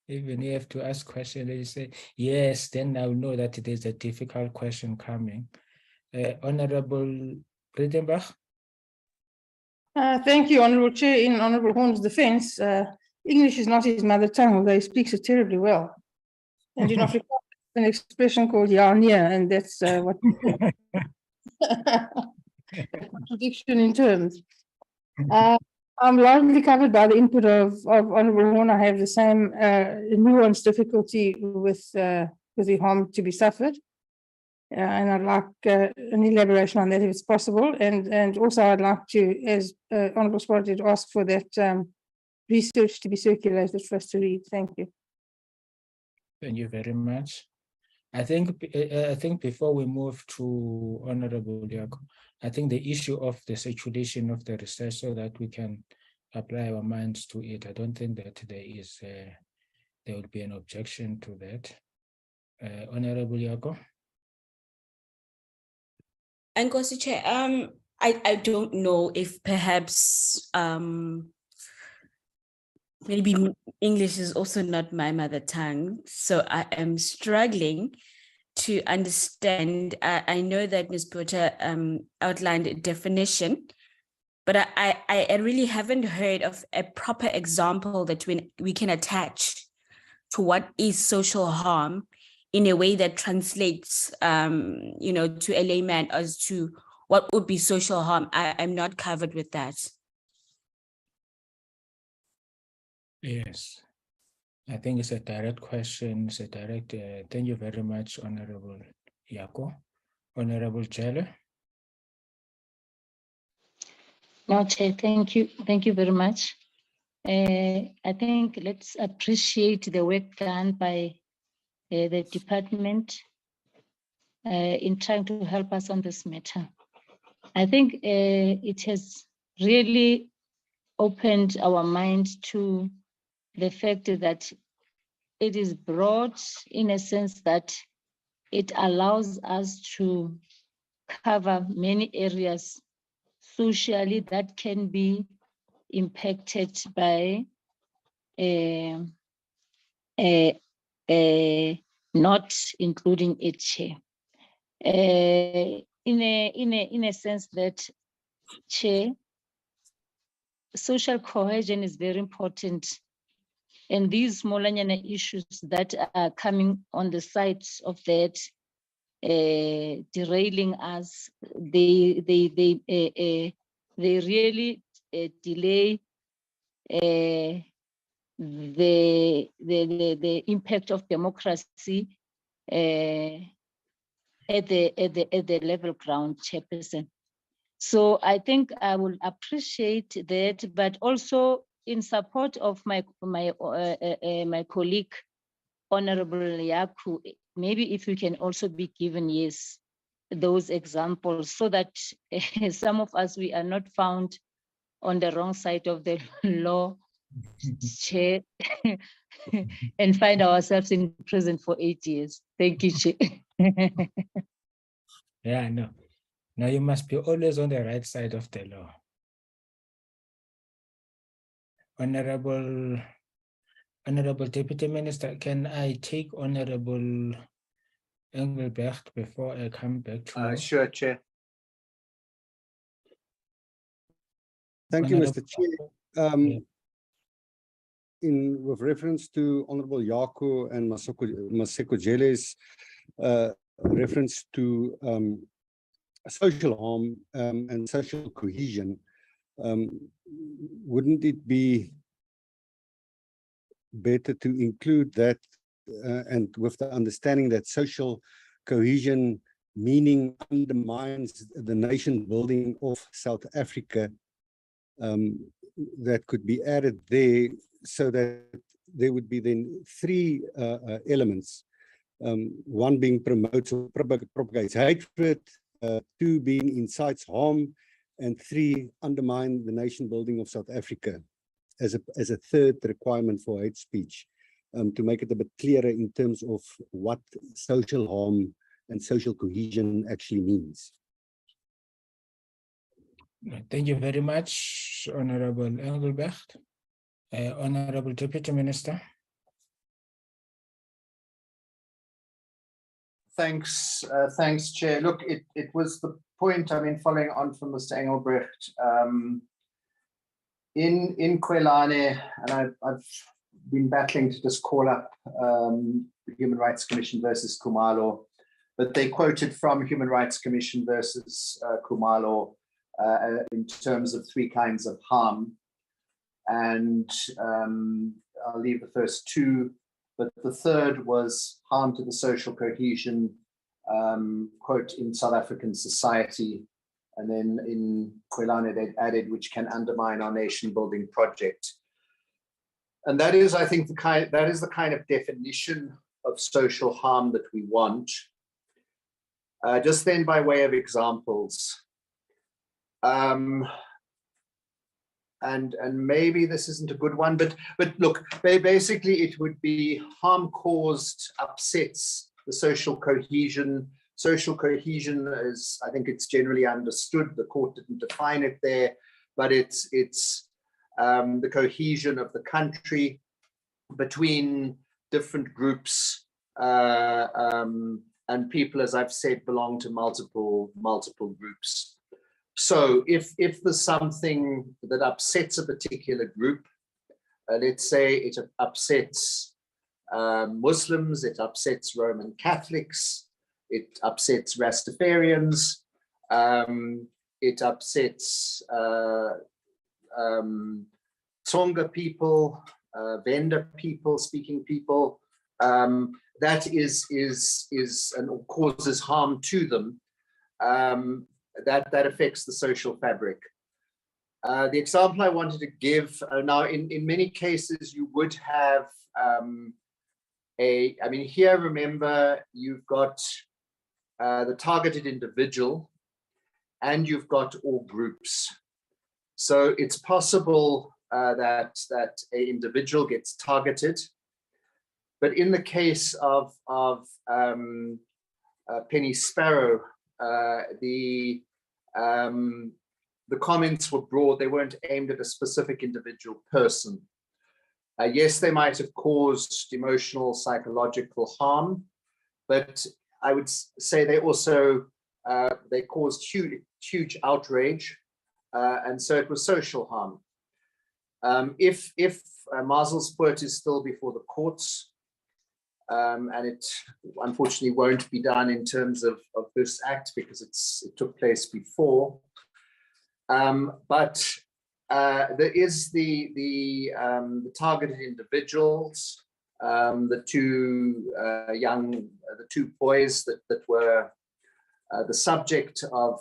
even you have to ask questions, you say yes, then I'll know that it is a difficult question coming. Honorable Bredenbach. Thank you, Honorable Chair. In Honorable Horn's defense, English is not his mother tongue, although he speaks it terribly well. And in Afrikaans, an expression called ja, nee, and that's what a contradiction in terms. I'm largely covered by the input of Honorable Horn. I have the same nuanced difficulty with the harm to be suffered. And I'd like an elaboration on that if it's possible. And also I'd like to, as Honorable Swart did, ask for that research to be circulated for us to read. Thank you. Thank you very much. I think before we move to Honorable Diago, I think the issue of the circulation of the research so that we can apply our minds to it. I don't think that there would be an objection to that. Honorable Diago. Nkosi Chair, I don't know if perhaps maybe English is also not my mother tongue, so I am struggling to understand. I know that Ms. Botha outlined a definition, but I really haven't heard of a proper example that we can attach to what is social harm in a way that translates, to a layman as to what would be social harm. I'm not covered with that. Yes, I think it's a direct question. It's a direct. Thank you very much, Honorable Yako. Honorable Jelle. No, Chair, thank you. Thank you very much. I think let's appreciate the work done by the department in trying to help us on this matter. I think it has really opened our mind to the fact that it is broad in a sense that it allows us to cover many areas socially that can be impacted by not including it here. In a sense that, Chair, social cohesion is very important, and these smaller issues that are coming on the sides of that, derailing us, they really delay the impact of democracy at the level ground, Chairperson. So I think I will appreciate that, but also in support of my colleague, Honorable Yaku, maybe if you can also be given, yes, those examples so that some of us, we are not found on the wrong side of the law, Chair, and find ourselves in prison for 8 years. Thank you, Chair. Yeah, no. Now you must be always on the right side of the law. Honorable Deputy Minister, can I take Honorable Engelbrecht before I come back to you? Sure, Chair. Thank you, Mr. Chair. With reference to Honorable Yaku and Maseko Jele's reference to social harm and social cohesion, wouldn't it be better to include that and with the understanding that social cohesion meaning undermines the nation building of South Africa, that could be added there so that there would be then three elements. One being promotes or propagates hatred, two being incites harm, and three undermine the nation building of South Africa as a third requirement for hate speech, to make it a bit clearer in terms of what social harm and social cohesion actually means. Thank you very much, Honorable Engelbrecht. Honorable Deputy Minister. Thanks, Chair. Look, it was the point, I mean, following on from Mr. Engelbrecht, in Kwelane, and I've been battling to just call up the Human Rights Commission versus Kumalo, but they quoted from Human Rights Commission versus Kumalo in terms of three kinds of harm. And I'll leave the first two, but the third was harm to the social cohesion, quote, in South African society. And then in Kwelane, they'd added, which can undermine our nation building project. And that is, I think, the kind of definition of social harm that we want. Just then, by way of examples, and maybe this isn't a good one, but look, basically it would be harm caused upsets the social cohesion. Social cohesion is, I think it's generally understood, the court didn't define it there, but it's the cohesion of the country between different groups, and people, as I've said, belong to multiple groups. So if there's something that upsets a particular group, let's say it upsets Muslims, it upsets Roman Catholics, it upsets Rastafarians, it upsets Tsonga people, Venda people, speaking people, that is and causes harm to them, that affects the social fabric. The example I wanted to give, now in many cases you would have I mean, here, remember, you've got the targeted individual and you've got all groups. So it's possible that an individual gets targeted, but in the case of Penny Sparrow, the comments were broad. They weren't aimed at a specific individual person. Yes, they might have caused emotional, psychological harm, but I would say they also they caused huge outrage, and so it was social harm. If Mazelsport is still before the courts, and it unfortunately won't be done in terms of this act because it took place before, but there is the targeted individuals, the two boys that were the subject of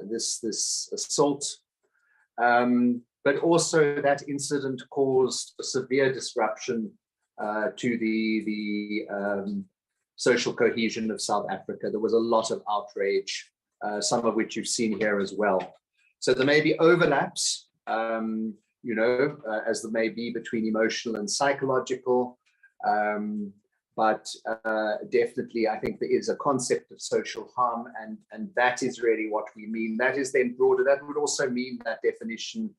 this assault, but also that incident caused a severe disruption to the social cohesion of South Africa. There was a lot of outrage, some of which you've seen here as well. So there may be overlaps, you know, as there may be between emotional and psychological, but definitely I think there is a concept of social harm, and that is really what we mean. That is then broader. That would also mean that definition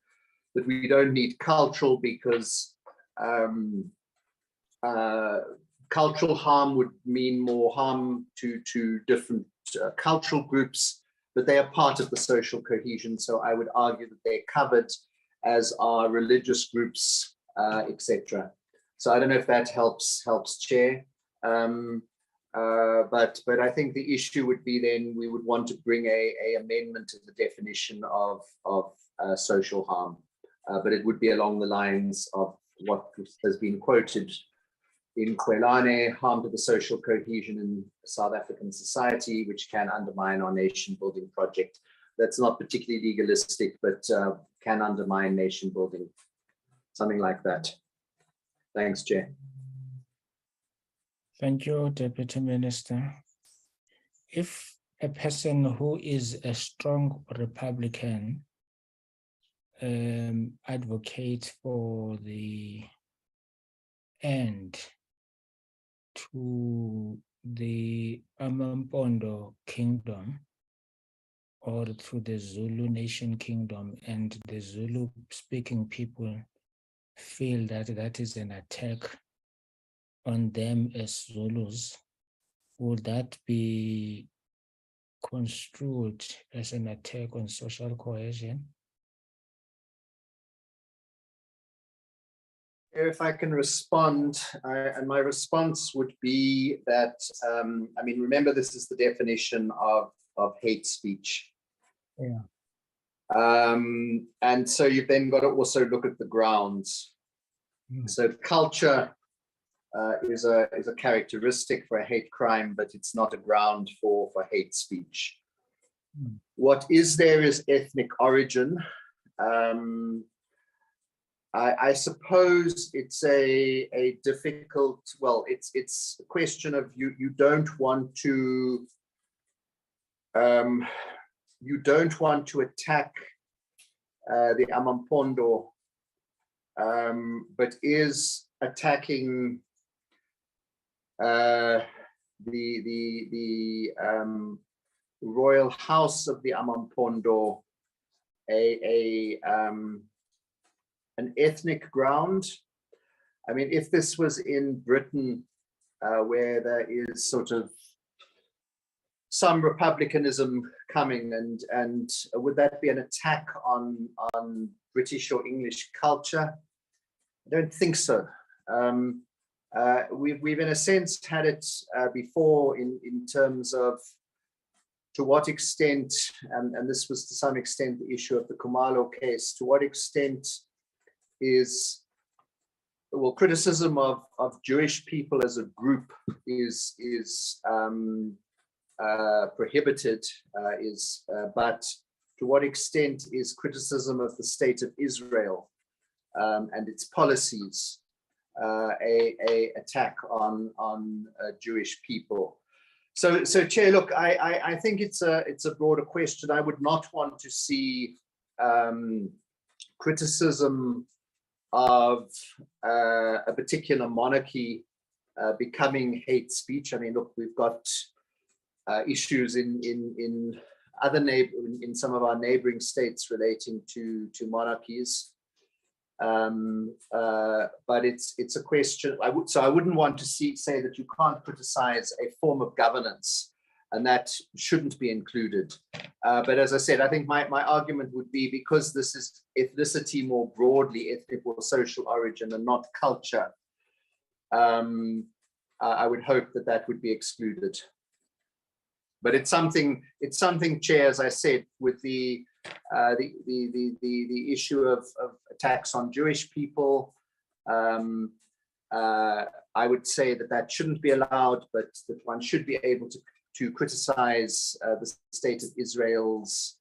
that we don't need cultural, because cultural harm would mean more harm to different cultural groups, but they are part of the social cohesion. So I would argue that they're covered, as are religious groups, etc. So I don't know if that helps, Chair. But I think the issue would be then we would want to bring a amendment to the definition of social harm, but it would be along the lines of what has been quoted in Kwelane, harm to the social cohesion in South African society, which can undermine our nation building project. That's not particularly legalistic, but can undermine nation building, something like that. Thanks, Chair. Thank you, Deputy Minister. If a person who is a strong Republican advocates for the end to the Amampondo Kingdom or to the Zulu Nation Kingdom, and the Zulu speaking people feel that that is an attack on them as Zulus, would that be construed as an attack on social cohesion? If I can respond, and my response would be that, I mean, remember, this is the definition of hate speech. Yeah. And so you've then got to also look at the grounds. So culture is a characteristic for a hate crime, but it's not a ground for hate speech. What is there is ethnic origin. I suppose it's a difficult, well, it's a question of you don't want to attack the Amampondo, but is attacking the royal house of the Amampondo an ethnic ground. I mean, if this was in Britain, where there is sort of some republicanism coming, and would that be an attack on British or English culture? I don't think so. We've in a sense had it before in terms of to what extent, and this was to some extent the issue of the Kumalo case, to what extent is, well, criticism of Jewish people as a group is prohibited, but to what extent is criticism of the state of Israel and its policies a attack on Jewish people? So Chair, look, I think it's a broader question. I would not want to see criticism of a particular monarchy becoming hate speech. I mean, look, we've got issues in some of our neighboring states relating to monarchies, but it's a question. I wouldn't want to say that you can't criticize a form of governance, and that shouldn't be included. But as I said, I think my argument would be, because this is ethnicity more broadly, ethnic or social origin, and not culture, I would hope that would be excluded. But it's something, Chair, as I said, with the issue of attacks on Jewish people, I would say that shouldn't be allowed, but that one should be able to to criticize the state of Israel's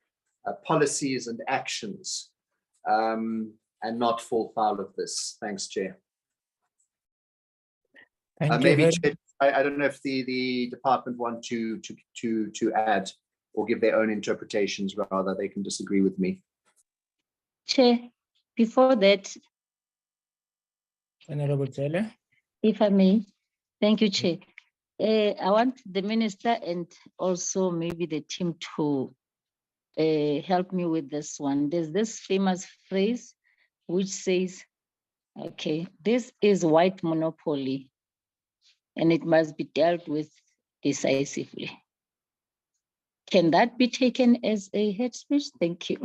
policies and actions, and not fall foul of this. Thanks, Chair. Thank you Maybe very Chair, I don't know if the department want to add or give their own interpretations. Rather, they can disagree with me. Chair, before that, Honorable Taylor. if I may, thank you, Chair. I want the minister and also maybe the team to help me with this one. There's this famous phrase which says, okay, this is white monopoly and it must be dealt with decisively. Can that be taken as a hate speech? Thank you.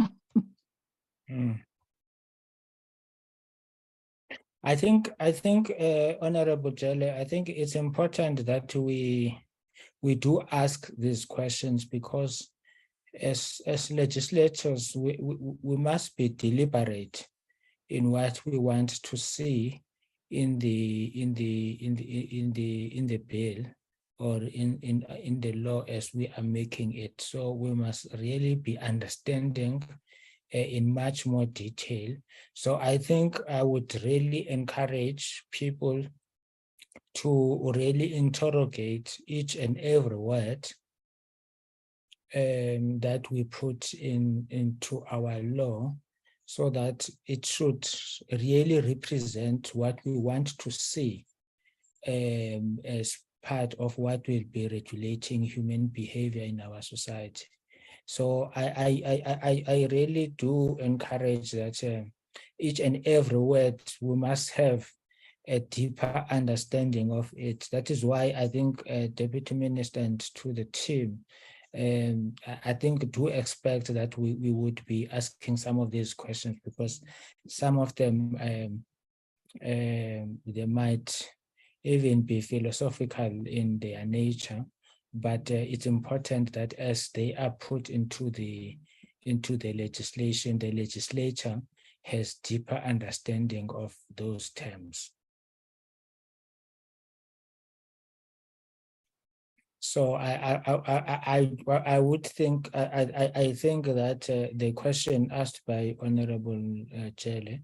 I think, Honorable Jelle, I think it's important that we do ask these questions, because as legislators, we must be deliberate in what we want to see in the bill or in the law as we are making it. So we must really be understanding in much more detail. So I think I would really encourage people to really interrogate each and every word that we put into our law, so that it should really represent what we want to see as part of what will be regulating human behavior in our society. So I really do encourage that each and every word, we must have a deeper understanding of it. That is why I think Deputy Minister and to the team, I think do expect that we would be asking some of these questions, because some of them they might even be philosophical in their nature, but it's important that as they are put into the legislation, the legislature has deeper understanding of those terms. So I would think I think that the question asked by Honorable Jelle,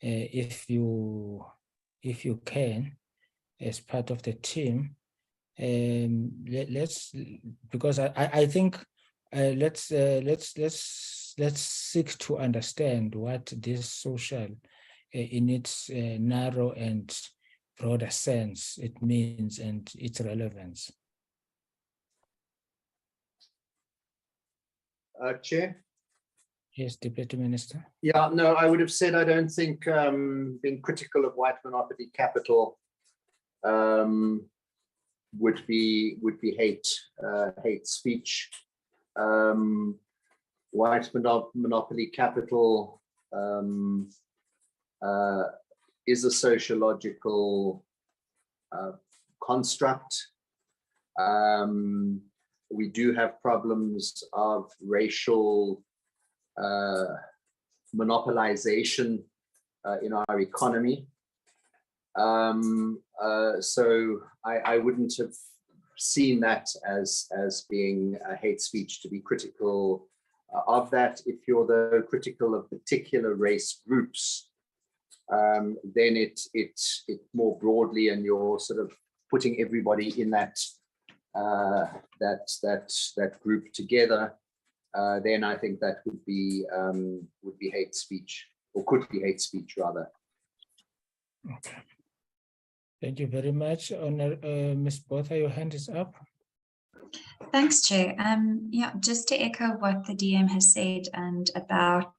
if you can, as part of the team, let's, because I think let's seek to understand what this social, in its narrow and broader sense, it means and its relevance. Chair? Yes, Deputy Minister. Yeah, no, I would have said I don't think being critical of white monopoly capital would be hate speech. White monopoly capital is a sociological construct. We do have problems of racial monopolization in our economy. So I wouldn't have seen that as being a hate speech, to be critical of that. If you're though critical of particular race groups, then it more broadly, and you're sort of putting everybody in that group together, then I think that would be hate speech, or could be hate speech rather. Okay. Thank you very much. Ms. Botha, your hand is up. Thanks, Chair. Yeah, just to echo what the DM has said and about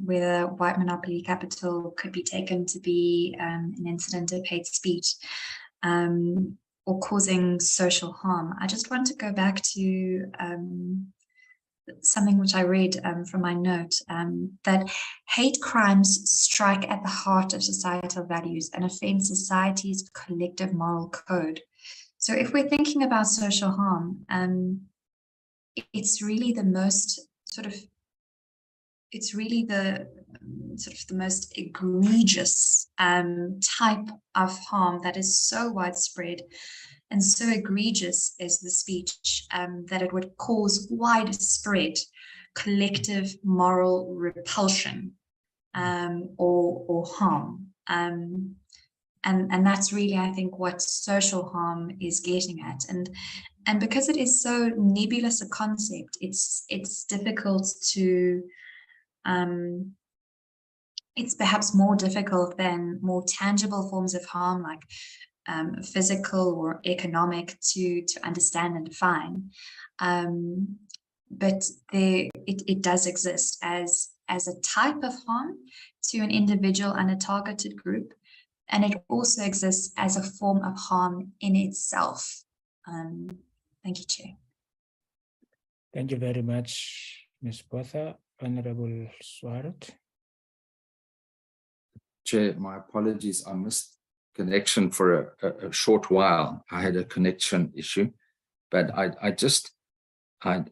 whether white monopoly capital could be taken to be an incident of hate speech or causing social harm. I just want to go back to something which I read from my note, that hate crimes strike at the heart of societal values and offend society's collective moral code. So if we're thinking about social harm, it's really the most most egregious type of harm that is so widespread and so egregious is the speech that it would cause widespread collective moral repulsion or harm. And that's really, I think, what social harm is getting at. And because it is so nebulous a concept, it's difficult to, it's perhaps more difficult than more tangible forms of harm like physical or economic to understand and define. But it does exist as a type of harm to an individual and a targeted group. And it also exists as a form of harm in itself. Thank you, Chair. Thank you very much, Ms. Botha. Honorable Swart. Chair, my apologies. I missed connection for a short while. I had a connection issue, but I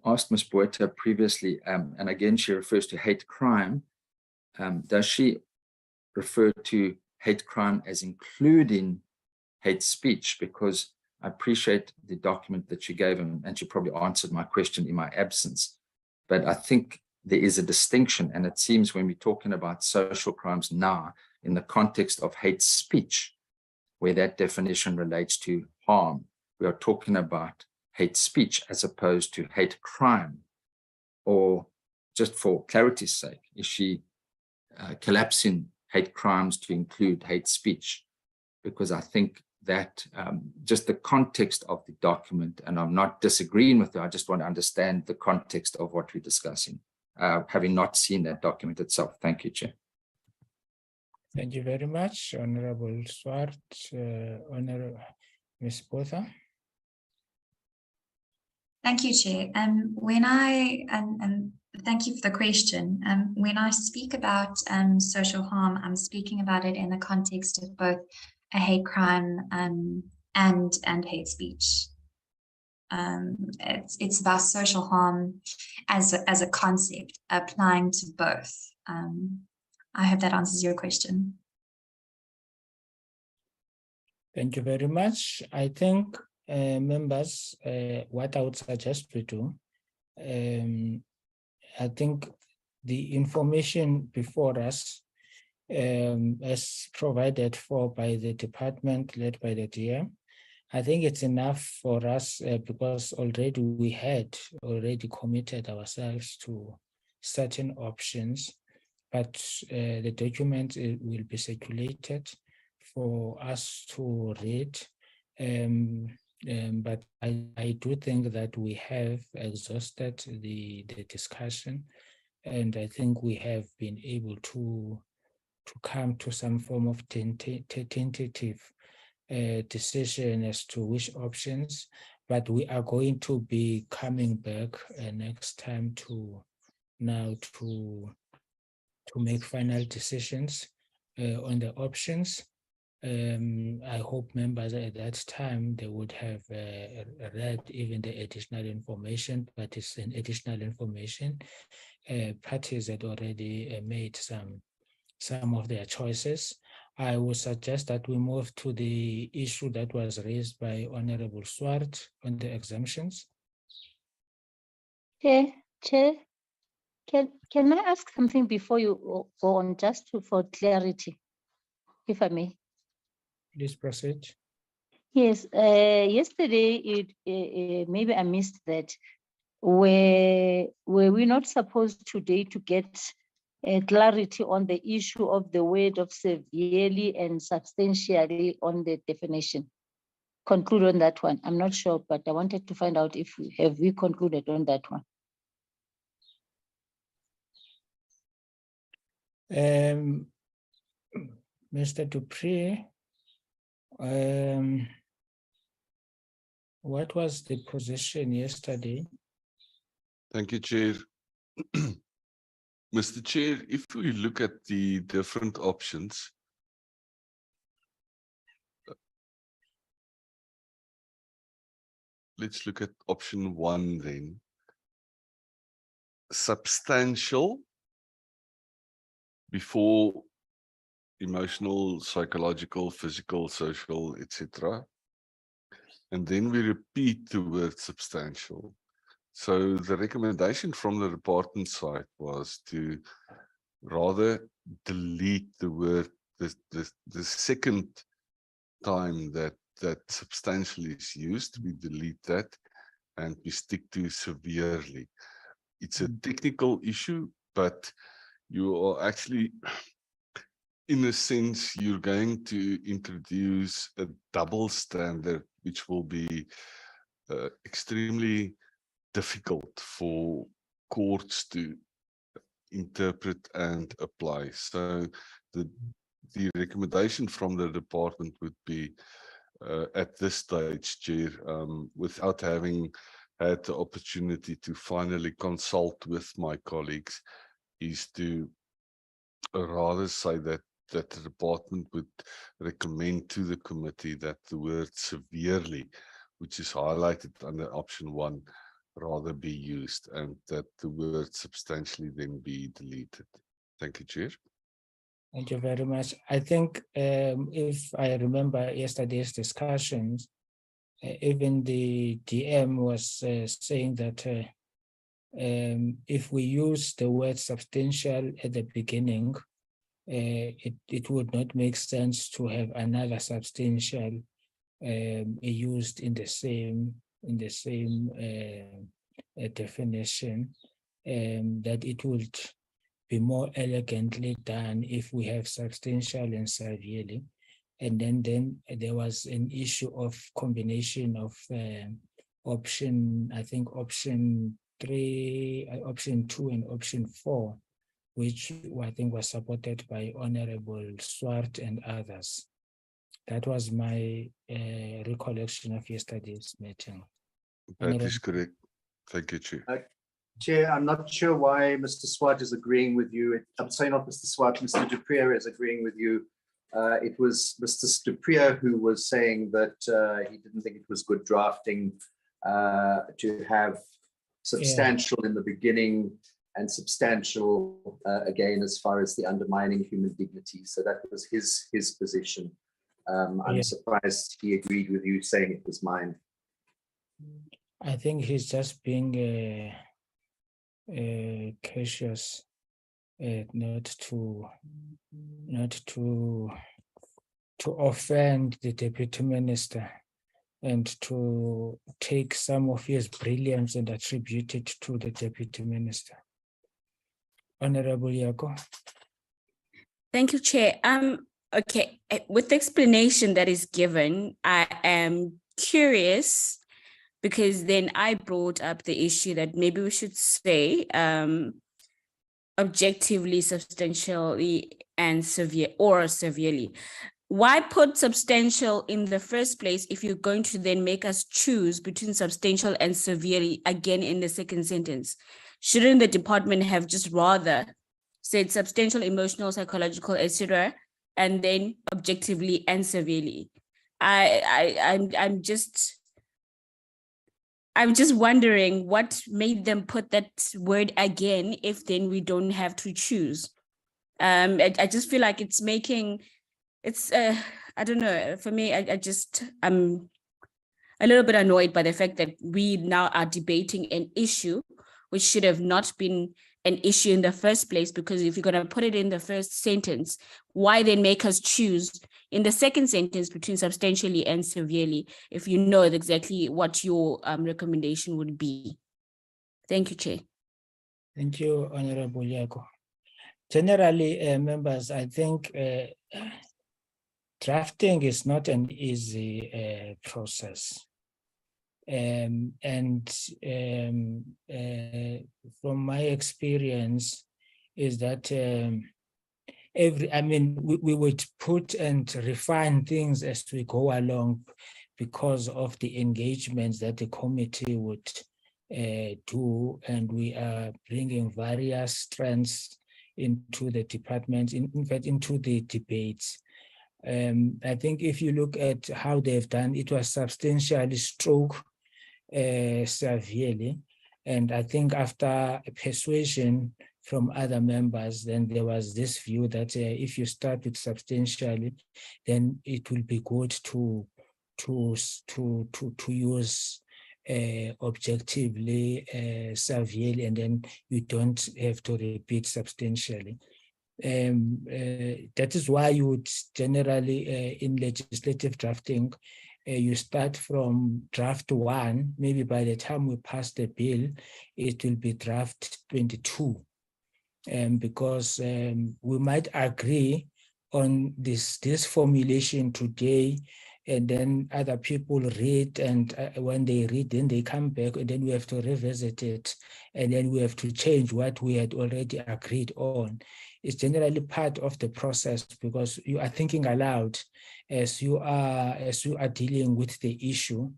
asked Ms. Botha previously, and again, she refers to hate crime. Does she refer to hate crime as including hate speech? Because I appreciate the document that she gave, and she probably answered my question in my absence. But I think there is a distinction, and it seems when we're talking about social crimes now, in the context of hate speech, where that definition relates to harm, we are talking about hate speech as opposed to hate crime. Or just for clarity's sake, is she collapsing hate crimes to include hate speech? Because I think that just the context of the document, and I'm not disagreeing with her, I just want to understand the context of what we're discussing, having not seen that document itself. Thank you, Chair. Thank you very much, Honorable Swart. Honorable Ms. Botha. Thank you, Chair. When I and thank you for the question. When I speak about social harm, I'm speaking about it in the context of both a hate crime and hate speech. It's about social harm as a concept applying to both. I hope that answers your question. Thank you very much. I think, members, what I would suggest we do, I think the information before us, as provided for by the department led by the DM, I think it's enough for us because already we had committed ourselves to certain options, but the document will be circulated for us to read. But I do think that we have exhausted the discussion, and I think we have been able to come to some form of tentative decision as to which options, but we are going to be coming back next time to make final decisions on the options. I hope members at that time they would have read even the additional information, but it's an additional information. Parties had already made some of their choices. I would suggest that we move to the issue that was raised by Honorable Swart on the exemptions. Chair, can I ask something before you go on, just for clarity, if I may? Please proceed. Yes, yesterday, maybe I missed that. Were we not supposed today to get clarity on the issue of the word of severely and substantially on the definition? Conclude on that one. I'm not sure, but I wanted to find out if we concluded on that one. Mr. Dupree, what was the position yesterday? Thank you, Chair. Mr. Chair, if we look at the different options, let's look at option 1 then. Substantial before emotional, psychological, physical, social, etc. and then we repeat the word substantial. So the recommendation from the department side was to rather delete the word the second time that substantially is used. We delete that and we stick to severely. It's a technical issue, but you are actually, in a sense, you're going to introduce a double standard, which will be extremely difficult for courts to interpret and apply. So the recommendation from the department would be, at this stage, Chair, without having had the opportunity to finally consult with my colleagues, is to rather say that the department would recommend to the committee that the word severely, which is highlighted under option 1, rather be used, and that the word substantially then be deleted. Thank you, Chair. Thank you very much. I think if I remember yesterday's discussions, even the DM was saying that if we use the word substantial at the beginning, it would not make sense to have another substantial used in the same definition, that it would be more elegantly done if we have substantial and severely. And then there was an issue of combination of option 3, option 2 and option 4, which I think was supported by Honorable Swart and others. That was my recollection of yesterday's meeting. That is correct. Thank you, Chair. Chair, I'm not sure why Mr. Swart is agreeing with you. I'm sorry, not Mr. Swart, Mr. Duprier is agreeing with you. It was Mr. Duprier who was saying that he didn't think it was good drafting to have substantial in the beginning and substantial again as far as the undermining human dignity. So that was his position. I'm surprised he agreed with you saying it was mine. I think he's just being cautious, not to offend the Deputy Minister and to take some of his brilliance and attribute it to the Deputy Minister. Honorable Yako. Thank you, Chair. Okay, with the explanation that is given, I am curious, because then I brought up the issue that maybe we should say objectively, substantially, and severely. Why put substantial in the first place if you're going to then make us choose between substantial and severely again in the second sentence? Shouldn't the department have just rather said substantial, emotional, psychological, etc., and then objectively and severely? I'm just wondering what made them put that word again if then we don't have to choose. I just feel like it's making, I don't know, for me, I'm a little bit annoyed by the fact that we now are debating an issue which should have not been an issue in the first place, because if you're going to put it in the first sentence, why then make us choose in the second sentence between substantially and severely if you know exactly what your recommendation would be? Thank you, Chair. Thank you, Honorable Yako. Generally, members, I think drafting is not an easy process. From my experience is that we would put and refine things as we go along because of the engagements that the committee would do, and we are bringing various strands into the department, in fact, into the debates. I think if you look at how they've done, it was substantially stroke severely. And I think after persuasion from other members, then there was this view that if you start with substantially, then it will be good to to use objectively, severely, and then you don't have to repeat substantially. That is why you would generally, in legislative drafting, you start from draft 1. Maybe by the time we pass the bill, it will be draft 22. Because we might agree on this formulation today, and then other people read, and when they read, then they come back, and then we have to revisit it, and then we have to change what we had already agreed on. It's generally part of the process, because you are thinking aloud as you are dealing with the issue.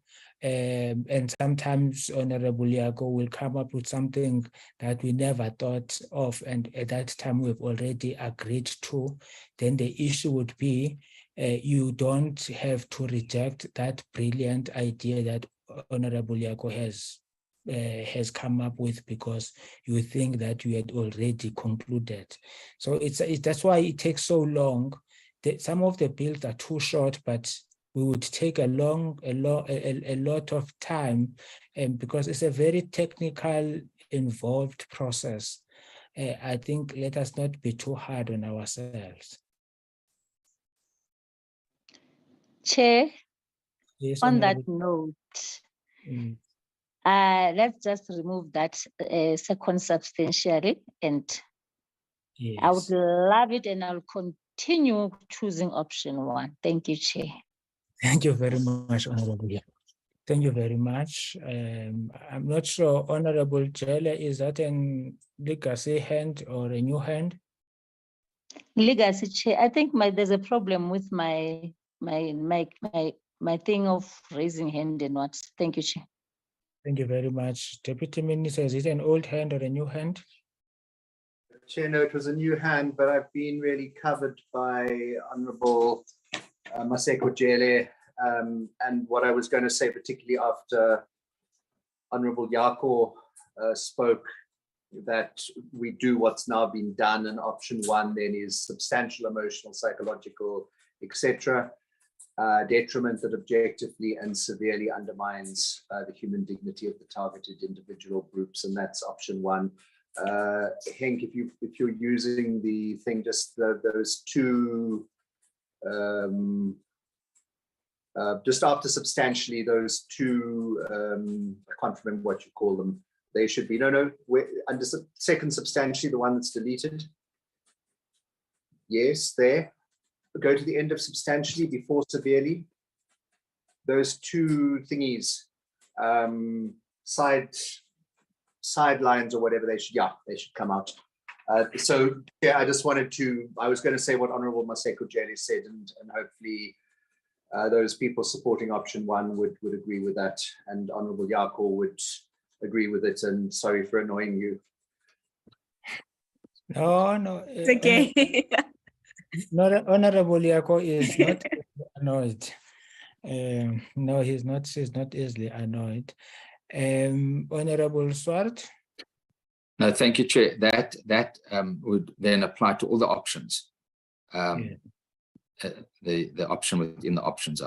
And sometimes Honorable Yago will come up with something that we never thought of, and at that time we've already agreed to. Then the issue would be you don't have to reject that brilliant idea that Honorable Yago has come up with, because you think that you had already concluded. So that's why it takes so long. Some of the bills are too short, but we would take a lot of time, because it's a very technical, involved process. I think let us not be too hard on ourselves. Chair, Yes, on that Honorable. note, let's just remove that second substantially, and I would Yes. love it, and I'll continue choosing option 1. Thank you, Chair. Thank you very much, Honorable. Thank you very much. I'm not sure, Honorable Jele, is that a legacy hand or a new hand? Legacy Chair, I think there's a problem with my thing of raising hand and what. Thank you, Chair. Thank you very much. Deputy Minister, is it an old hand or a new hand? Chair, no, it was a new hand, but I've been really covered by Honorable Maseko Jele, and what I was going to say, particularly after Honorable Yako spoke, that we do what's now been done, and option 1 then is substantial emotional, psychological, etc. Detriment that objectively and severely undermines the human dignity of the targeted individual groups, and that's option 1. Henk, if you're using the thing, just those two, just after substantially, those two, I can't remember what you call them. They should be, under second substantially, the one that's deleted. Yes, there. Go to the end of substantially before severely. Those two thingies, sidelines or whatever, they should come out. So yeah, I just wanted to, I was going to say what Honorable Maseko Jele said, and hopefully those people supporting option 1 would agree with that, and Honorable Yako would agree with it, and sorry for annoying you. No. It's okay. Honorable Yako is not annoyed. No, she's not easily annoyed. Honorable Swart? No, thank you, Chair. That would then apply to all the options. The option within the options.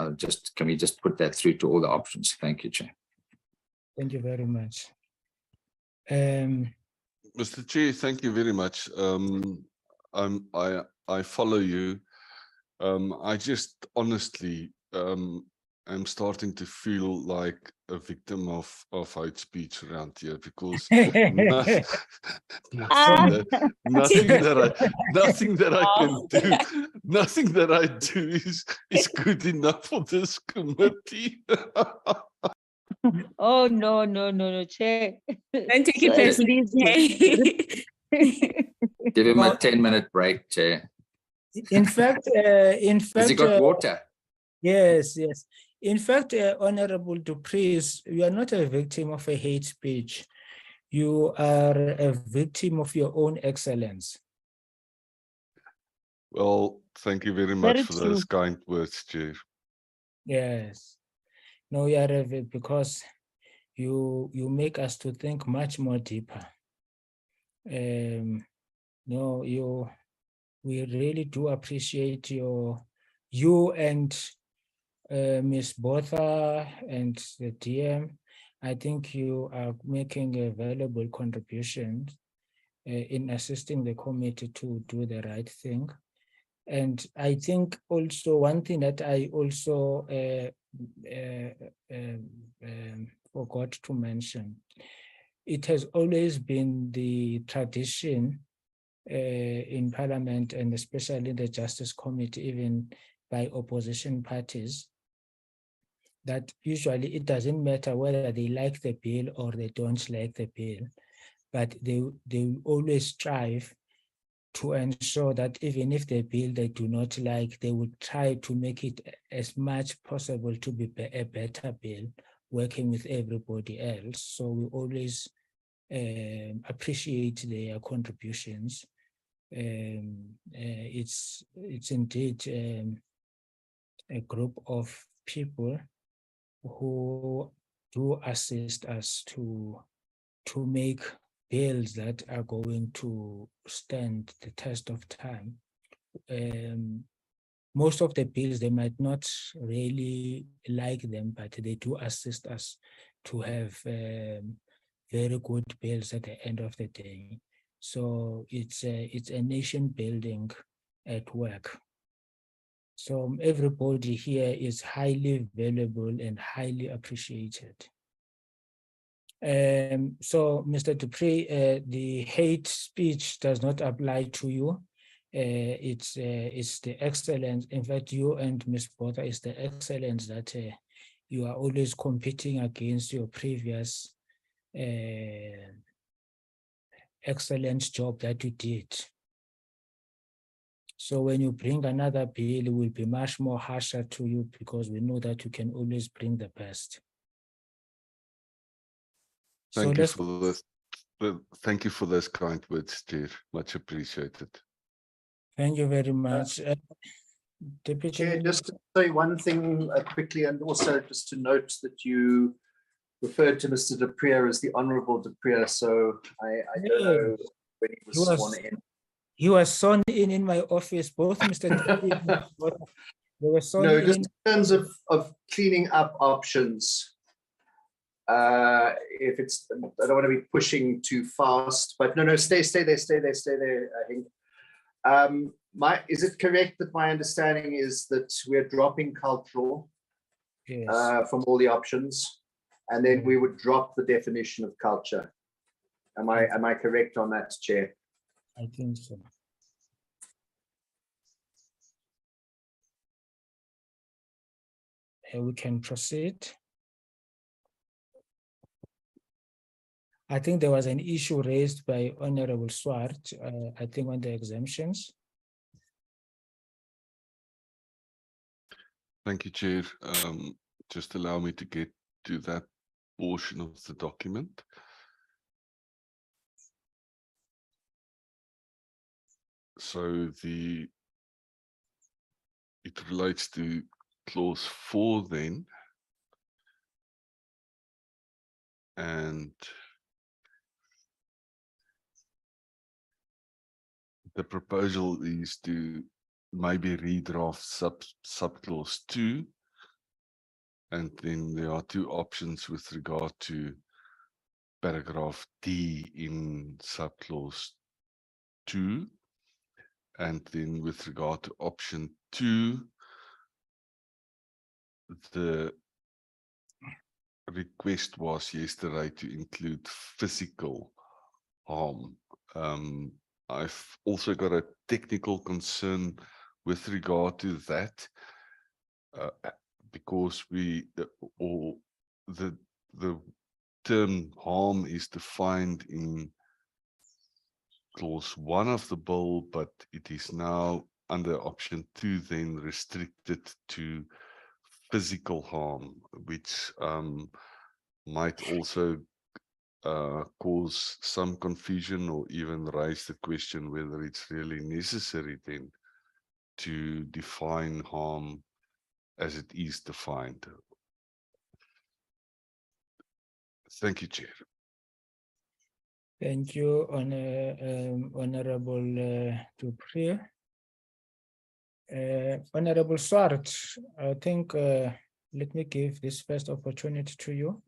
Can we just put that through to all the options? Thank you, Chair. Thank you very much. Mr. Chair, thank you very much. I follow you. I just honestly am starting to feel like a victim of hate speech around here, because nothing that I do is good enough for this committee. Oh, no, Chair. Don't take it personally. Give him a 10-minute break, Chair. In fact, has he got water? Yes. In fact, Honorable Dupreez, you are not a victim of a hate speech. You are a victim of your own excellence. Well, thank you very much for those kind words, Chair. Yes. No, you are because you make us to think much more deeper. No, we really do appreciate you and Ms. Botha and the DM, I think you are making a valuable contribution in assisting the committee to do the right thing. And I think also one thing that I also forgot to mention, it has always been the tradition in Parliament and especially in the Justice Committee, even by opposition parties, that usually it doesn't matter whether they like the bill or they don't like the bill, but they will always strive to ensure that even if the bill they do not like, they would try to make it as much possible to be a better bill, working with everybody else. So we always appreciate their contributions. It's indeed a group of people who do assist us to make bills that are going to stand the test of time. Most of the bills, they might not really like them, but they do assist us to have very good bills at the end of the day. So it's a nation building at work. So everybody here is highly valuable and highly appreciated. So, Mr. Dupree, the hate speech does not apply to you. It's the excellence. In fact, you and Ms. Botha, is the excellence that you are always competing against your previous excellent job that you did. So when you bring another bill, it will be much more harsher to you because we know that you can always bring the best. Thank you for this. Thank you for those kind words, Chair. Much appreciated. Thank you very much. Deputy Chair, just to say one thing quickly, and also just to note that you referred to Mr. Dupree as the Honourable Dupree, so I don't know when he was sworn in. He was sworn in my office, both Mr. Dupree and Ms. Botha, they were sworn in. Just in terms of cleaning up options, if it's, I don't want to be pushing too fast, but no, stay there, I think. Is it correct that my understanding is that we're dropping cultural from all the options, and then we would drop the definition of culture? Am I correct on that, Chair? I think so. We can proceed. I think there was an issue raised by Honorable Swart, I think on the exemptions. Thank you, Chair. Just allow me to get to that portion of the document. So it relates to clause 4 then. And the proposal is to maybe redraft subclause 2. And then there are 2 options with regard to paragraph D in subclause 2. And then with regard to option 2, the request was yesterday to include physical harm. I've also got a technical concern with regard to that, because the term harm is defined in clause 1 of the bill, but it is now under option 2 then restricted to physical harm, which might also cause some confusion or even raise the question whether it's really necessary then to define harm as it is defined. Thank you, Chair. Thank you, Honorable Dupree. Honorable Swart, I think let me give this first opportunity to you.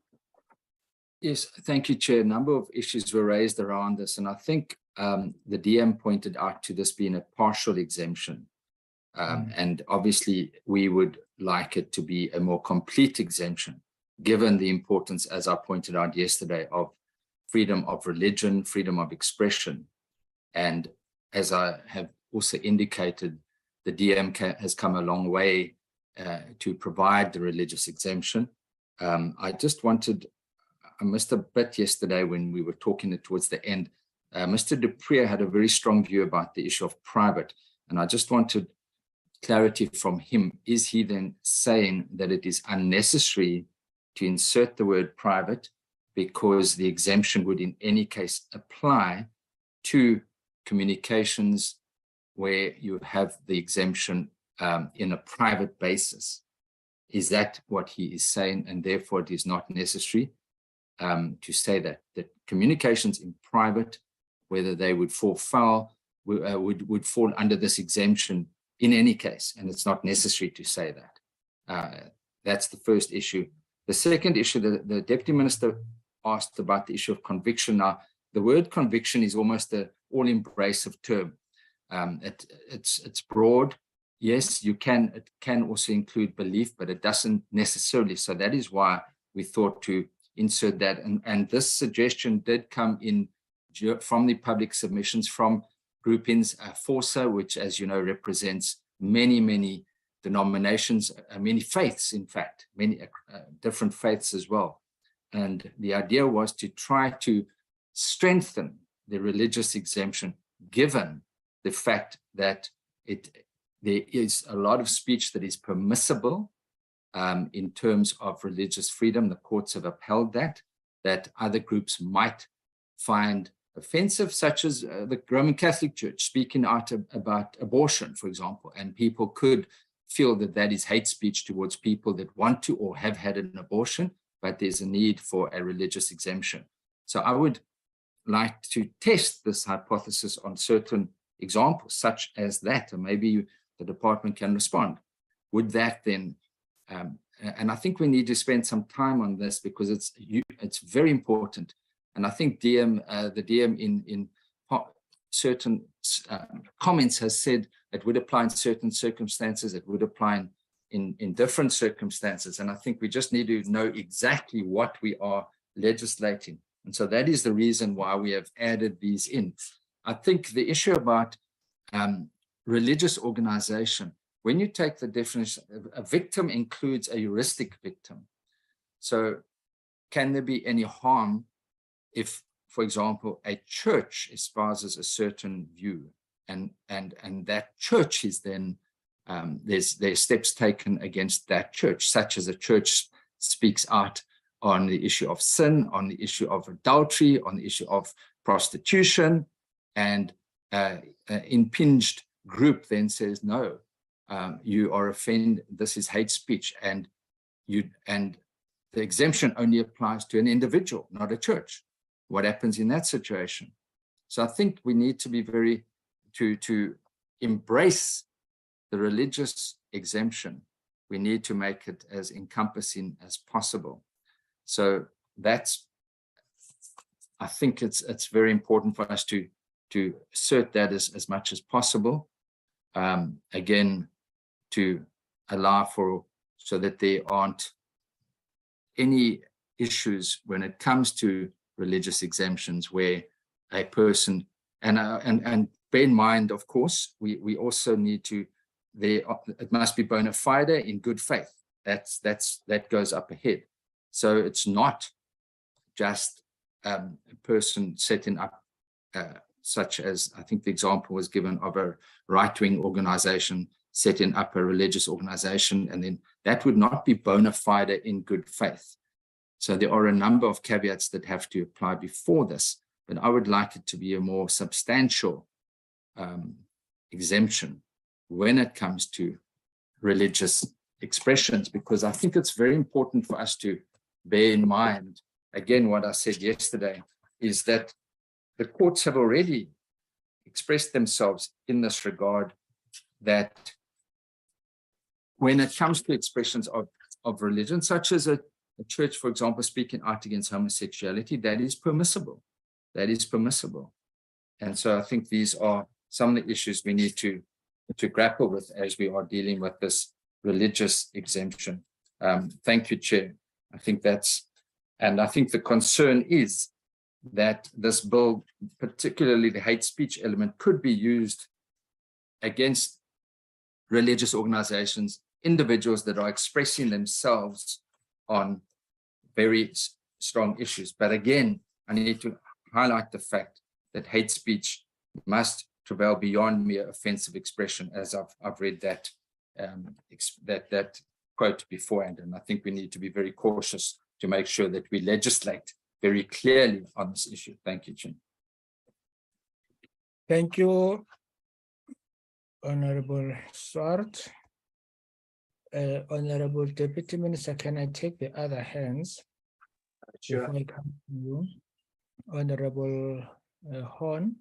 Yes, thank you, Chair. A number of issues were raised around this, and I think the DM pointed out to this being a partial exemption. And obviously, we would like it to be a more complete exemption, given the importance, as I pointed out yesterday, of freedom of religion, freedom of expression. And as I have also indicated, the DM has come a long way to provide the religious exemption. I just wanted, I missed a bit yesterday when we were talking towards the end. Mr. Dupree had a very strong view about the issue of private, and I just wanted clarity from him. Is he then saying that it is unnecessary to insert the word private because the exemption would in any case apply to communications where you have the exemption in a private basis? Is that what he is saying, and therefore it is not necessary to say that communications in private, whether they would fall foul, would fall under this exemption in any case, and it's not necessary to say that. That's the first issue. The second issue, the Deputy Minister asked about the issue of conviction. Now, the word conviction is almost an all-embracive term. It's broad. Yes, it can also include belief, but it doesn't necessarily. So that is why we thought to insert that. And this suggestion did come in from the public submissions from groupings, FORSA, which, as you know, represents many denominations, many faiths, in fact, many different faiths as well. And the idea was to try to strengthen the religious exemption, given the fact that there is a lot of speech that is permissible in terms of religious freedom. The courts have upheld that other groups might find offensive, such as the Roman Catholic Church speaking out about abortion, for example, and people could feel that that is hate speech towards people that want to or have had an abortion, but there's a need for a religious exemption. So I would like to test this hypothesis on certain examples, such as that, and maybe the department can respond. Would that then, and I think we need to spend some time on this because it's very important. And I think the DM in certain comments has said it would apply in certain circumstances, it would apply in different circumstances. And I think we just need to know exactly what we are legislating. And so that is the reason why we have added these in. I think the issue about religious organization, when you take the definition, a victim includes a heuristic victim. So can there be any harm if, for example, a church espouses a certain view and that church is then, there's steps taken against that church, such as a church speaks out on the issue of sin, on the issue of adultery, on the issue of prostitution, and impinged group then says, no, you are offended, this is hate speech, and the exemption only applies to an individual, not a church. What happens in that situation? So I think we need to be to embrace the religious exemption. We need to make it as encompassing as possible. So I think it's very important for us to assert that as much as possible. Again, to allow so that there aren't any issues when it comes to religious exemptions where a person, and bear in mind, of course, we also need to, it must be bona fide in good faith. That goes up ahead. So it's not just a person setting up, such as I think the example was given of a right-wing organization setting up a religious organization, and then that would not be bona fide in good faith. So there are a number of caveats that have to apply before this, but I would like it to be a more substantial exemption when it comes to religious expressions, because I think it's very important for us to bear in mind, again, what I said yesterday, is that the courts have already expressed themselves in this regard, that when it comes to expressions of religion, such as a church, for example, speaking out against homosexuality, that is permissible. That is permissible. And so I think these are some of the issues we need to grapple with as we are dealing with this religious exemption. Thank you, Chair. I think and I think the concern is that this bill, particularly the hate speech element, could be used against religious organizations, individuals that are expressing themselves on very strong issues. But again, I need to highlight the fact that hate speech must prevail beyond mere offensive expression, as I've read that that quote beforehand. And I think we need to be very cautious to make sure that we legislate very clearly on this issue. Thank you, Chair. Thank you, Honorable Swart. Honorable Deputy Minister, can I take the other hands? Sure. Before I come to you? Honorable Horn.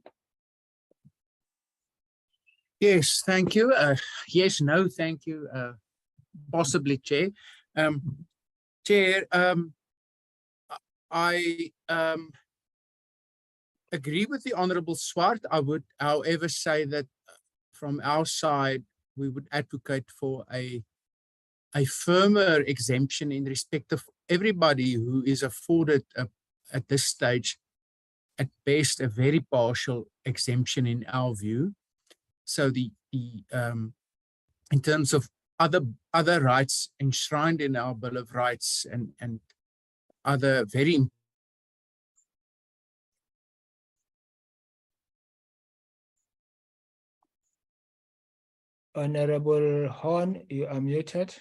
Yes, thank you. Yes, no, thank you. Possibly, Chair. Chair, I agree with the Honorable Swart. I would, however, say that from our side, we would advocate for a firmer exemption in respect of everybody who is afforded at this stage, at best, a very partial exemption in our view. So in terms of other rights enshrined in our Bill of Rights and other very Honorable Horn, you are muted.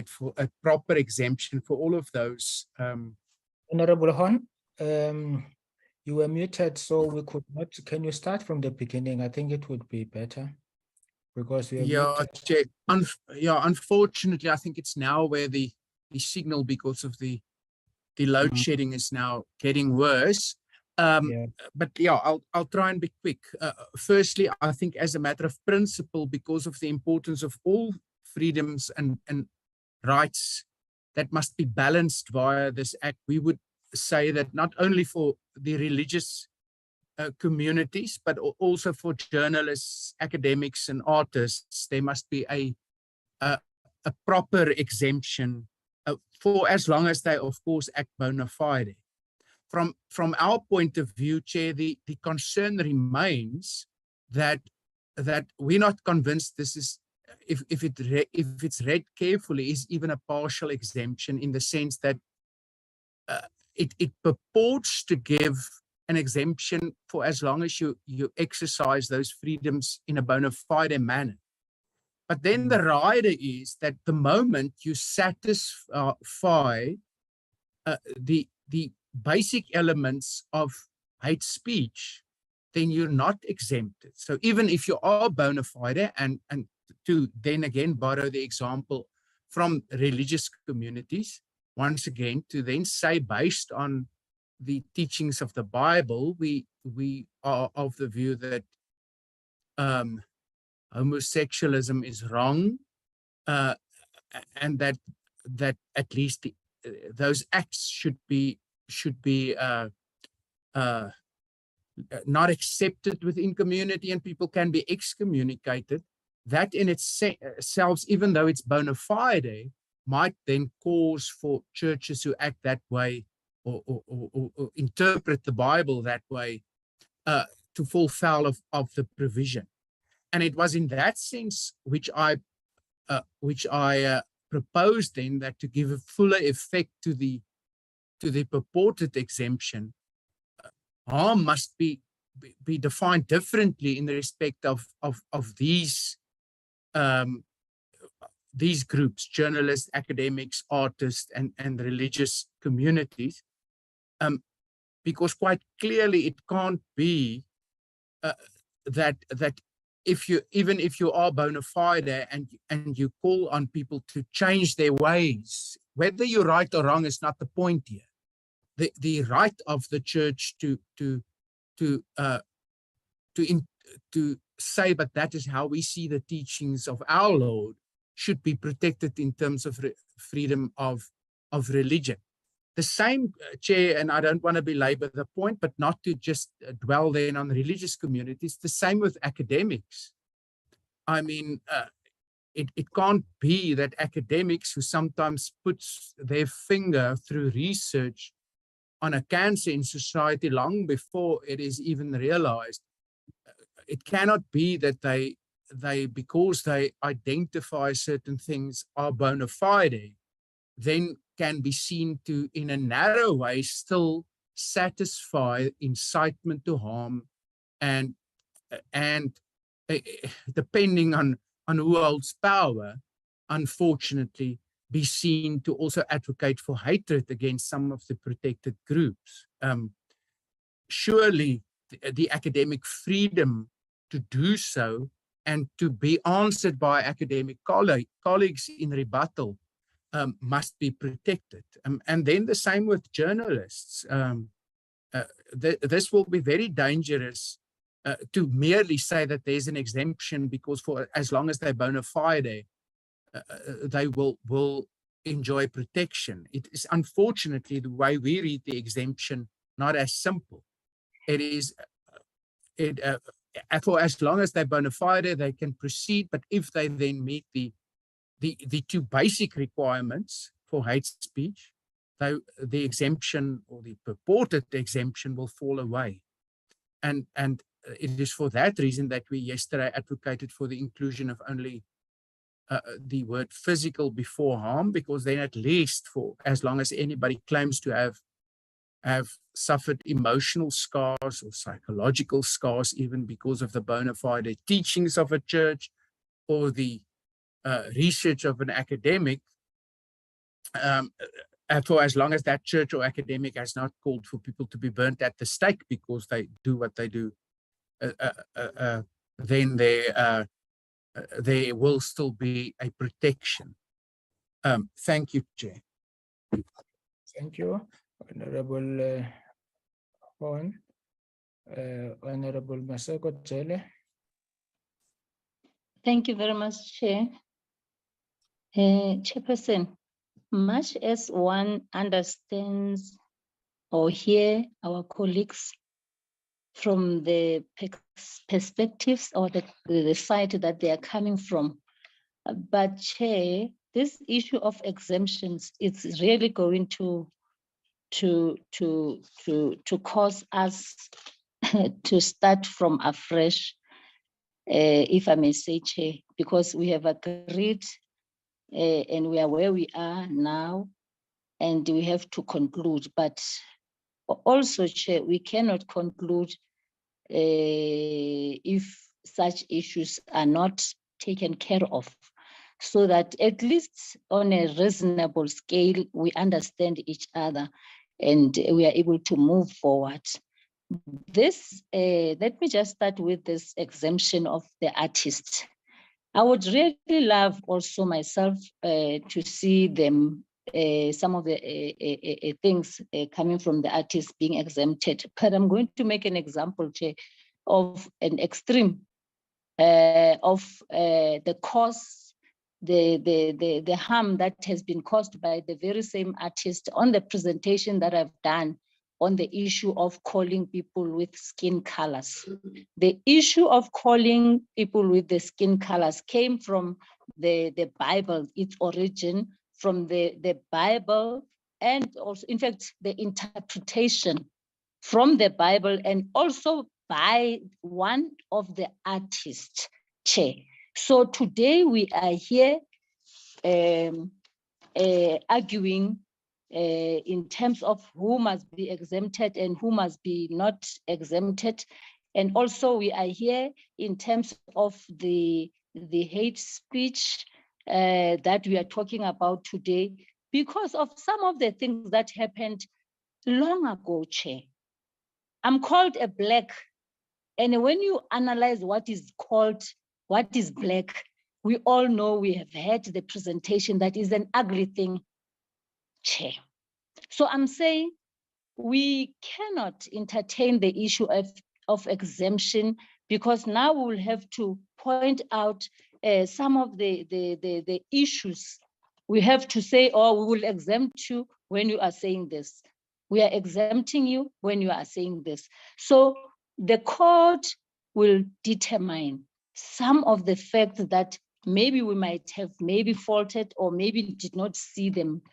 for a proper exemption for all of those. Honorable Horn, you were muted, so we could not. Can you start from the beginning? I think it would be better because we are Chair, unfortunately, I think it's now where the signal, because of the load shedding, is now getting worse. But yeah, I'll try and be quick. Firstly, I think as a matter of principle, because of the importance of all freedoms and rights that must be balanced via this act, we would say that not only for the religious communities, but also for journalists, academics, and artists, there must be a proper exemption for as long as they, of course, act bona fide. From our point of view, Chair, the concern remains that we're not convinced this is, if it's read carefully, is even a partial exemption, in the sense that it purports to give an exemption for as long as you exercise those freedoms in a bona fide manner. But then the rider is that the moment you satisfy the basic elements of hate speech, then you're not exempted. So even if you are bona fide, and to then again borrow the example from religious communities, once again, to then say, based on the teachings of the Bible, we are of the view that homosexualism is wrong, and that at least those acts should be not accepted within community, and people can be excommunicated. That in itself, even though it's bona fide, might then cause for churches who act that way or interpret the Bible that way to fall foul of the provision. And it was in that sense which I proposed then that to give a fuller effect to the purported exemption, harm must be defined differently in the respect of these groups, journalists, academics, artists, and religious communities, because quite clearly it can't be that even if you are bona fide and you call on people to change their ways, whether you're right or wrong is not the point here. the right of the church to say, but that is how we see the teachings of our Lord, should be protected in terms of freedom of religion. The same, Chair, and I don't want to belabor the point, but not to just dwell then on religious communities, the same with academics. I mean, it can't be that academics who sometimes puts their finger through research on a cancer in society long before it is even realized, it cannot be that they because they identify certain things are bona fide, then can be seen to, in a narrow way, still satisfy incitement to harm, and depending on who holds power, unfortunately, be seen to also advocate for hatred against some of the protected groups. Surely the academic freedom to do so and to be answered by academic colleagues in rebuttal must be protected. And then the same with journalists. This will be very dangerous to merely say that there's an exemption because for as long as they're bona fide, they will enjoy protection. It is unfortunately the way we read the exemption not as simple. It is for as long as they're bona fide, they can proceed, but if they then meet the two basic requirements for hate speech, the exemption or the purported exemption will fall away. And it is for that reason that we yesterday advocated for the inclusion of only the word physical before harm, because then at least for as long as anybody claims to have suffered emotional scars or psychological scars, even because of the bona fide teachings of a church or the research of an academic, and for as long as that church or academic has not called for people to be burnt at the stake because they do what they do, then there will still be a protection. Thank you, Chair. Thank you, Honorable Horn. Honorable Maseko Jele. Thank you very much, Chair. Chairperson, much as one understands or hear our colleagues from the perspectives or the side that they are coming from, but Chair, this issue of exemptions, it's really going to cause us to start from afresh, if I may say, Chair, because we have agreed and we are where we are now, and we have to conclude. But also, Chair, we cannot conclude if such issues are not taken care of, so that at least on a reasonable scale, we understand each other and we are able to move forward. This, let me just start with this exemption of the artist. I would really love also myself to see them, some of the things coming from the artists being exempted. But I'm going to make an example, Chair, of an extreme of the cause, the harm that has been caused by the very same artist on the presentation that I've done on the issue of calling people with skin colors. The issue of calling people with the skin colors came from the Bible, its origin from the Bible, and also, in fact, the interpretation from the Bible, and also by one of the artists, Chair. So today we are here arguing in terms of who must be exempted and who must be not exempted. And also we are here in terms of the hate speech that we are talking about today, because of some of the things that happened long ago, Chair. I'm called a black, and when you analyze what is called, what is black, we all know, we have had the presentation that is an ugly thing, Chair. So I'm saying we cannot entertain the issue of exemption, because now we will have to point out some of the issues. We have to say, oh, we will exempt you when you are saying this. We are exempting you when you are saying this. So the court will determine some of the facts that maybe we might have maybe faulted or maybe did not see them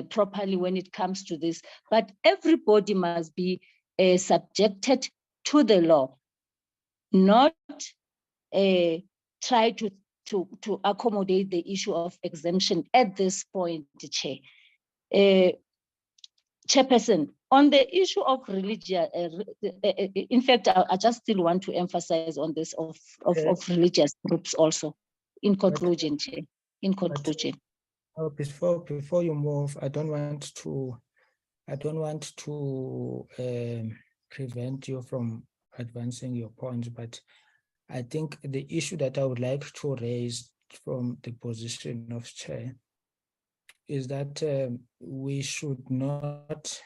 properly when it comes to this. But everybody must be subjected to the law, not try to accommodate the issue of exemption at this point, Chair. Chairperson, on the issue of religion, in fact, I just still want to emphasize on this of religious groups also. In conclusion, Chair, in conclusion. Before you move, I don't want to prevent you from advancing your points, but I think the issue that I would like to raise from the position of chair is that we should not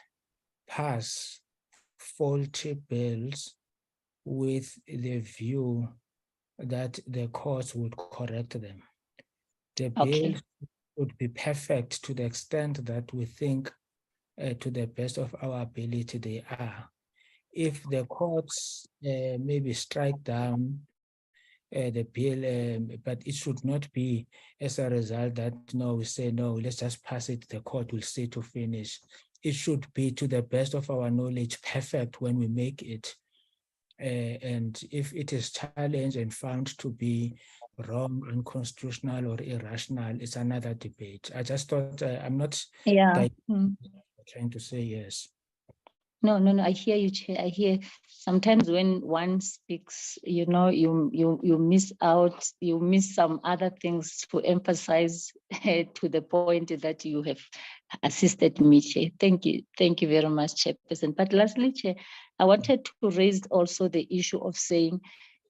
pass faulty bills with the view that the courts would correct them. The bill would be perfect to the extent that we think to the best of our ability they are. If the courts maybe strike down the bill, but it should not be as a result that no, we say no, let's just pass it, the court will see to finish. It should be to the best of our knowledge perfect when we make it. And if it is challenged and found to be wrong, unconstitutional or irrational, it's another debate. I just thought I'm not trying to say yes. No, I hear you, Chair. I hear sometimes when one speaks, you know, you miss out, you miss some other things to emphasize to the point that you have assisted me, Chair. Thank you very much, Chairperson. But lastly, Chair, I wanted to raise also the issue of saying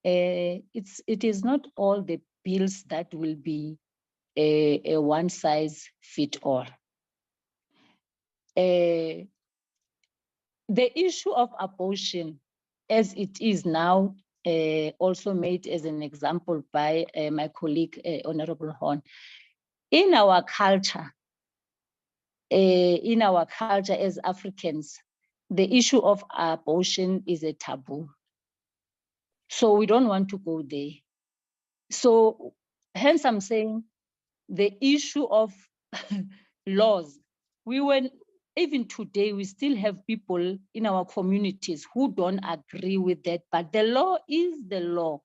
it is not all the bills that will be a one size fit all. The issue of abortion, as it is now, also made as an example by my colleague, Honorable Horn. In our culture as Africans, the issue of abortion is a taboo. So we don't want to go there. So hence I'm saying the issue of laws, even today, we still have people in our communities who don't agree with that, but the law is the law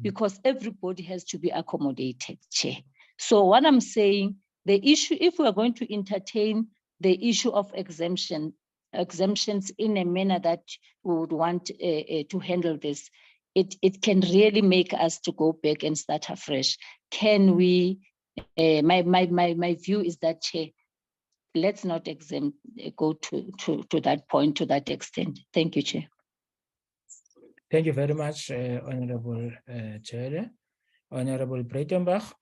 because everybody has to be accommodated, Chair. So what I'm saying, the issue, if we're going to entertain the issue of exemptions in a manner that we would want to handle this, it can really make us to go back and start afresh. Can we, my view is that, Chair, let's not go to that point, to that extent. Thank you, Chair. Thank you very much, Honorable Chair. Honorable Breitenbach.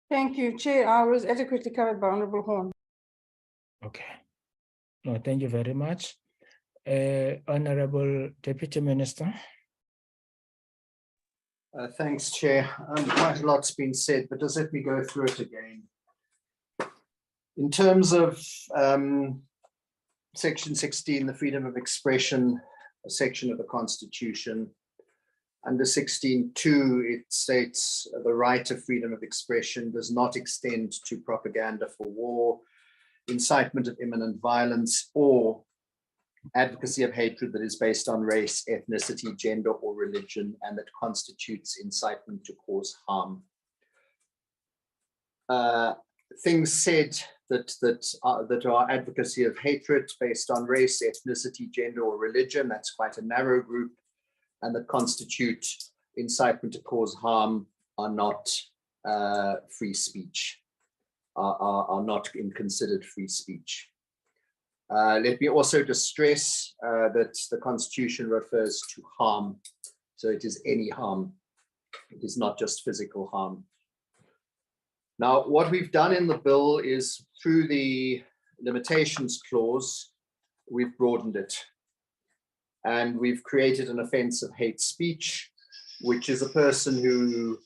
Thank you, Chair. I was adequately covered by Honorable Horn. Okay. No, thank you very much. Honorable Deputy Minister. Thanks, Chair. Quite a lot's been said, but just let me go through it again. In terms of Section 16, the freedom of expression, a section of the Constitution, under 16.2, it states the right of freedom of expression does not extend to propaganda for war, incitement of imminent violence, or advocacy of hatred that is based on race, ethnicity, gender, or religion, and that constitutes incitement to cause harm. Things said that are advocacy of hatred based on race, ethnicity, gender, or religion, that's quite a narrow group, and that constitute incitement to cause harm are not free speech, are not considered free speech. Let me also just stress that the Constitution refers to harm. So it is any harm. It is not just physical harm. Now, what we've done in the bill is through the limitations clause, we've broadened it. And we've created an offence of hate speech, which is a person who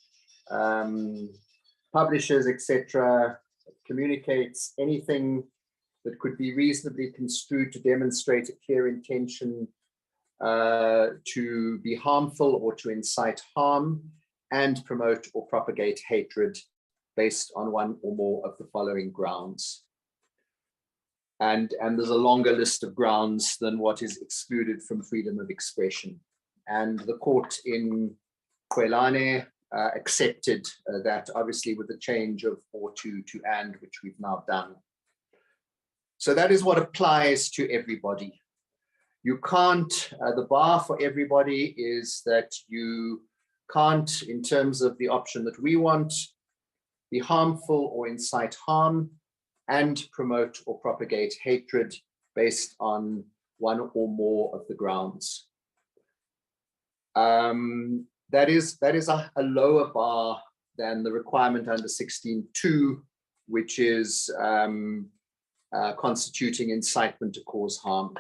publishes, etc., communicates anything that could be reasonably construed to demonstrate a clear intention to be harmful or to incite harm and promote or propagate hatred based on one or more of the following grounds. And there's a longer list of grounds than what is excluded from freedom of expression. And the court in Kwelane accepted that, obviously with the change of or to and, which we've now done. So that is what applies to everybody. You can't, the bar for everybody is that you can't, in terms of the option that we want, be harmful or incite harm and promote or propagate hatred based on one or more of the grounds. That is a lower bar than the requirement under 16(2), which is constituting incitement to cause harm.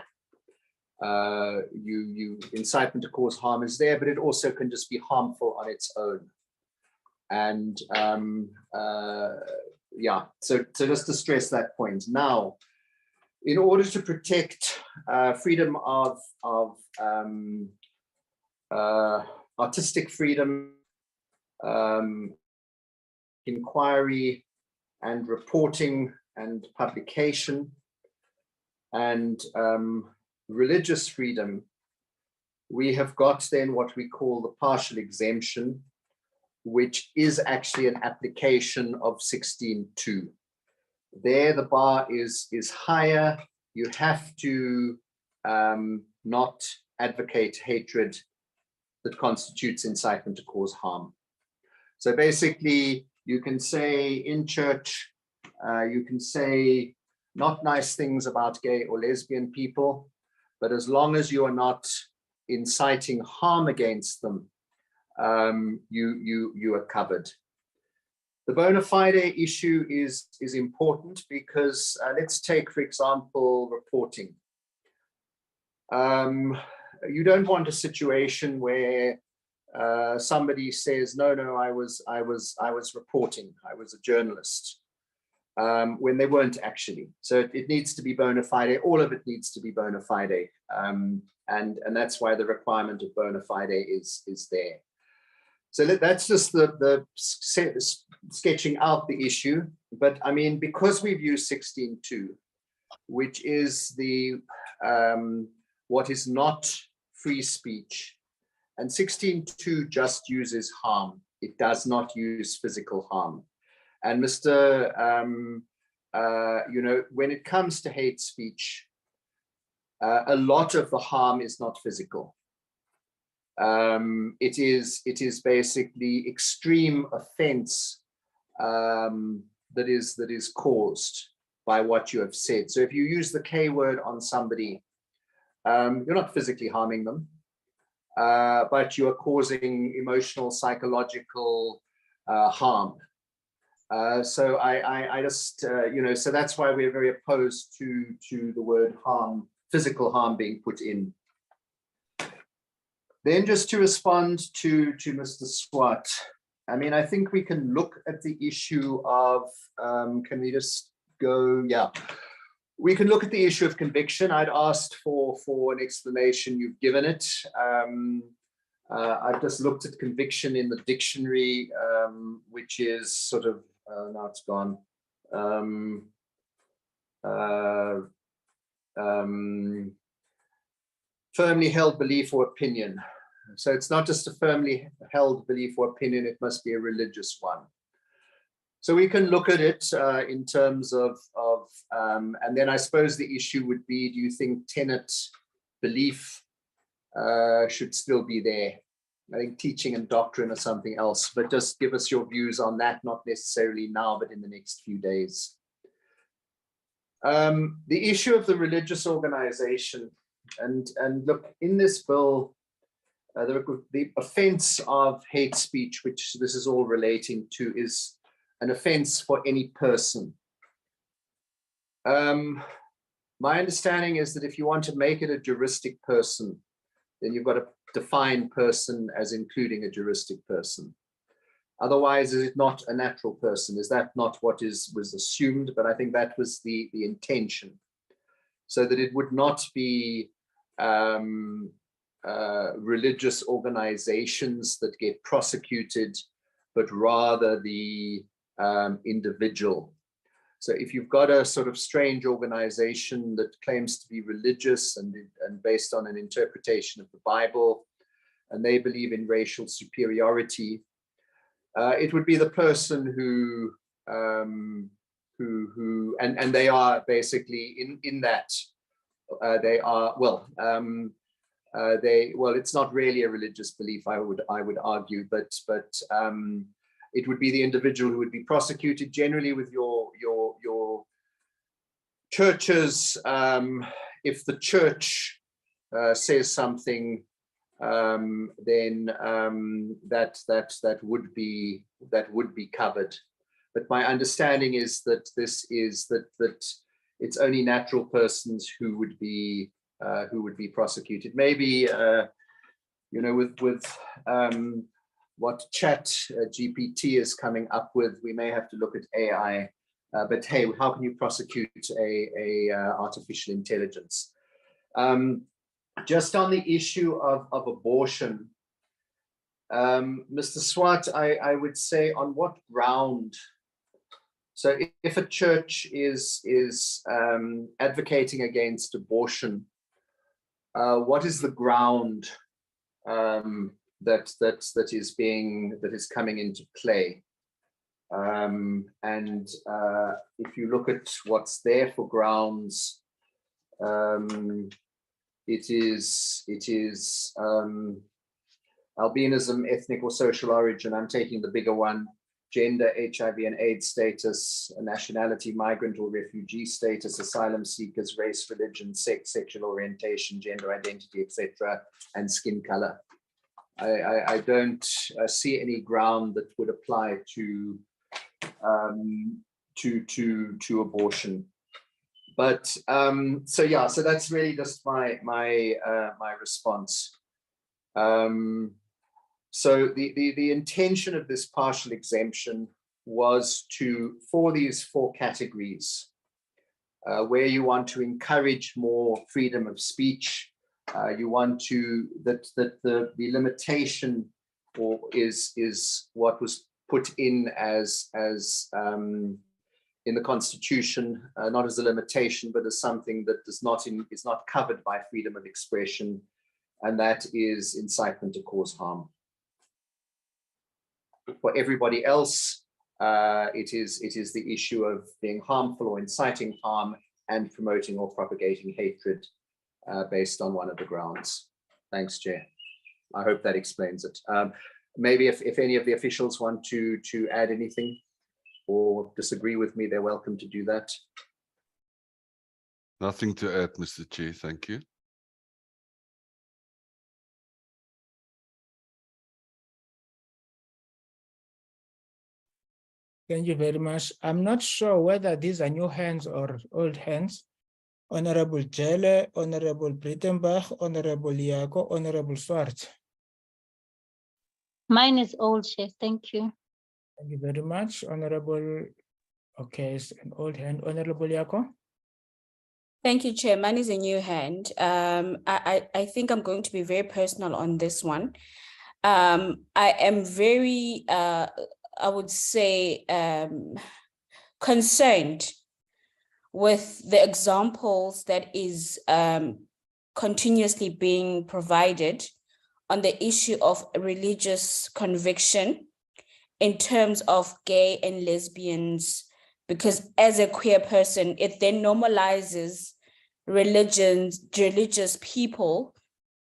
Incitement to cause harm is there, but it also can just be harmful on its own. And yeah, so just to stress that point. Now, in order to protect freedom of artistic freedom, inquiry and reporting and publication, and religious freedom, we have got then what we call the partial exemption, which is actually an application of 16(2). There the bar is higher. You have to not advocate hatred that constitutes incitement to cause harm. So basically, you can say in church, you can say not nice things about gay or lesbian people, but as long as you are not inciting harm against them, you are covered. The bona fide issue is important because let's take, for example, reporting. You don't want a situation where somebody says, no, I was reporting, I was a journalist, when they weren't actually. So it needs to be bona fide. All of it needs to be bona fide, and that's why the requirement of bona fide is there. So that's just the sketching out the issue. But I mean, because we've used 16(2), which is the what is not free speech, and 16(2) just uses harm. It does not use physical harm. And Mr. When it comes to hate speech, a lot of the harm is not physical. It is basically extreme offense that is caused by what you have said. So if you use the K word on somebody, you're not physically harming them, but you are causing emotional, psychological harm. So I just, so that's why we're very opposed to the word harm, physical harm being put in. Then just to respond to Mr. Swart, I mean, I think we can look at the issue of, can we just go, yeah. We can look at the issue of conviction. I'd asked for an explanation, you've given it. I've just looked at conviction in the dictionary, which is sort of, now it's gone. Firmly held belief or opinion. So it's not just a firmly held belief or opinion, it must be a religious one. So we can look at it in terms of and then I suppose the issue would be, do you think tenet belief should still be there? I think teaching and doctrine are something else, but just give us your views on that, not necessarily now, but in the next few days. The issue of the religious organization, and look, in this bill, the offense of hate speech, which this is all relating to, is an offense for any person. My understanding is that if you want to make it a juristic person, then you've got to define person as including a juristic person. Otherwise, is it not a natural person? Is that not what was assumed? But I think that was the intention, so that it would not be religious organizations that get prosecuted, but rather the individual. So if you've got a sort of strange organization that claims to be religious and based on an interpretation of the Bible, and they believe in racial superiority, it would be the person who and they are basically in that they are it's not really a religious belief, I would argue, but it would be the individual who would be prosecuted, generally with your churches. If the church says something, then that would be covered. But my understanding is that that it's only natural persons who would be prosecuted. Maybe with what Chat GPT is coming up with, we may have to look at AI. But hey, how can you prosecute a artificial intelligence? Just on the issue of abortion, Mr. Swart, I would say, on what ground? So if a church is advocating against abortion, what is the ground that is coming into play? And if you look at what's there for grounds, it is albinism, ethnic or social origin. I'm taking the bigger one: gender, HIV and AIDS status, nationality, migrant or refugee status, asylum seekers, race, religion, sex, sexual orientation, gender identity, etc., and skin color. I don't see any ground that would apply to abortion. But so yeah, so that's really just my response. So the intention of this partial exemption was for these 4 categories, where you want to encourage more freedom of speech. You want to that the limitation is what was put in as in the Constitution, not as a limitation, but as something that is not covered by freedom of expression, and that is incitement to cause harm. For everybody else, it is the issue of being harmful or inciting harm and promoting or propagating hatred based on one of the grounds. Thanks, Chair. I hope that explains it. Maybe if any of the officials want to add anything or disagree with me, they're welcome to do that. Nothing to add, Mr. Chair. Thank you. Thank you very much. I'm not sure whether these are new hands or old hands. Honorable Jelle, Honorable Brittenbach, Honorable Yako, Honorable Swart. Mine is old, Chair. Thank you. Thank you very much, Honorable. Okay, it's an old hand. Honorable Yako. Thank you, Chair. Mine is a new hand. I think I'm going to be very personal on this one. I am very, I would say, concerned with the examples that is continuously being provided on the issue of religious conviction in terms of gay and lesbians, because as a queer person, it then normalizes religious people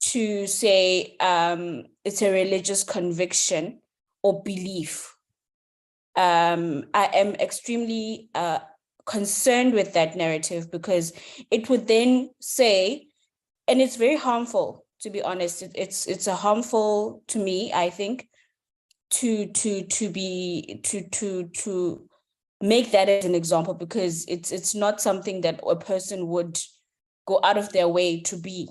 to say it's a religious conviction or belief. I am extremely concerned with that narrative, because it would then say, and it's very harmful, to be honest, it's a harmful to me, I think, make that as an example, because it's not something that a person would go out of their way to be.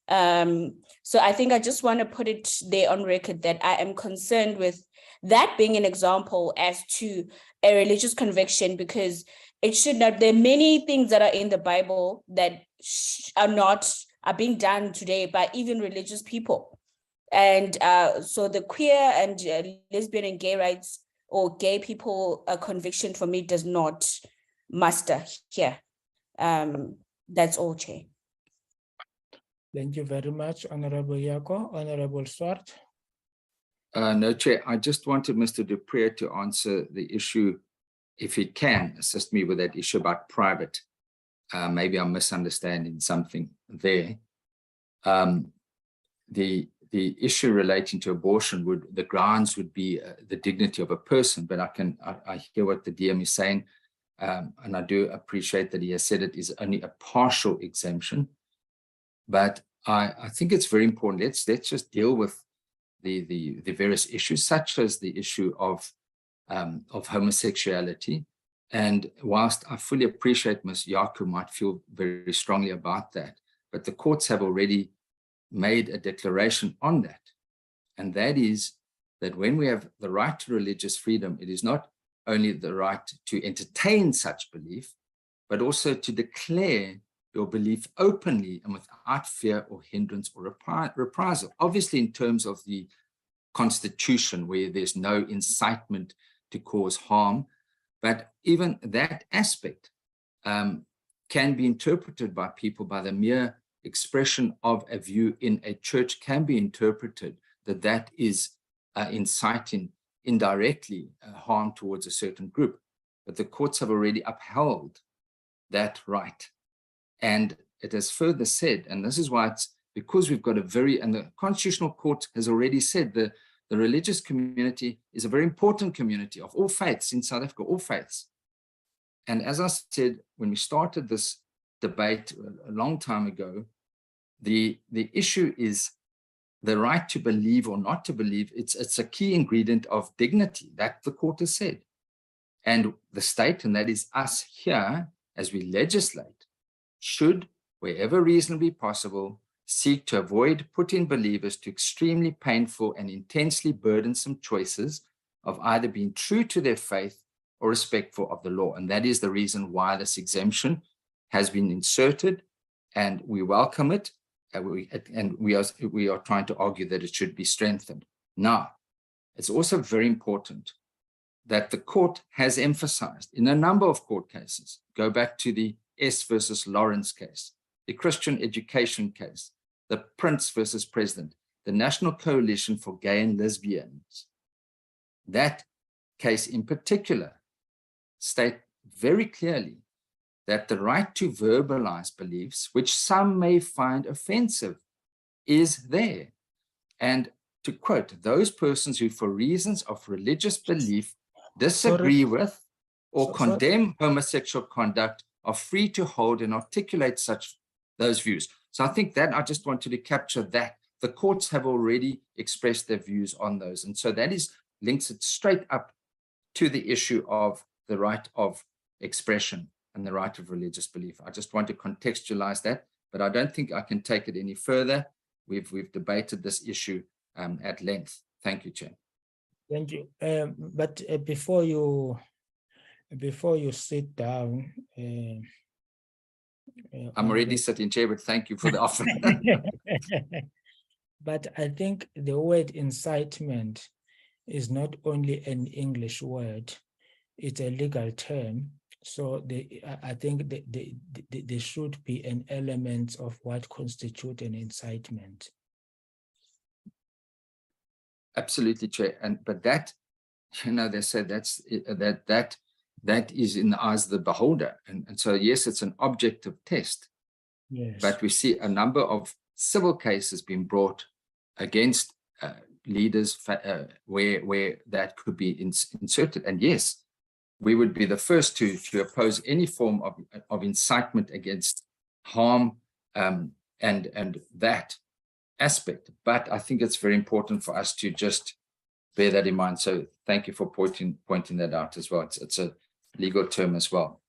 So I think I just want to put it there on record that I am concerned with that being an example as to a religious conviction, because it should not. There are many things that are in the Bible that are being done today by even religious people. And so the queer and lesbian and gay rights or gay people conviction for me does not muster here. That's all, Chair. Thank you very much, Honorable Yako. Honorable Swart. No, Chair, I just wanted Mr. Dupree to answer the issue, if he can assist me with that issue about private. Maybe I'm misunderstanding something there. The issue relating to abortion the grounds would be the dignity of a person, but I hear what the DM is saying, and I do appreciate that he has said it is only a partial exemption. But I think it's very important. Let's just deal with the various issues, such as the issue of homosexuality. And whilst I fully appreciate Ms. Yaku might feel very strongly about that, but the courts have already made a declaration on that. And that is that when we have the right to religious freedom, it is not only the right to entertain such belief, but also to declare your belief openly and without fear or hindrance or reprisal. Obviously, in terms of the Constitution, where there's no incitement to cause harm, but even that aspect can be interpreted by people by the mere expression of a view in a church can be interpreted that is inciting indirectly harm towards a certain group. But the courts have already upheld that right. And it has further said, and this is why it's because we've got and the Constitutional Court has already said the religious community is a very important community of all faiths in South Africa, all faiths. And as I said, when we started this debate a long time ago, the issue is the right to believe or not to believe. It's a key ingredient of dignity that the court has said. And the state, and that is us here, as we legislate, should, wherever reasonably possible, seek to avoid putting believers to extremely painful and intensely burdensome choices of either being true to their faith or respectful of the law. And that is the reason why this exemption has been inserted, and we welcome it. And we are trying to argue that it should be strengthened. Now, it's also very important that the court has emphasized in a number of court cases, go back to the S versus Lawrence case, the Christian education case, the Prince versus President, the National Coalition for Gay and Lesbians. That case in particular state very clearly that the right to verbalize beliefs, which some may find offensive, is there. And to quote, those persons who for reasons of religious belief disagree with or condemn homosexual conduct are free to hold and articulate those views. So I think that I just wanted to capture that. The courts have already expressed their views on those. And so that links it straight up to the issue of the right of expression and the right of religious belief. I just want to contextualize that, but I don't think I can take it any further. We've debated this issue at length. Thank you, Chair. Thank you. But before you sit down, I'm already sitting, Chair, but thank you for the offer. But I think the word incitement is not only an English word, it's a legal term. So I think there should be an element of what constitutes an incitement. Absolutely, Chair. But that, they say that is in the eyes of the beholder. And so, yes, it's an objective test. Yes. But we see a number of civil cases being brought against leaders where that could be inserted. And yes, we would be the first to oppose any form of incitement against harm and that aspect. But I think it's very important for us to just bear that in mind. So thank you for pointing that out as well. It's a legal term as well.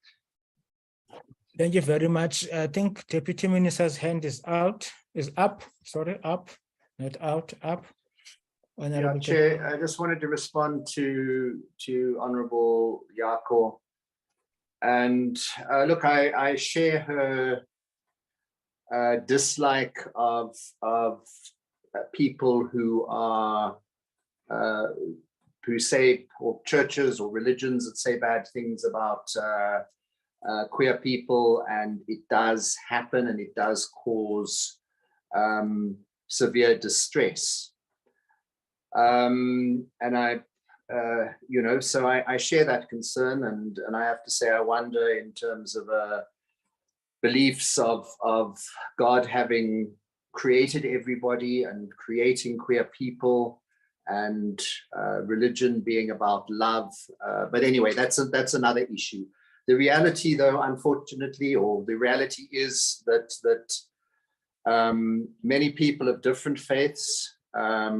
Thank you very much. I think Deputy Minister's hand is up, not out, up. Yeah, Chair, I just wanted to respond to Honorable Yako. And look, I share her dislike of people who are who say, or churches or religions that say bad things about queer people, and it does happen and it does cause severe distress. And I, you know, so I share that concern, and I have to say I wonder in terms of beliefs of God having created everybody and creating queer people, and religion being about love. But anyway, that's another issue. The reality, though, unfortunately, or the reality is that many people of different faiths are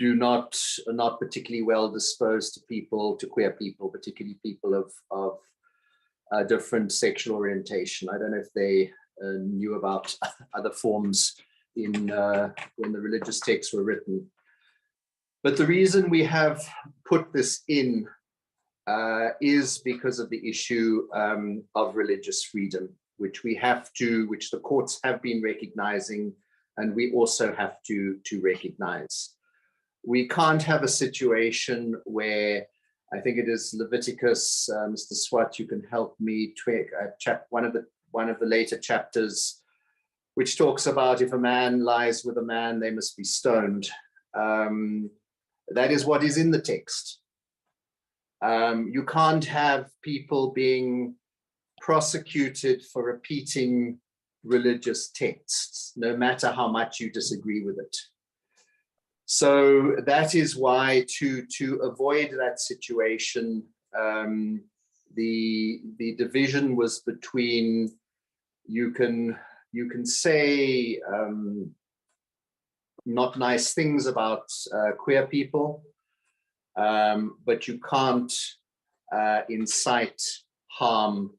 not particularly well disposed to queer people, particularly people of different sexual orientation. I don't know if they knew about other forms in when the religious texts were written. But the reason we have put this in is because of the issue of religious freedom, which the courts have been recognizing, and we also have to recognize. We can't have a situation where, I think it is Leviticus, Mr. Swat, you can help me, one of the later chapters, which talks about if a man lies with a man, they must be stoned. That is what is in the text. You can't have people being prosecuted for repeating religious texts, no matter how much you disagree with it. So that is why, to avoid that situation, the division was between, you can say not nice things about queer people, but you can't incite harm.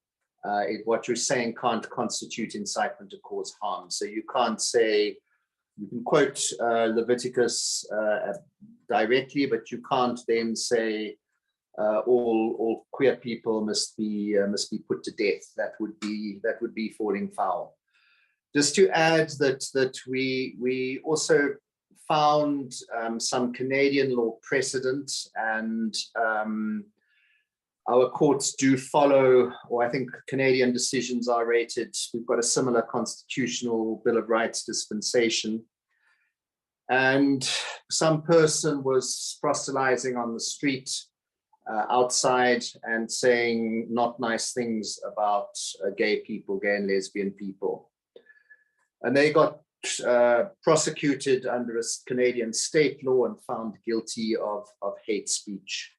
What you're saying can't constitute incitement to cause harm. So you can't say, you can quote Leviticus directly, but you can't then say all queer people must be put to death. That would be falling foul. Just to add that we also found some Canadian law precedent, and our courts do follow, or I think Canadian decisions are rated. We've got a similar constitutional Bill of Rights dispensation. And some person was proselytizing on the street outside and saying not nice things about gay people, gay and lesbian people. And they got prosecuted under a Canadian state law and found guilty of hate speech.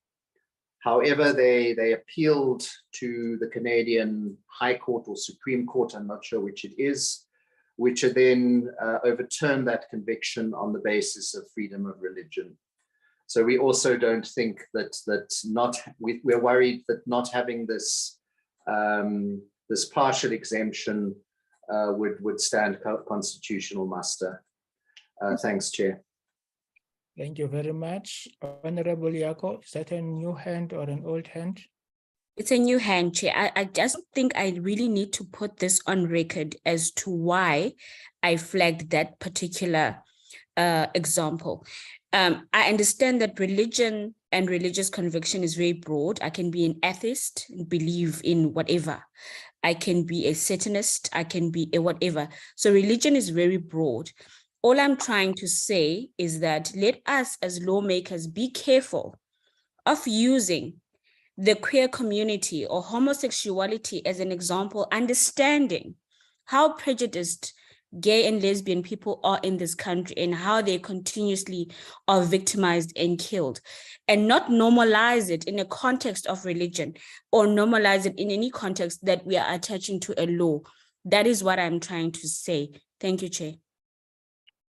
However, they appealed to the Canadian High Court or Supreme Court, I'm not sure which it is, which then overturned that conviction on the basis of freedom of religion. So we also don't think we're worried that not having this this partial exemption would stand constitutional muster. Thanks, Chair. Thank you very much. Honorable Yako, is that a new hand or an old hand? It's a new hand, Chair. I just think I really need to put this on record as to why I flagged that particular example. I understand that religion and religious conviction is very broad. I can be an atheist and believe in whatever. I can be a Satanist, I can be a whatever. So religion is very broad. All I'm trying to say is that let us as lawmakers be careful of using the queer community or homosexuality as an example, understanding how prejudiced gay and lesbian people are in this country and how they continuously are victimized and killed, and not normalize it in a context of religion or normalize it in any context that we are attaching to a law. That is what I'm trying to say. Thank you, Chair.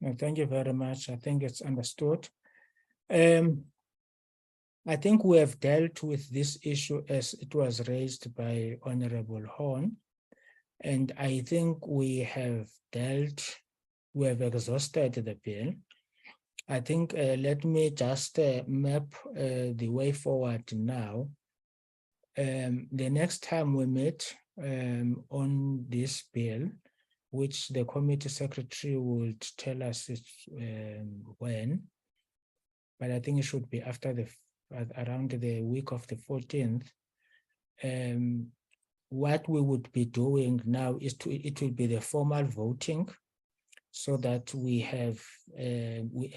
No, thank you very much. I think it's understood. I think we have dealt with this issue as it was raised by Honorable Horn. And I think we have exhausted the bill. I think let me just map the way forward now. The next time we meet on this bill, which the committee secretary would tell us when, but I think it should be after around the week of the 14th. What we would be doing now is it will be the formal voting, so that we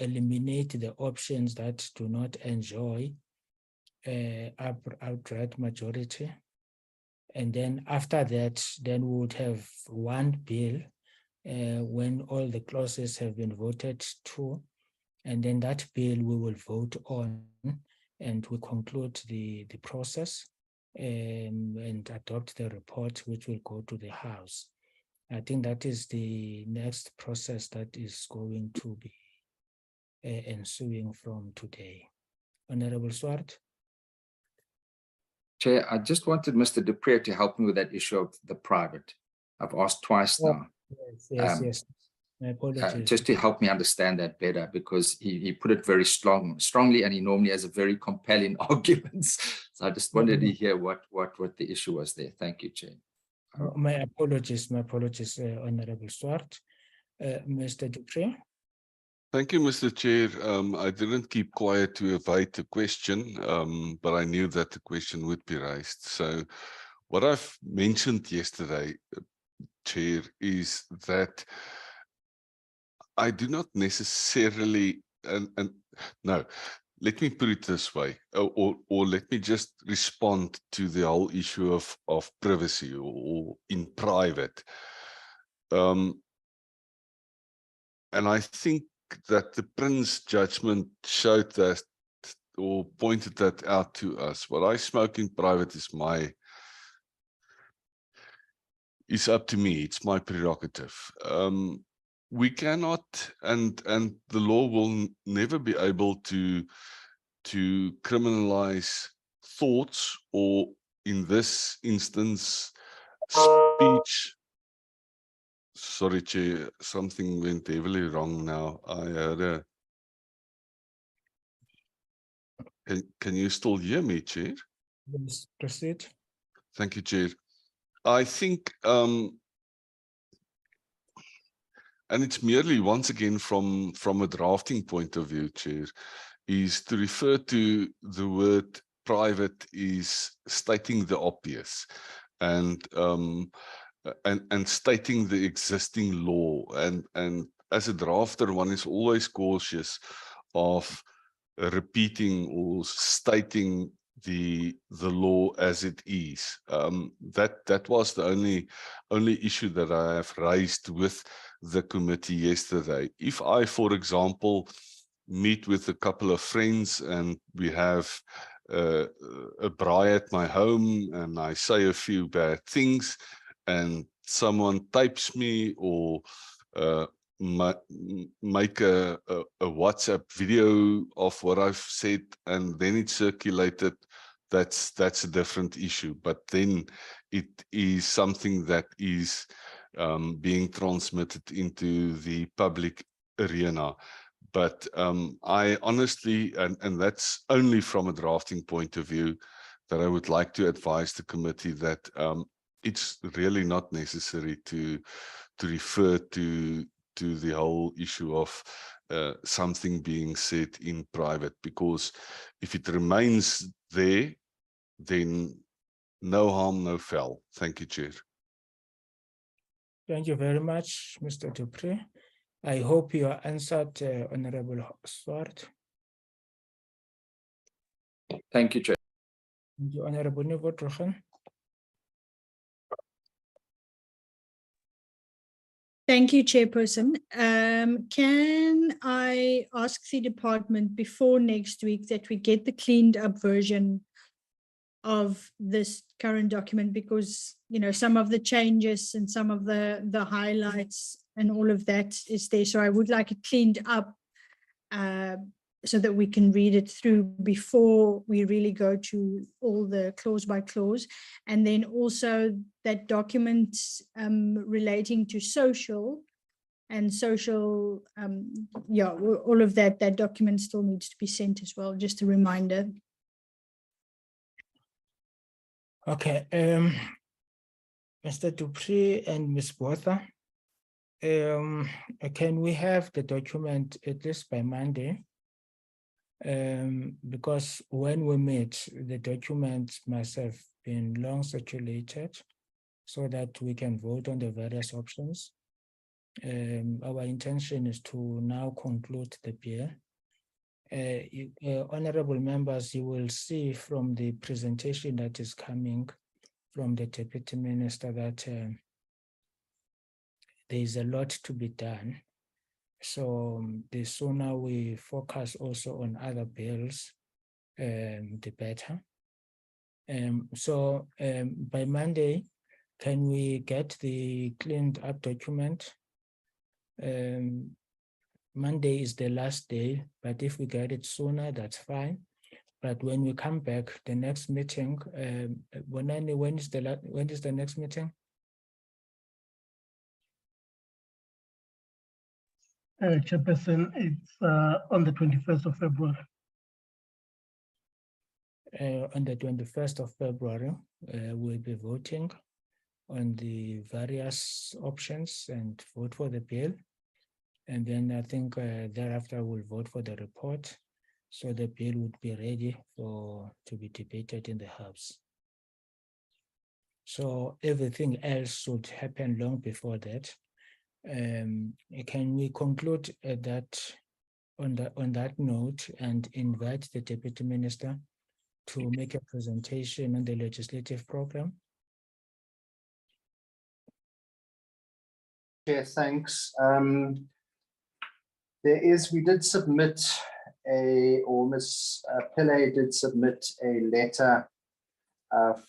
eliminate the options that do not enjoy outright majority. And then after that, then we would have one bill when all the clauses have been voted to, and then that bill we will vote on, and we conclude the process and adopt the report, which will go to the House. I think that is the next process that is going to be ensuing from today. Honorable Swart. Chair, I just wanted Mr. Dupré to help me with that issue of the private. I've asked twice now. Yes. My apologies. Just to help me understand that better, because he put it very strongly, and he normally has a very compelling arguments. So I just wanted to hear what the issue was there. Thank you, Chair. My apologies, Honorable Swart. Mr. Dupré. Thank you, Mr. Chair. I didn't keep quiet to evade the question, but I knew that the question would be raised. So what I've mentioned yesterday, Chair, is that I do not necessarily, no, let me put it this way, or let me just respond to the whole issue of privacy or in private. And I think that the Prince judgment showed that or pointed that out to us. What I smoke in private is up to me. It's my prerogative. We cannot, and the law will never be able to criminalize thoughts, or in this instance, speech. Sorry, Chair, something went heavily wrong now. I heard can you still hear me, Chair? Yes, proceed. Thank you, Chair. I think, and it's merely, once again, from a drafting point of view, Chair, is to refer to the word private is stating the obvious, and stating the existing law. And as a drafter, one is always cautious of repeating or stating the law as it is. That was the only issue that I have raised with the committee yesterday. If I, for example, meet with a couple of friends and we have a braai at my home and I say a few bad things, and someone types me or make a WhatsApp video of what I've said, and then it's circulated, that's a different issue. But then it is something that is being transmitted into the public arena. But I honestly, and that's only from a drafting point of view, that I would like to advise the committee that it's really not necessary to refer to the whole issue of something being said in private, because if it remains there, then no harm, no foul. Thank you, Chair. Thank you very much, Mr. Dupré. I hope you are answered, Honorable Swart. Thank you, Chair. Thank you, Honorable Nivotrochen. Thank you, Chairperson. Can I ask the department before next week that we get the cleaned up version of this current document, because, you know, some of the changes and some of the highlights and all of that is there. So I would like it cleaned up so that we can read it through before we really go to all the clause by clause. And then also that document relating to social and social, yeah, all of that document still needs to be sent as well, just a reminder. Okay, Mr. Dupree and Ms. Botha, can we have the document at least by Monday? Because when we meet, the document must have been long circulated so that we can vote on the various options. Our intention is to now conclude the bill. Honorable members, you will see from the presentation that is coming from the Deputy Minister that there is a lot to be done. So the sooner we focus also on other bills, the better. So by Monday, can we get the cleaned up document? Monday is the last day, but if we get it sooner, that's fine. But when we come back, the next meeting, when is the next meeting? Chairperson, it's on the 21st of February. On the 21st of February, we'll be voting on the various options and vote for the bill. And then I think thereafter we'll vote for the report. So the bill would be ready to be debated in the House. So everything else should happen long before that. Can we conclude that on that note and invite the Deputy Minister to make a presentation on the legislative program? Chair, thanks. We did submit Ms. Pillay did submit a letter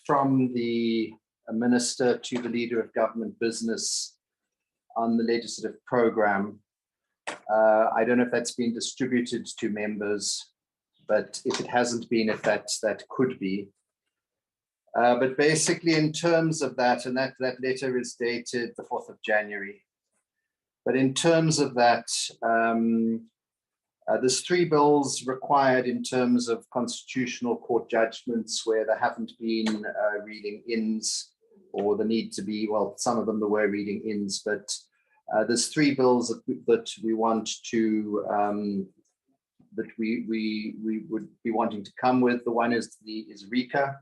from the Minister to the Leader of Government Business on the legislative program. I don't know if that's been distributed to members, but if it hasn't been, if that could be. But basically in terms of that, and that letter is dated the 4th of January. But in terms of that, there's 3 bills required in terms of constitutional court judgments where there haven't been reading ins, or the need to be, well, some of them there were reading ins, but there's 3 bills that we want to, that we would be wanting to come with. The one is RICA.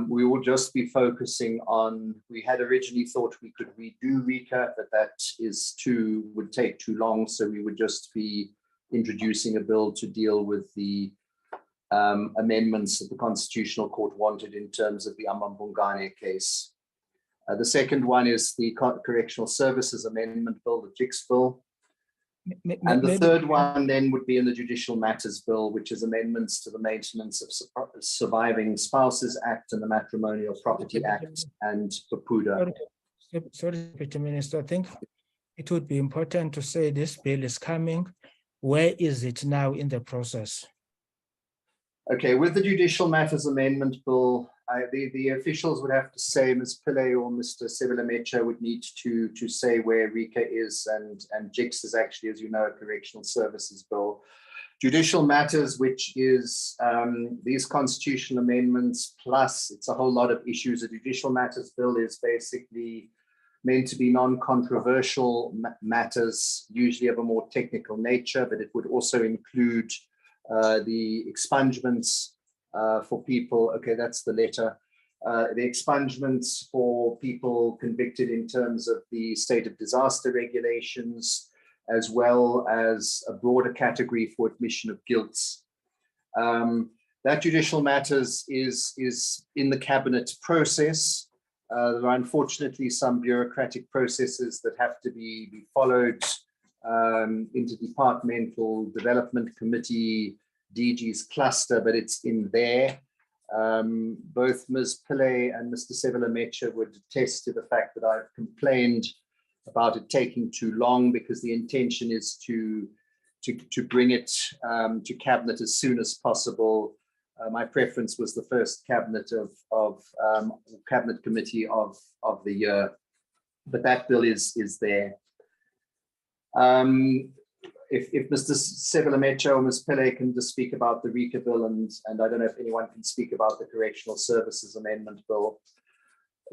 We will just be focusing on, we had originally thought we could redo RICA, but that would take too long. So we would just be introducing a bill to deal with the amendments that the Constitutional Court wanted in terms of the Amambungane case. The second one is the Correctional Services Amendment Bill, the JIX Bill. And the third one then would be in the Judicial Matters Bill, which is amendments to the Maintenance of Surviving Spouses Act and the Matrimonial Property Act and PAPUDA. Sorry, Deputy Minister, I think it would be important to say this bill is coming. Where is it now in the process? Okay, with the Judicial Matters Amendment Bill, the officials would have to say, Ms. Pillay or Mr. Sebelemecha would need to say where RICA is, and JIX is actually, as you know, a Correctional Services Bill. Judicial Matters, which is these constitutional amendments, plus it's a whole lot of issues. The Judicial Matters Bill is basically meant to be non-controversial matters, usually of a more technical nature, but it would also include the expungements for people, okay, that's the letter, the expungements for people convicted in terms of the state of disaster regulations, as well as a broader category for admission of guilt. That Judicial Matters is in the Cabinet process. There are unfortunately some bureaucratic processes that have to be followed, interdepartmental development committee, DG's cluster, but it's in there. Both Ms. Pillay and Mr. Sevelametsha would attest to the fact that I've complained about it taking too long, because the intention is to bring it to cabinet as soon as possible. My preference was the first cabinet cabinet committee of the year, but that bill is there. If Mr. Sevelametsha or Ms. Pillay can just speak about the RECA bill, and I don't know if anyone can speak about the Correctional Services Amendment Bill.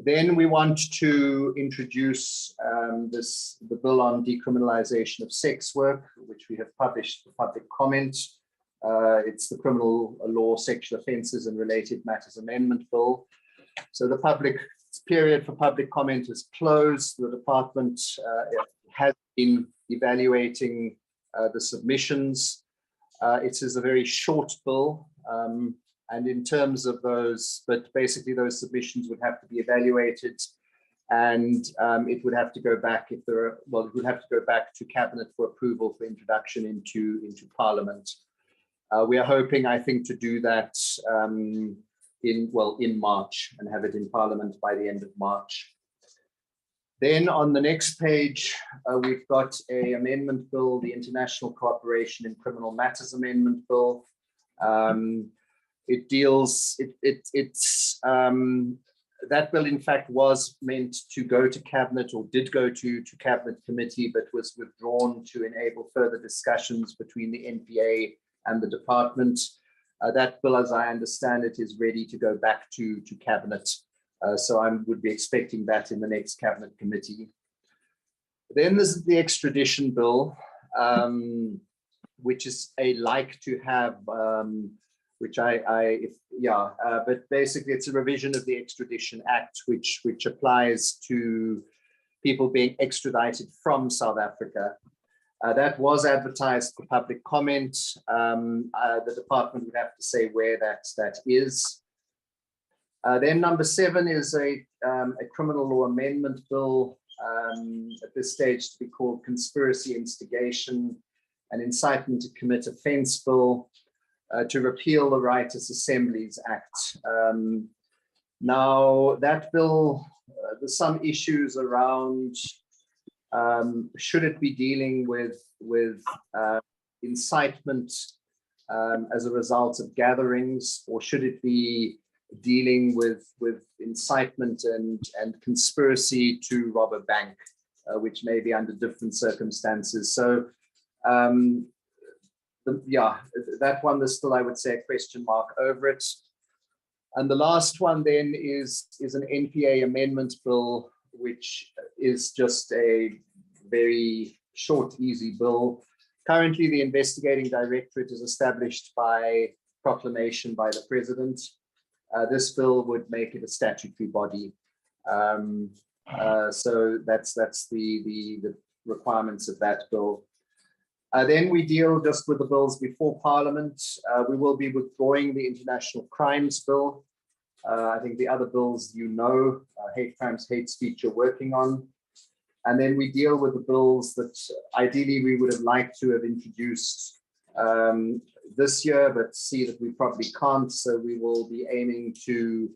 Then we want to introduce the bill on decriminalization of sex work, which we have published for public comment. It's the Criminal Law Sexual Offences and Related Matters Amendment Bill. So the public period for public comment is closed. The department has been evaluating the submissions. It is a very short bill. And in terms of those, but basically those submissions would have to be evaluated, and it would have to go back if there are, well, it would have to go back to cabinet for approval for introduction into Parliament. We are hoping, I think, to do that in March and have it in Parliament by the end of March. Then on the next page, we've got an amendment bill, the International Cooperation in Criminal Matters Amendment Bill. It deals, that bill in fact was meant to go to cabinet, or did go to cabinet committee, but was withdrawn to enable further discussions between the NPA and the department. That bill, as I understand it, is ready to go back to cabinet. So I would be expecting that in the next cabinet committee. Then there's the extradition bill, which is a like to have, which but basically it's a revision of the Extradition Act, which applies to people being extradited from South Africa. That was advertised for public comment. The department would have to say where that is. Then number 7 is a criminal law amendment bill, at this stage to be called Conspiracy, Instigation, and Incitement to Commit Offence Bill, to repeal the Riotous Assemblies Act. Now that bill, there's some issues around, should it be dealing with incitement as a result of gatherings, or should it be dealing with incitement and conspiracy to rob a bank, which may be under different circumstances. So that one, there's still, I would say, a question mark over it. And the last one then is an NPA amendment bill, which is just a very short, easy bill. Currently, the investigating directorate is established by proclamation by the president. This bill would make it a statutory body. So that's the requirements of that bill. Then we deal just with the bills before Parliament. We will be withdrawing the International Crimes Bill. I think the other bills, hate crimes, hate speech, are working on. And then we deal with the bills that ideally we would have liked to have introduced this year, but see that we probably can't. So we will be aiming to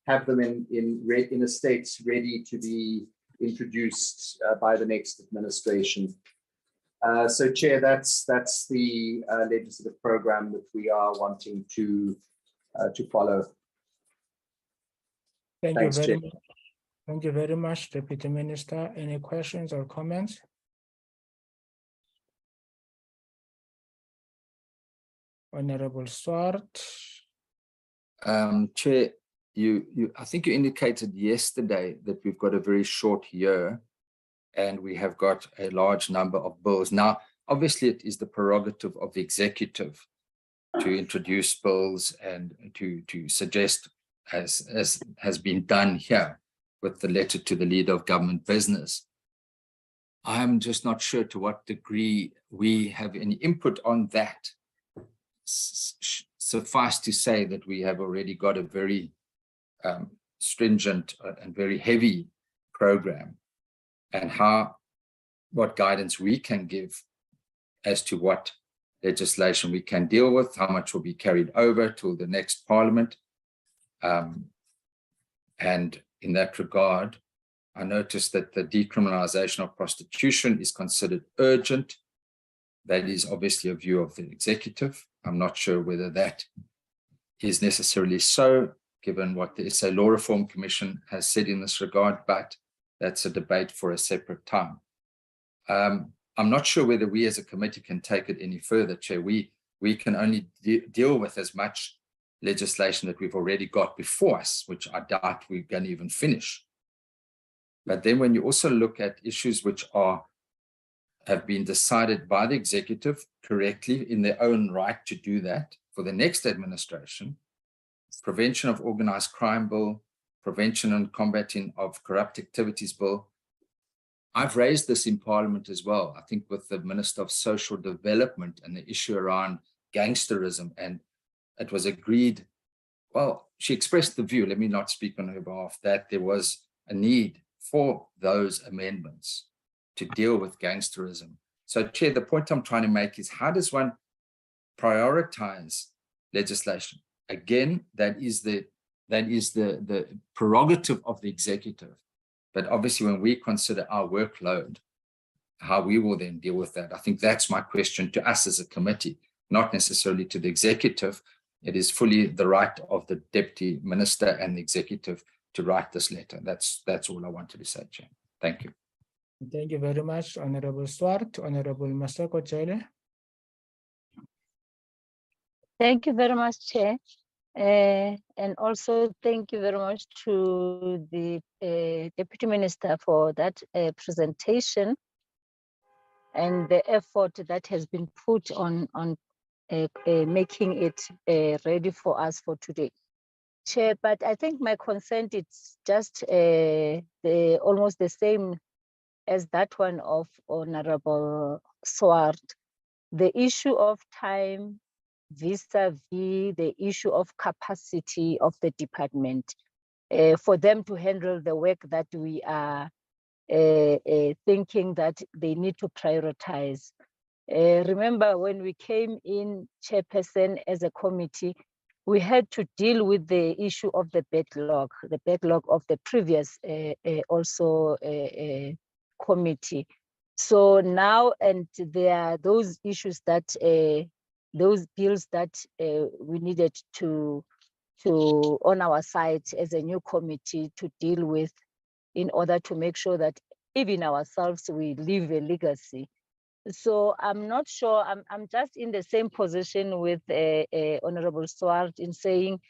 have them in a state ready to be introduced by the next administration. So, Chair, that's the legislative program that we are wanting to follow. Thanks, Chair. Thank you very much, Deputy Minister. Any questions or comments? Honorable Swart. Chair, I think you indicated yesterday that we've got a very short year, and we have got a large number of bills. Now, obviously, it is the prerogative of the executive to introduce bills and to suggest, as has been done here with the letter to the leader of government business. I'm just not sure to what degree we have any input on that. Suffice to say that we have already got a very stringent and very heavy program, and what guidance we can give as to what legislation we can deal with, how much will be carried over to the next Parliament. And in that regard, I noticed that the decriminalization of prostitution is considered urgent. That is obviously a view of the executive. I'm not sure whether that is necessarily so, given what the SA Law Reform Commission has said in this regard, but that's a debate for a separate time. I'm not sure whether we as a committee can take it any further, Chair. We can only deal with as much legislation that we've already got before us, which I doubt we're going to even finish. But then when you also look at issues which have been decided by the executive correctly in their own right to do that for the next administration, Prevention of Organized Crime Bill, Prevention and Combating of Corrupt Activities Bill, I've raised this in Parliament as well, I think with the Minister of Social Development and the issue around gangsterism, and it was agreed, well, she expressed the view, let me not speak on her behalf, that there was a need for those amendments to deal with gangsterism. So, Chair, the point I'm trying to make is, how does one prioritize legislation? Again, that is the prerogative of the executive. But obviously, when we consider our workload, how we will then deal with that, I think that's my question to us as a committee, not necessarily to the executive. It is fully the right of the Deputy Minister and the executive to write this letter. That's all I wanted to say, Chair. Thank you. Thank you very much, Honorable Swart. Honorable Maseko Jele. Thank you very much, Chair. And also thank you very much to the Deputy Minister for that presentation and the effort that has been put on making it ready for us for today. Chair, but I think my concern is just almost the same as that one of Honorable Swart. The issue of time vis-a-vis the issue of capacity of the department for them to handle the work that we are thinking that they need to prioritize. Remember when we came in, Chairperson, as a committee, we had to deal with the issue of the backlog of the previous also committee. So now, and there are those issues that those bills that we needed to on our side as a new committee to deal with, in order to make sure that even ourselves we leave a legacy. So I'm not sure, I'm just in the same position with Honorable Swart in saying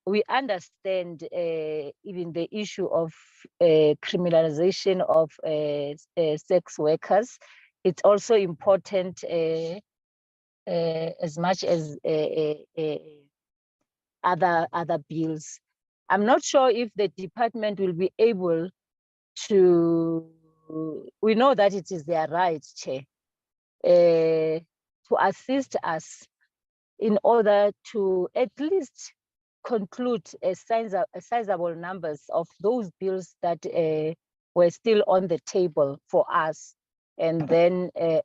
we understand even the issue of criminalization of sex workers. It's also important as much as other bills. I'm not sure if the department will be able to, we know that it is their right, Chair, to assist us in order to at least conclude a sizable numbers of those bills that were still on the table for us. And then they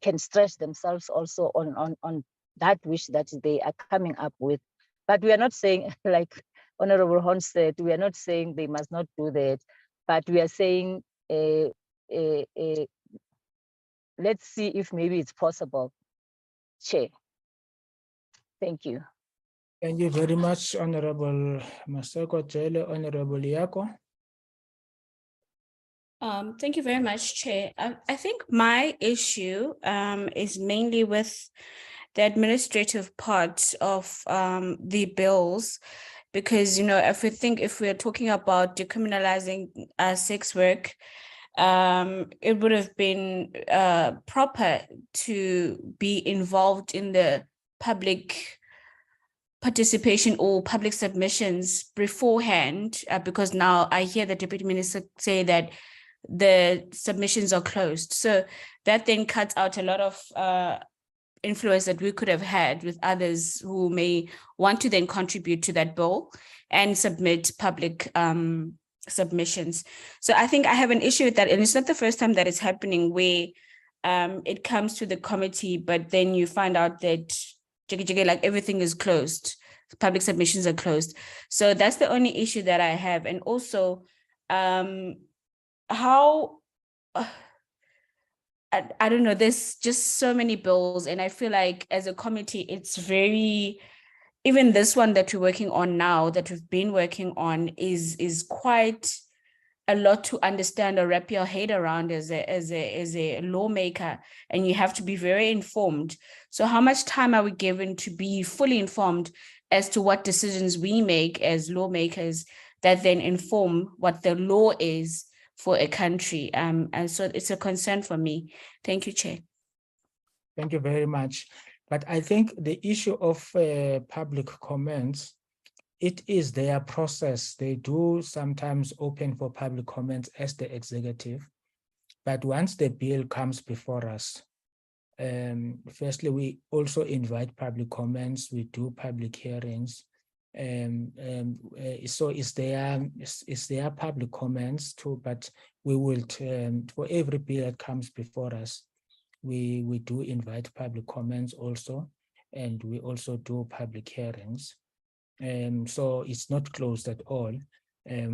can stretch themselves also on that wish that they are coming up with. But we are not saying, like Honorable Hon said, we are not saying they must not do that, but we are saying let's see if maybe it's possible. Chair. Thank you. Thank you very much, Honorable Maseko Jele. Honorable Yako. Thank you very much, Chair. I think my issue is mainly with the administrative part of the bills, because, you know, if we're talking about decriminalizing sex work, it would have been proper to be involved in the public participation or public submissions beforehand, because now I hear the Deputy Minister say that the submissions are closed. So that then cuts out a lot of influence that we could have had with others who may want to then contribute to that bill and submit public submissions. So I think I have an issue with that. And it's not the first time that it's happening where it comes to the committee, but then you find out that like everything is closed. public submissions are closed. So that's the only issue that I have. And also, how, I don't know, there's just so many bills, and I feel like as a committee, it's very, even this one that we're working on now, that we've been working on, is quite a lot to understand or wrap your head around as a lawmaker, and you have to be very informed. So how much time are we given to be fully informed as to what decisions we make as lawmakers that then inform what the law is for a country? And so it's a concern for me. Thank you, Chair. Thank you very much. But I think the issue of public comments, it is their process. They do sometimes open for public comments as the executive. But once the bill comes before us, firstly, we also invite public comments. We do public hearings. So it's their public comments too, but we will, for every bill that comes before us, we do invite public comments also, and we also do public hearings. So it's not closed at all.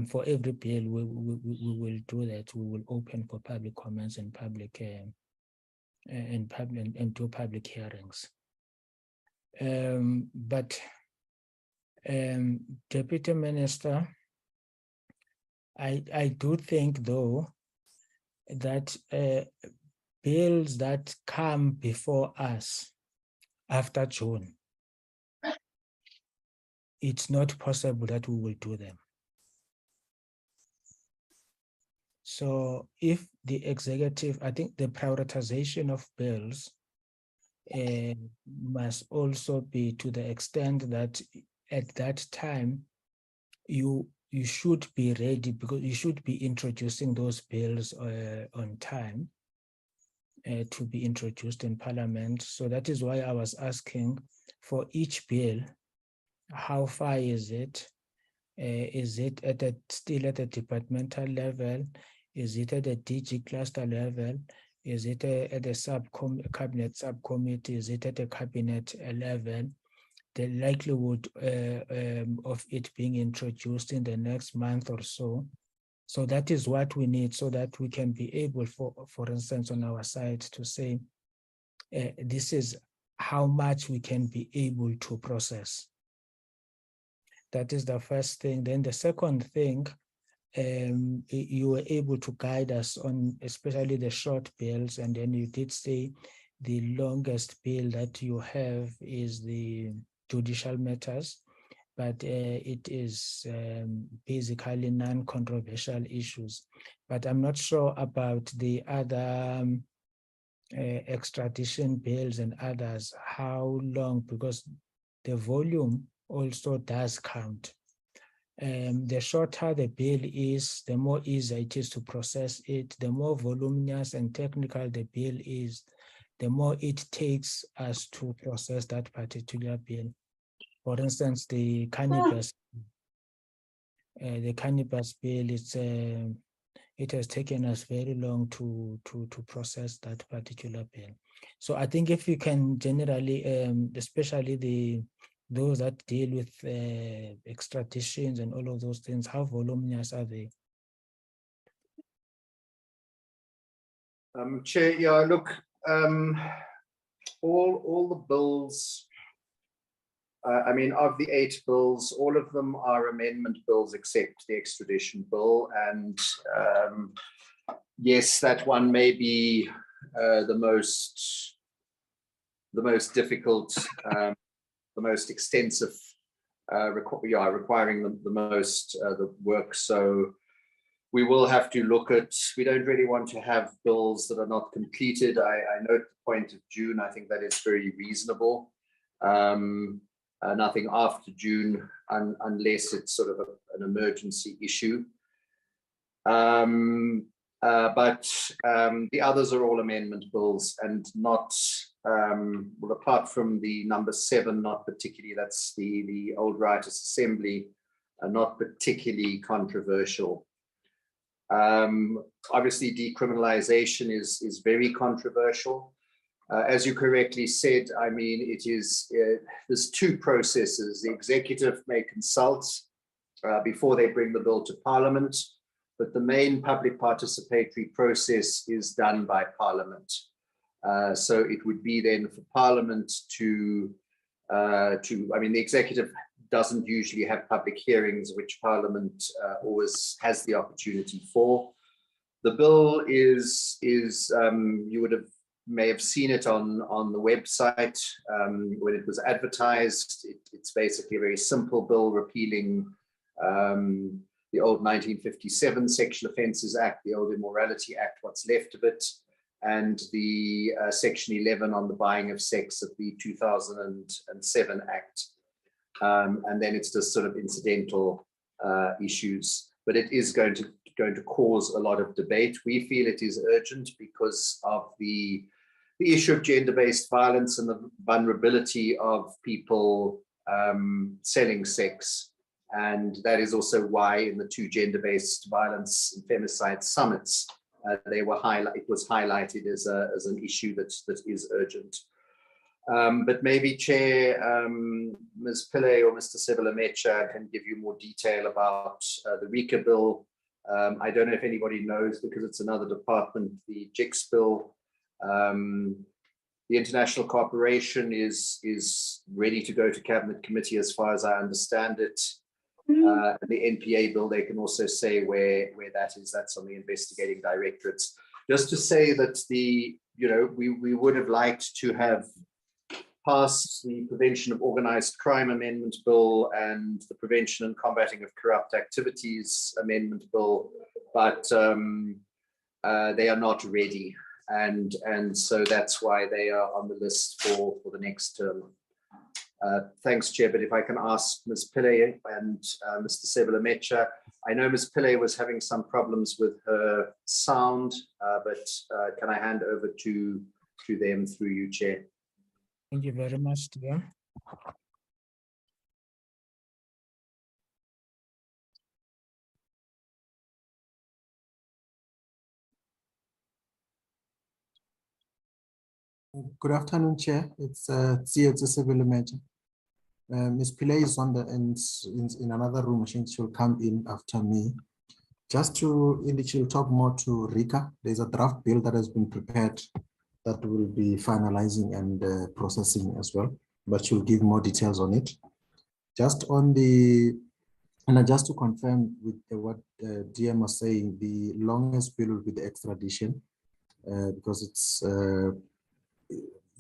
For every bill, we will do that. We will open for public comments and do public hearings. But Deputy Minister, I do think though that bills that come before us after June, it's not possible that we will do them. So if the executive, I think the prioritization of bills must also be to the extent that at that time, you should be ready, because you should be introducing those bills on time to be introduced in Parliament. So that is why I was asking for each bill, how far is it? Is it still at a departmental level? Is it at a DG cluster level? Is it at a cabinet subcommittee? Is it at a cabinet level? The likelihood of it being introduced in the next month or so. So that is what we need, so that we can be able, for instance, on our side to say, this is how much we can be able to process. That is the first thing. Then the second thing, you were able to guide us on especially the short bills, and then you did say the longest bill that you have is the judicial matters, but it is basically non-controversial issues. But I'm not sure about the other extradition bills and others, how long, because the volume also does count. The shorter the bill is, the more easy it is to process it. The more voluminous and technical the bill is, the more it takes us to process that particular bill. For instance, the cannabis bill, it has taken us very long to process that particular bill. So I think if you can generally, especially those that deal with extraditions and all of those things, how voluminous are they? Chair, yeah, look, all the bills, I mean, of the 8 bills, all of them are amendment bills except the extradition bill. And yes, that one may be the most difficult, the most extensive, requiring the most the work. So we will have to look at, we don't really want to have bills that are not completed. I note the point of June. I think that is very reasonable. Nothing after June, unless it's sort of an emergency issue. But the others are all amendment bills, and not, well, apart from the number 7, not particularly, that's the Old Writers' Assembly, not particularly controversial. Obviously, decriminalization is very controversial. As you correctly said, I mean, it is, there's two processes. The executive may consult before they bring the bill to Parliament, but the main public participatory process is done by Parliament. So it would be then for Parliament to, I mean, the executive doesn't usually have public hearings, which Parliament always has the opportunity for. The bill is you may have seen it on the website when it was advertised. It's basically a very simple bill repealing the old 1957 Sexual Offences Act, the old Immorality Act, what's left of it, and the Section 11 on the buying of sex of the 2007 Act. And then it's just sort of incidental issues, but it is going to cause a lot of debate. We feel it is urgent because of the issue of gender-based violence and the vulnerability of people selling sex. And that is also why in the two gender-based violence and femicide summits, it was highlighted as an issue that is urgent. But maybe Chair, Ms. Pillay or Mr. Sebelemecha can give you more detail about the RICA bill. I don't know if anybody knows because it's another department, the JIX bill. The International Cooperation is ready to go to Cabinet Committee as far as I understand it. The NPA bill, they can also say where that is. That's on the investigating directorates. Just to say that we would have liked to have passed the Prevention of Organised Crime Amendment Bill and the Prevention and Combating of Corrupt Activities Amendment Bill, but they are not ready. And so that's why they are on the list for the next term. Thanks, Chair, but if I can ask Ms. Pillay and Mr. Sebelemecha, I know Ms. Pillay was having some problems with her sound, but can I hand over to them through you, Chair? Thank you very much, dear. Good afternoon, Chair. It's Sebelemecha. Ms. Pillay is on in another room. I think she'll come in after me. Just to indicate, she'll talk more to RICA. There's a draft bill that has been prepared that will be finalizing and processing as well, but she'll give more details on it. Just on just to confirm with what DM was saying, the longest bill will be the extradition because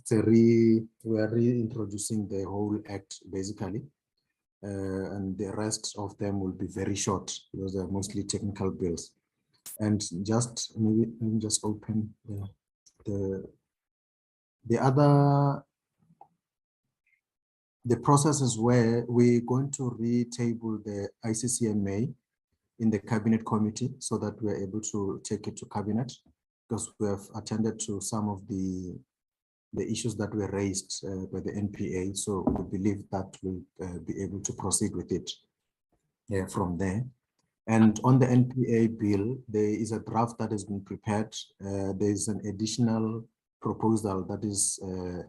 we are reintroducing the whole act basically, and the rest of them will be very short because they're mostly technical bills. And just maybe let me just open the processes where we're going to retable the ICCMA in the cabinet committee so that we're able to take it to cabinet, because we have attended to some of the issues that were raised by the NPA. So we believe that we'll be able to proceed with it from there. And on the NPA bill, there is a draft that has been prepared. There is an additional proposal that is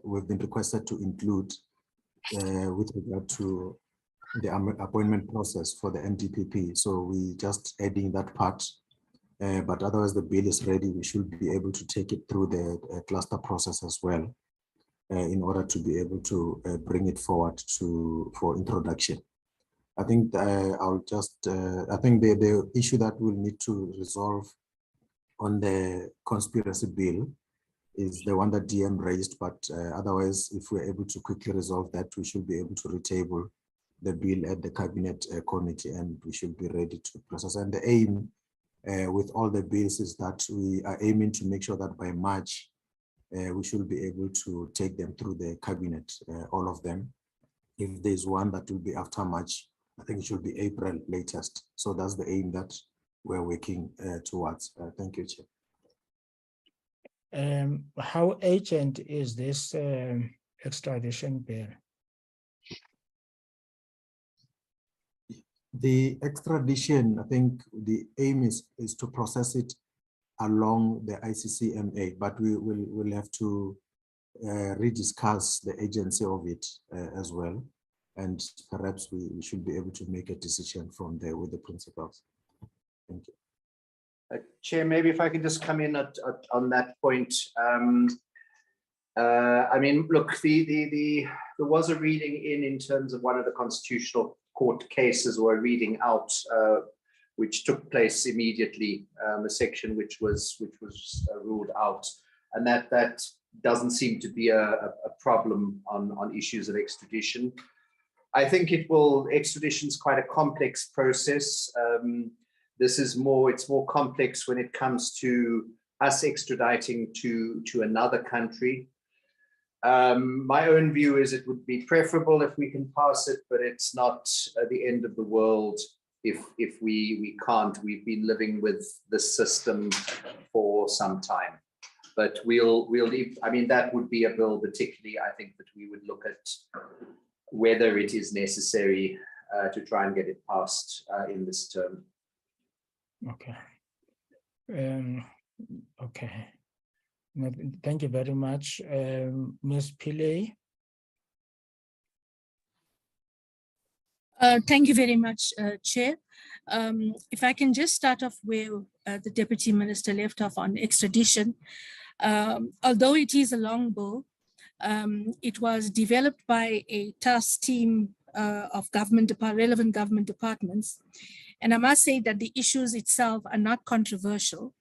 we've been requested to include with regard to the appointment process for the NDPP. So we just adding that part. But otherwise the bill is ready. We should be able to take it through the cluster process as well in order to be able to bring it forward for introduction. I think I'll just, I think the issue that we'll need to resolve on the conspiracy bill is the one that DM raised, but otherwise, if we're able to quickly resolve that, we should be able to retable the bill at the cabinet committee and we should be ready to process. And the aim with all the bills is that we are aiming to make sure that by March, we should be able to take them through the cabinet, all of them. If there's one that will be after March, I think it should be April latest. So that's the aim that we're working towards. Thank you, Chair. How urgent is this extradition bill? The extradition, I think the aim is to process it along the ICCMA, but we will have to rediscuss the agency of it as well. And perhaps we should be able to make a decision from there with the principals. Thank you. Chair, maybe if I can just come in on that point. I mean, look, there was a reading in terms of one of the Constitutional Court cases, or a reading out, which took place immediately, a section which was ruled out, and that doesn't seem to be a problem on issues of extradition. I think extradition is quite a complex process. It's more complex when it comes to us extraditing to another country. My own view is it would be preferable if we can pass it, but it's not the end of the world if we can't. We've been living with this system for some time, but we'll leave. I mean, that would be a bill, particularly, I think, that we would look at whether it is necessary to try and get it passed in this term. Okay. Okay. Thank you very much, Ms. Pillay. Thank you very much, Chair. If I can just start off where the Deputy Minister left off on extradition. Although it is a long bill, it was developed by a task team of relevant government departments. And I must say that the issues itself are not controversial.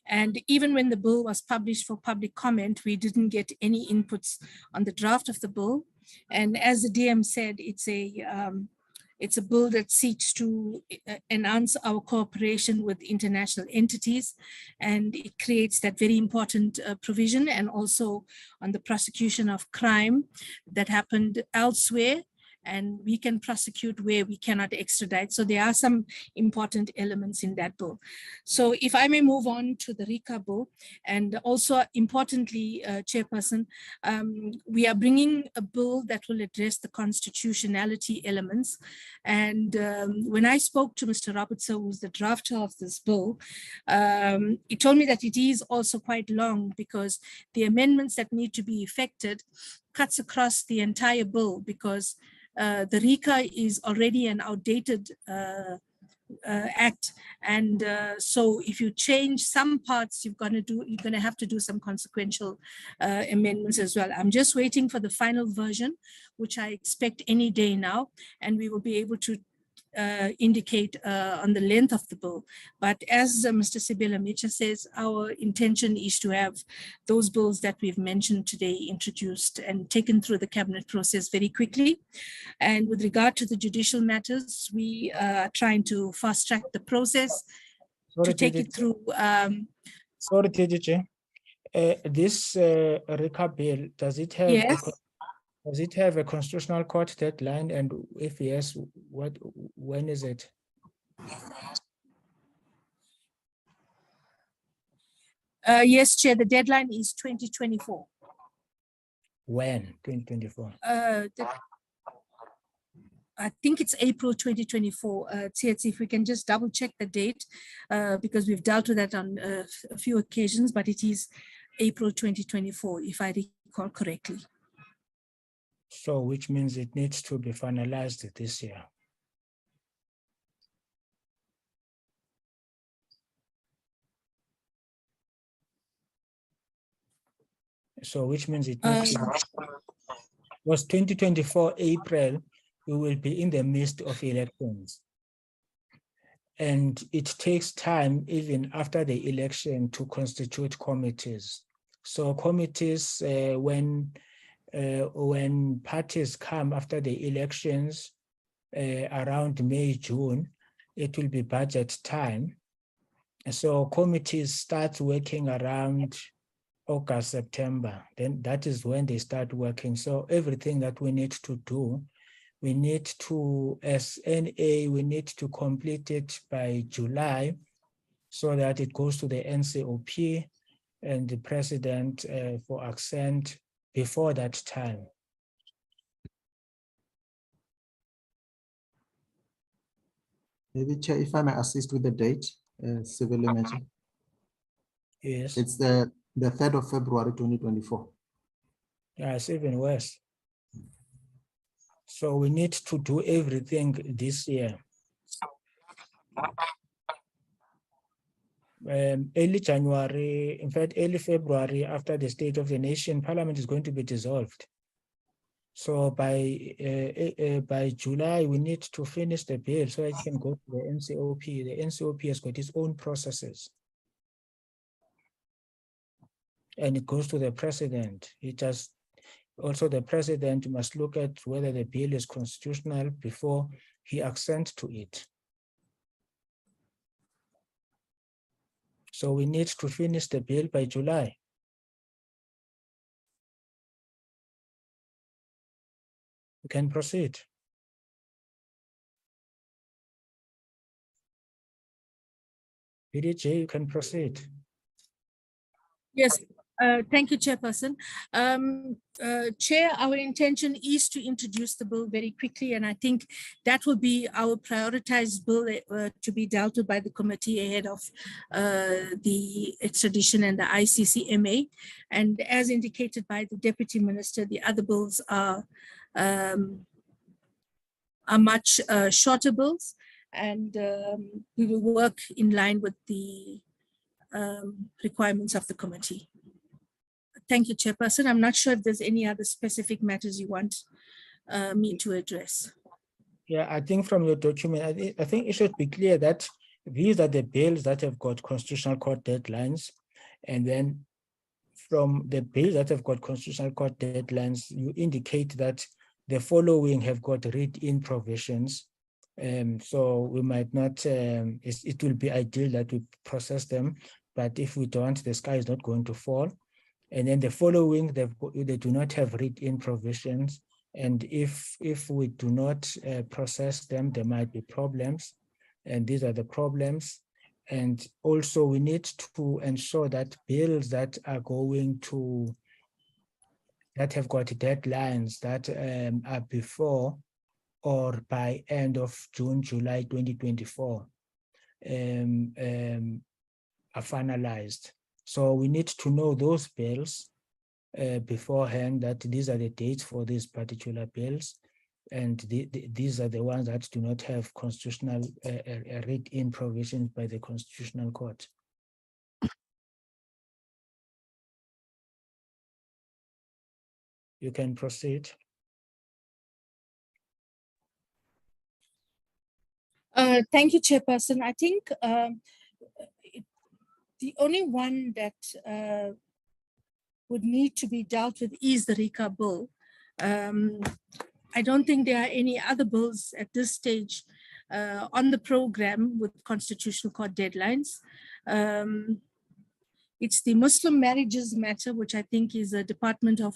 And even when the bill was published for public comment, we didn't get any inputs on the draft of the bill. And as the DM said, it's a bill that seeks to enhance our cooperation with international entities, and it creates that very important provision, and also on the prosecution of crime that happened elsewhere, and we can prosecute where we cannot extradite. So there are some important elements in that bill. So if I may move on to the RICA bill, and also importantly, Chairperson, we are bringing a bill that will address the constitutionality elements. And when I spoke to Mr. Robertson, who's the drafter of this bill, he told me that it is also quite long because the amendments that need to be effected cuts across the entire bill, because the RICA is already an outdated act, and so if you change some parts, you're going to have to do some consequential amendments as well. I'm just waiting for the final version, which I expect any day now, and we will be able to indicate on the length of the bill. But as Mr. Sibela Mecha says, our intention is to have those bills that we've mentioned today introduced and taken through the cabinet process very quickly. And with regard to the judicial matters, we are trying to fast track the process to take it through. Sorry, TDJ. This RICA bill, does it have does it have a constitutional court deadline? And if yes, when is it? Yes, Chair, the deadline is 2024. When? 2024? I think it's April 2024. If we can just double check the date, because we've dealt with that on a few occasions, but it is April 2024, if I recall correctly. So which means it needs to be finalized this year. So which means it needs to, was 2024 April, we will be in the midst of elections. And it takes time even after the election to constitute committees. So committees, when parties come after the elections around May, June, it will be budget time. So committees start working around August, September. Then that is when they start working. So everything that we need to do, we need to, as NA, we need to complete it by July so that it goes to the NCOP and the president for accent before that time. Maybe, Chair, if I may assist with the date, civil mention. Yes. It's the 3rd of February, 2024. Yeah, it's even worse. So we need to do everything this year. Early January, in fact, early February, after the State of the Nation, Parliament is going to be dissolved. So by July, we need to finish the bill so it can go to the NCOP. The NCOP has got its own processes. And it goes to the president. Also the president must look at whether the bill is constitutional before he assents to it. So we need to finish the bill by July. We can proceed. PDJ, you can proceed. Yes, thank you, Chairperson. Chair, our intention is to introduce the bill very quickly, and I think that will be our prioritized bill to be dealt with by the committee ahead of the extradition and the ICCMA. And as indicated by the Deputy Minister, the other bills are much shorter bills, and we will work in line with the requirements of the committee. Thank you, Chairperson. I'm not sure if there's any other specific matters you want me to address. Yeah, I think from your document, I think it should be clear that these are the bills that have got constitutional court deadlines. And then from the bills that have got constitutional court deadlines, you indicate that the following have got read-in provisions. So we might not, it will be ideal that we process them, but if we don't, the sky is not going to fall. And then the following, they do not have read-in provisions. And if we do not process them, there might be problems. And these are the problems. And also we need to ensure that bills that are going to, that have got deadlines that are before or by end of June, July 2024 are finalized. So we need to know those bills beforehand, that these are the dates for these particular bills. And these are the ones that do not have constitutional read-in provisions by the Constitutional Court. You can proceed. Thank you, Chairperson. I think the only one that would need to be dealt with is the RICA bill. I don't think there are any other bills at this stage on the program with Constitutional Court deadlines. It's the Muslim marriages matter, which I think is a Department of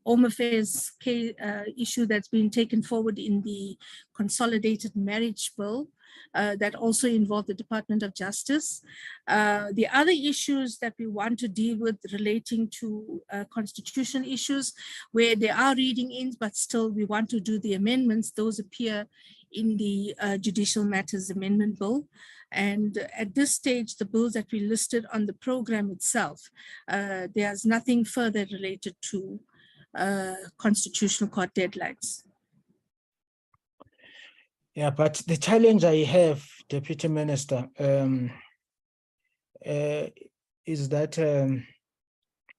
Home Affairs issue that's been taken forward in the Consolidated Marriage Bill that also involve the Department of Justice. The other issues that we want to deal with relating to constitutional issues where there are reading ins, but still we want to do the amendments, those appear in the Judicial Matters Amendment Bill. And at this stage, the bills that we listed on the program itself, there's nothing further related to Constitutional Court deadlines. Yeah, but the challenge I have, Deputy Minister, is that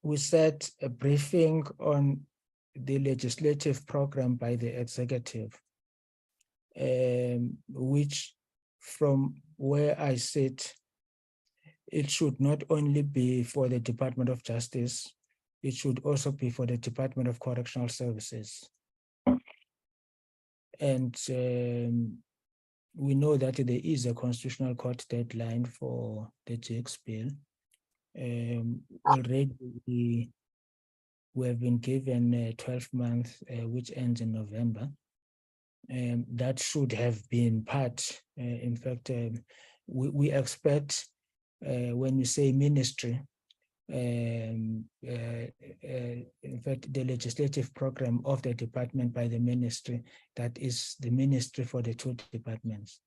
we set a briefing on the legislative program by the executive, which from where I sit, it should not only be for the Department of Justice, it should also be for the Department of Correctional Services. And we know that there is a Constitutional Court deadline for the JX bill. Already we have been given 12 months, which ends in November. That should have been part. In fact, we expect when we say ministry, in fact, the legislative program of the department by the ministry, that is the ministry for the two departments.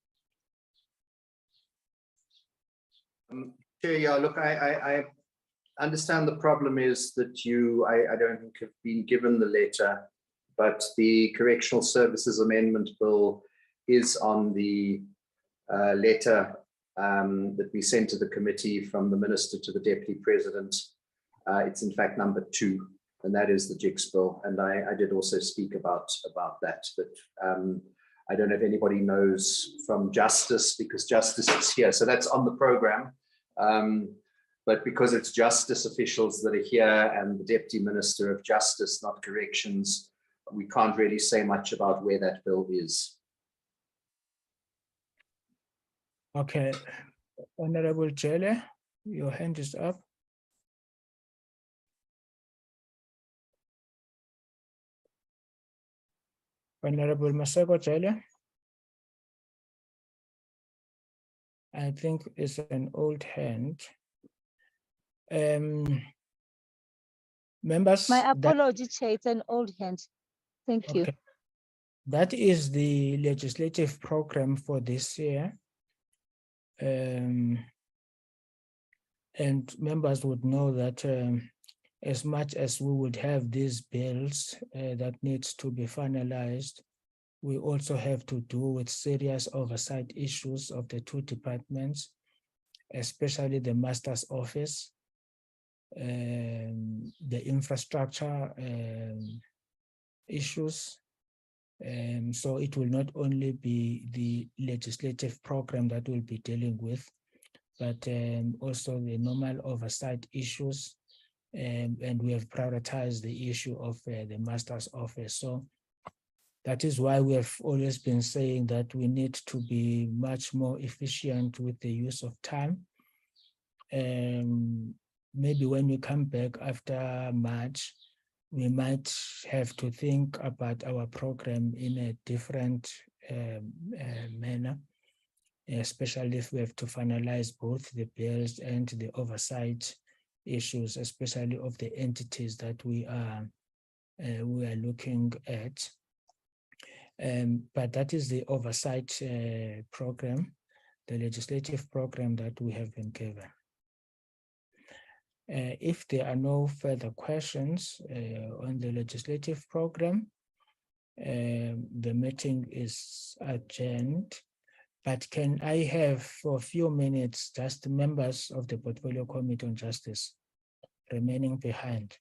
Chair, yeah, look, I understand the problem is that I don't think have been given the letter, but the Correctional Services Amendment Bill is on the letter that we sent to the committee from the Minister to the Deputy President. It's in fact number 2, and that is the JICS bill. And I did also speak about that, but I don't know if anybody knows from Justice, because Justice is here. So that's on the program. But because it's Justice officials that are here and the Deputy Minister of Justice, not Corrections, we can't really say much about where that bill is. Okay, Honorable Jele, your hand is up. Honorable Maseko Jele. I think it's an old hand. Members. My apology, Chair, it's an old hand. Thank you. That is the legislative program for this year. And members would know that as much as we would have these bills that needs to be finalized, we also have to do with serious oversight issues of the 2 departments, especially the Master's Office, the infrastructure issues. So it will not only be the legislative program that we'll be dealing with, but also the normal oversight issues. And we have prioritized the issue of the Master's Office. So that is why we have always been saying that we need to be much more efficient with the use of time. Maybe when we come back after March, we might have to think about our program in a different manner, especially if we have to finalize both the bills and the oversight issues, especially of the entities that we are looking at. But that is the oversight program, the legislative program that we have been given. If there are no further questions on the legislative program, the meeting is adjourned. But can I have for a few minutes just members of the Portfolio Committee on Justice remaining behind?